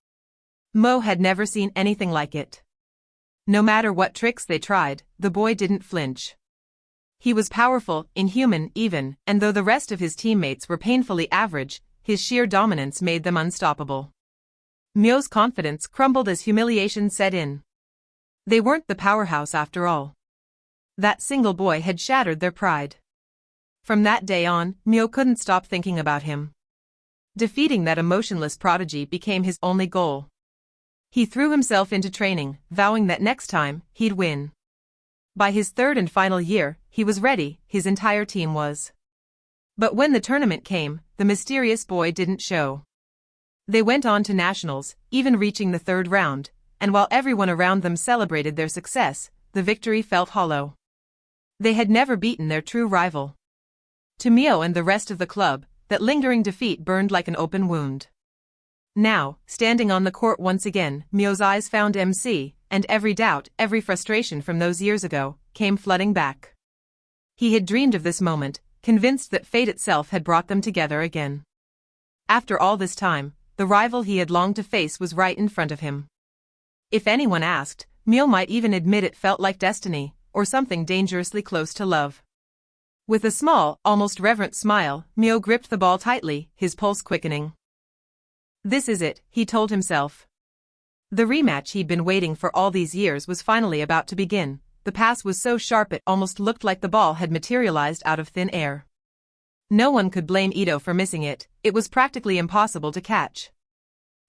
Mo had never seen anything like it. No matter what tricks they tried, the boy didn't flinch. He was powerful, inhuman even, and though the rest of his teammates were painfully average, his sheer dominance made them unstoppable. Myo's confidence crumbled as humiliation set in. They weren't the powerhouse after all. That single boy had shattered their pride. From that day on, Myo couldn't stop thinking about him. Defeating that emotionless prodigy became his only goal. He threw himself into training, vowing that next time, he'd win. By his third and final year, he was ready, his entire team was. But when the tournament came, the mysterious boy didn't show. They went on to nationals, even reaching the third round, and while everyone around them celebrated their success, the victory felt hollow. They had never beaten their true rival. To Myo and the rest of the club, that lingering defeat burned like an open wound. Now, standing on the court once again, Myo's eyes found MC, and every doubt, every frustration from those years ago, came flooding back. He had dreamed of this moment, convinced that fate itself had brought them together again. After all this time, the rival he had longed to face was right in front of him. If anyone asked, Myo might even admit it felt like destiny, or something dangerously close to love. With a small, almost reverent smile, Mio gripped the ball tightly, his pulse quickening. This is it, he told himself. The rematch he'd been waiting for all these years was finally about to begin. The pass was so sharp it almost looked like the ball had materialized out of thin air. No one could blame Ito for missing it, it was practically impossible to catch.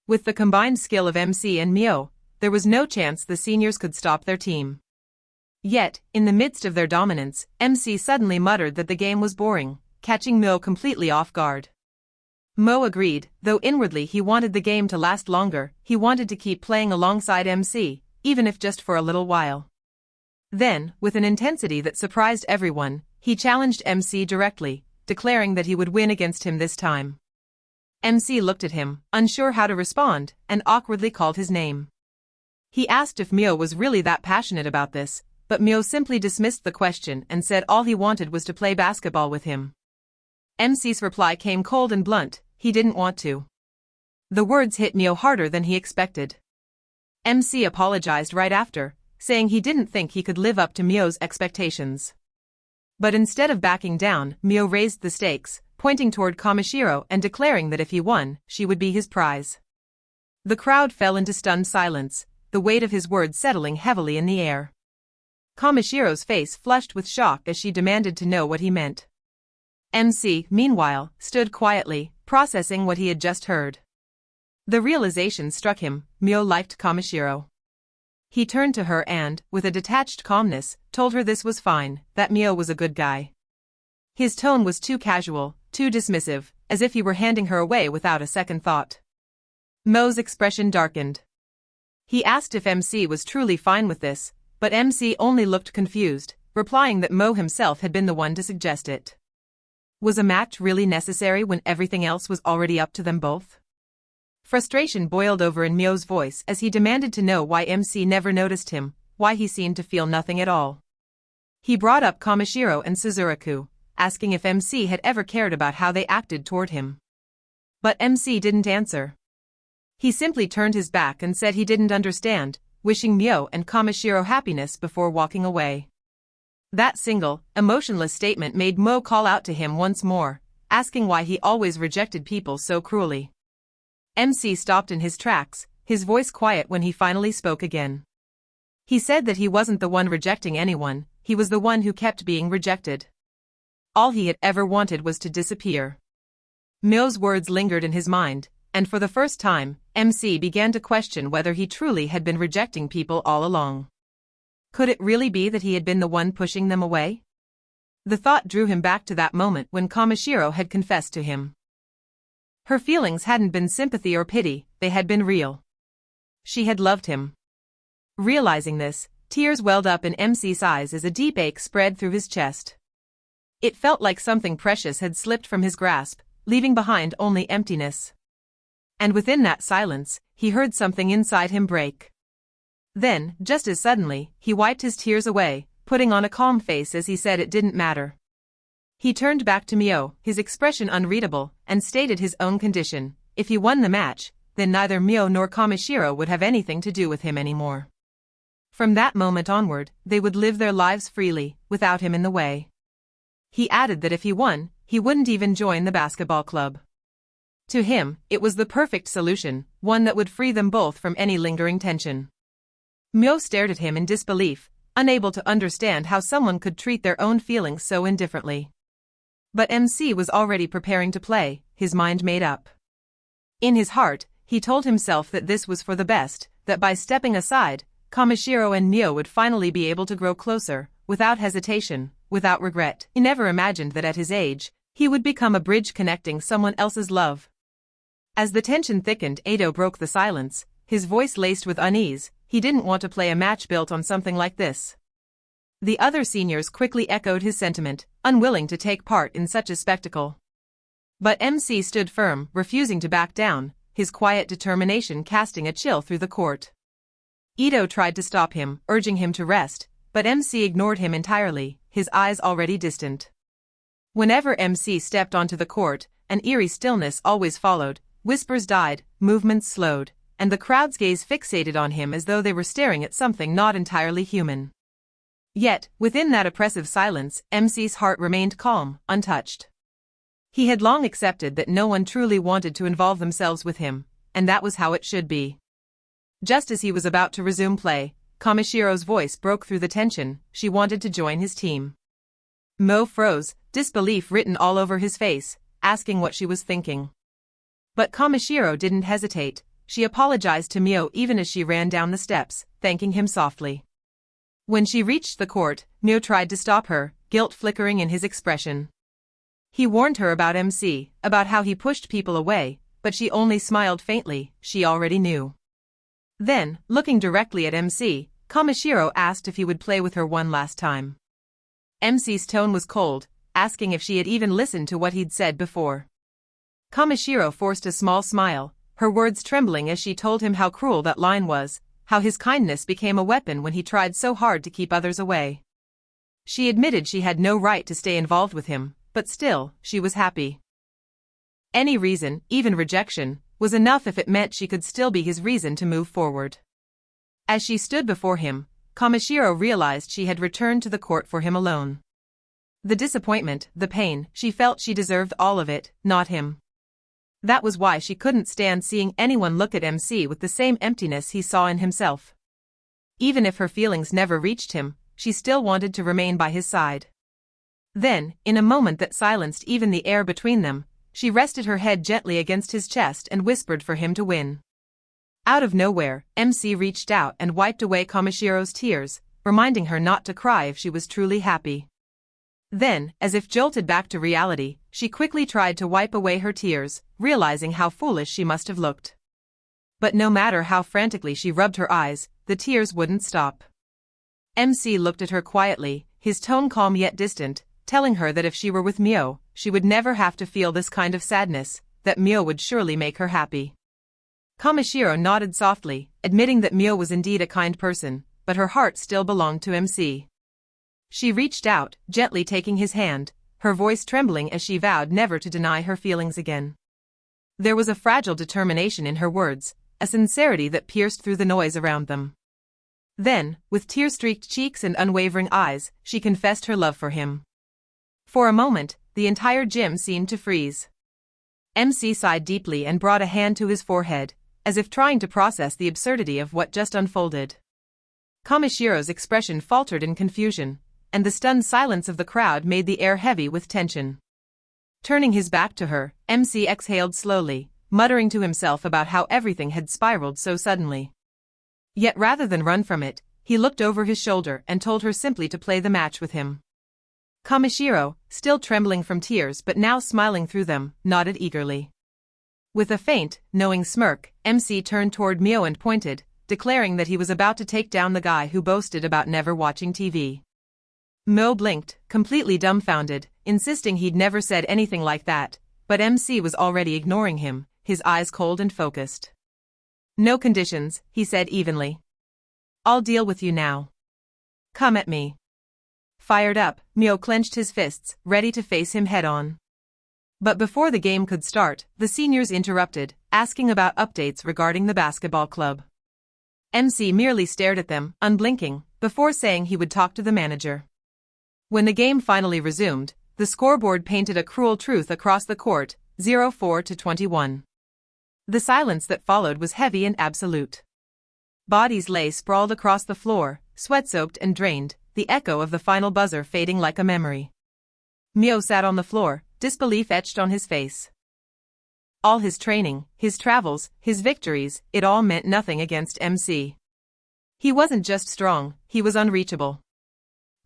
With the combined skill of MC and Mio, there was no chance the seniors could stop their team. Yet, in the midst of their dominance, MC suddenly muttered that the game was boring, catching Mio completely off guard. Mo agreed, though inwardly he wanted the game to last longer. He wanted to keep playing alongside MC, even if just for a little while. Then, with an intensity that surprised everyone, he challenged MC directly, declaring that he would win against him this time. MC looked at him, unsure how to respond, and awkwardly called his name. He asked if Mio was really that passionate about this, but Mio simply dismissed the question and said all he wanted was to play basketball with him. MC's reply came cold and blunt, he didn't want to. The words hit Mio harder than he expected. MC apologized right after, saying he didn't think he could live up to Mio's expectations. But instead of backing down, Mio raised the stakes, pointing toward Kamishiro and declaring that if he won, she would be his prize. The crowd fell into stunned silence, the weight of his words settling heavily in the air. Kamishiro's face flushed with shock as she demanded to know what he meant. MC, meanwhile, stood quietly, processing what he had just heard. The realization struck him, Mio liked Kamishiro. He turned to her and, with a detached calmness, told her this was fine, that Mio was a good guy. His tone was too casual, too dismissive, as if he were handing her away without a second thought. Mo's expression darkened. He asked if MC was truly fine with this, but MC only looked confused, replying that Mo himself had been the one to suggest it. Was a match really necessary when everything else was already up to them both? Frustration boiled over in Mio's voice as he demanded to know why MC never noticed him, why he seemed to feel nothing at all. He brought up Kamishiro and Suzuraku, asking if MC had ever cared about how they acted toward him. But MC didn't answer. He simply turned his back and said he didn't understand, wishing Mio and Kamishiro happiness before walking away. That single, emotionless statement made Mo call out to him once more, asking why he always rejected people so cruelly. MC stopped in his tracks, his voice quiet when he finally spoke again. He said that he wasn't the one rejecting anyone, he was the one who kept being rejected. All he had ever wanted was to disappear. Mio's words lingered in his mind, and for the first time, MC began to question whether he truly had been rejecting people all along. Could it really be that he had been the one pushing them away? The thought drew him back to that moment when Kamishiro had confessed to him. Her feelings hadn't been sympathy or pity, they had been real. She had loved him. Realizing this, tears welled up in MC's eyes as a deep ache spread through his chest. It felt like something precious had slipped from his grasp, leaving behind only emptiness. And within that silence, he heard something inside him break. Then, just as suddenly, he wiped his tears away, putting on a calm face as he said it didn't matter. He turned back to Mio, his expression unreadable, and stated his own condition. If he won the match, then neither Mio nor Kamishiro would have anything to do with him anymore. From that moment onward, they would live their lives freely, without him in the way. He added that if he won, he wouldn't even join the basketball club. To him, it was the perfect solution, one that would free them both from any lingering tension. Mio stared at him in disbelief, unable to understand how someone could treat their own feelings so indifferently. But MC was already preparing to play, his mind made up. In his heart, he told himself that this was for the best, that by stepping aside, Kamishiro and Mio would finally be able to grow closer, without hesitation, without regret. He never imagined that at his age, he would become a bridge connecting someone else's love. As the tension thickened, Ado broke the silence, his voice laced with unease. He didn't want to play a match built on something like this. The other seniors quickly echoed his sentiment, unwilling to take part in such a spectacle. But MC stood firm, refusing to back down, his quiet determination casting a chill through the court. Ito tried to stop him, urging him to rest, but MC ignored him entirely, his eyes already distant. Whenever MC stepped onto the court, an eerie stillness always followed, whispers died, movements slowed, and the crowd's gaze fixated on him as though they were staring at something not entirely human. Yet, within that oppressive silence, MC's heart remained calm, untouched. He had long accepted that no one truly wanted to involve themselves with him, and that was how it should be. Just as he was about to resume play, Kamashiro's voice broke through the tension. She wanted to join his team. Mo froze, disbelief written all over his face, asking what she was thinking. But Kamashiro didn't hesitate. She apologized to Mio even as she ran down the steps, thanking him softly. When she reached the court, Mio tried to stop her, guilt flickering in his expression. He warned her about MC, about how he pushed people away, but she only smiled faintly. She already knew. Then, looking directly at MC, Kamashiro asked if he would play with her one last time. MC's tone was cold, asking if she had even listened to what he'd said before. Kamashiro forced a small smile, her words trembling as she told him how cruel that line was, how his kindness became a weapon when he tried so hard to keep others away. She admitted she had no right to stay involved with him, but still, she was happy. Any reason, even rejection, was enough if it meant she could still be his reason to move forward. As she stood before him, Kamashiro realized she had returned to the court for him alone. The disappointment, the pain, she felt she deserved all of it, not him. That was why she couldn't stand seeing anyone look at MC with the same emptiness he saw in himself. Even if her feelings never reached him, she still wanted to remain by his side. Then, in a moment that silenced even the air between them, she rested her head gently against his chest and whispered for him to win. Out of nowhere, MC reached out and wiped away Kamashiro's tears, reminding her not to cry if she was truly happy. Then, as if jolted back to reality, she quickly tried to wipe away her tears, realizing how foolish she must have looked. But no matter how frantically she rubbed her eyes, the tears wouldn't stop. MC looked at her quietly, his tone calm yet distant, telling her that if she were with Mio, she would never have to feel this kind of sadness, that Mio would surely make her happy. Kamashiro nodded softly, admitting that Mio was indeed a kind person, but her heart still belonged to MC. She reached out, gently taking his hand, her voice trembling as she vowed never to deny her feelings again. There was a fragile determination in her words, a sincerity that pierced through the noise around them. Then, with tear-streaked cheeks and unwavering eyes, she confessed her love for him. For a moment, the entire gym seemed to freeze. MC sighed deeply and brought a hand to his forehead, as if trying to process the absurdity of what just unfolded. Kamashiro's expression faltered in confusion, and the stunned silence of the crowd made the air heavy with tension. Turning his back to her, MC exhaled slowly, muttering to himself about how everything had spiraled so suddenly. Yet rather than run from it, he looked over his shoulder and told her simply to play the match with him. Kamashiro, still trembling from tears but now smiling through them, nodded eagerly. With a faint, knowing smirk, MC turned toward Mio and pointed, declaring that he was about to take down the guy who boasted about never watching TV. Mio blinked, completely dumbfounded, insisting he'd never said anything like that, but MC was already ignoring him, his eyes cold and focused. No conditions, he said evenly. I'll deal with you now. Come at me. Fired up, Mio clenched his fists, ready to face him head-on. But before the game could start, the seniors interrupted, asking about updates regarding the basketball club. MC merely stared at them, unblinking, before saying he would talk to the manager. When the game finally resumed, the scoreboard painted a cruel truth across the court, 0-4-21. The silence that followed was heavy and absolute. Bodies lay sprawled across the floor, sweat-soaked and drained, the echo of the final buzzer fading like a memory. Mio sat on the floor, disbelief etched on his face. All his training, his travels, his victories, it all meant nothing against MC. He wasn't just strong, he was unreachable.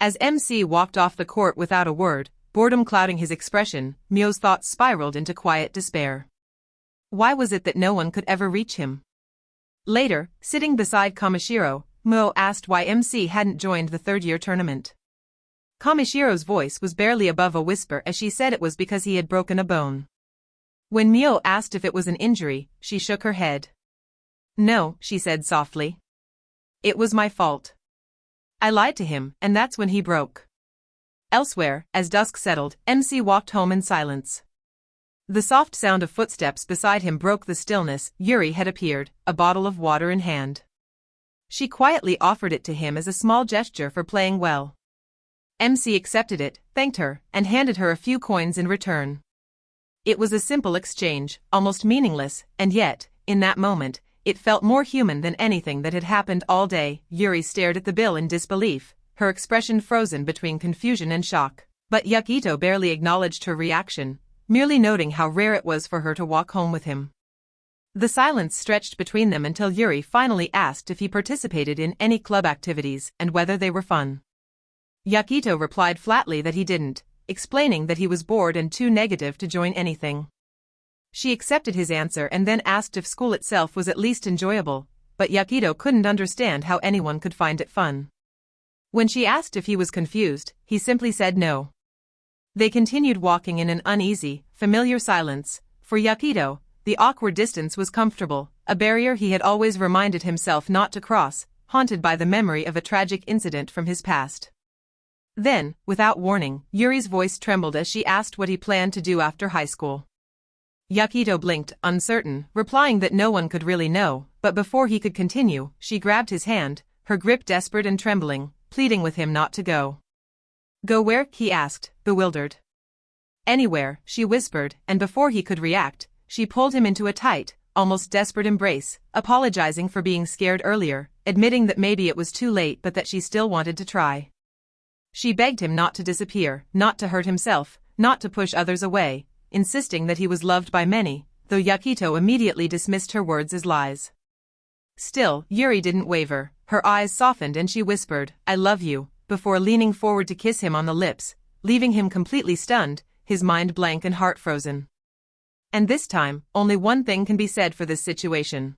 As MC walked off the court without a word, boredom clouding his expression, Mio's thoughts spiraled into quiet despair. Why was it that no one could ever reach him? Later, sitting beside Kamashiro, Mio asked why MC hadn't joined the third-year tournament. Kamashiro's voice was barely above a whisper as she said it was because he had broken a bone. When Mio asked if it was an injury, she shook her head. No, she said softly. It was my fault. I lied to him, and that's when he broke. Elsewhere, as dusk settled, MC walked home in silence. The soft sound of footsteps beside him broke the stillness. Yuri had appeared, a bottle of water in hand. She quietly offered it to him as a small gesture for playing well. MC accepted it, thanked her, and handed her a few coins in return. It was a simple exchange, almost meaningless, and yet, in that moment, it felt more human than anything that had happened all day. Yuri stared at the bill in disbelief, her expression frozen between confusion and shock. But Yukito barely acknowledged her reaction, merely noting how rare it was for her to walk home with him. The silence stretched between them until Yuri finally asked if he participated in any club activities and whether they were fun. Yukito replied flatly that he didn't, explaining that he was bored and too negative to join anything. She accepted his answer and then asked if school itself was at least enjoyable, but Yukito couldn't understand how anyone could find it fun. When she asked if he was confused, he simply said no. They continued walking in an uneasy, familiar silence. For Yukito, the awkward distance was comfortable, a barrier he had always reminded himself not to cross, haunted by the memory of a tragic incident from his past. Then, without warning, Yuri's voice trembled as she asked what he planned to do after high school. Yukito blinked, uncertain, replying that no one could really know, but before he could continue, she grabbed his hand, her grip desperate and trembling, pleading with him not to go. Go where? He asked, bewildered. Anywhere, she whispered, and before he could react, she pulled him into a tight, almost desperate embrace, apologizing for being scared earlier, admitting that maybe it was too late but that she still wanted to try. She begged him not to disappear, not to hurt himself, not to push others away, insisting that he was loved by many, though Yukito immediately dismissed her words as lies. Still, Yuri didn't waver, her eyes softened and she whispered, I love you, before leaning forward to kiss him on the lips, leaving him completely stunned, his mind blank and heart frozen. And this time, only one thing can be said for this situation.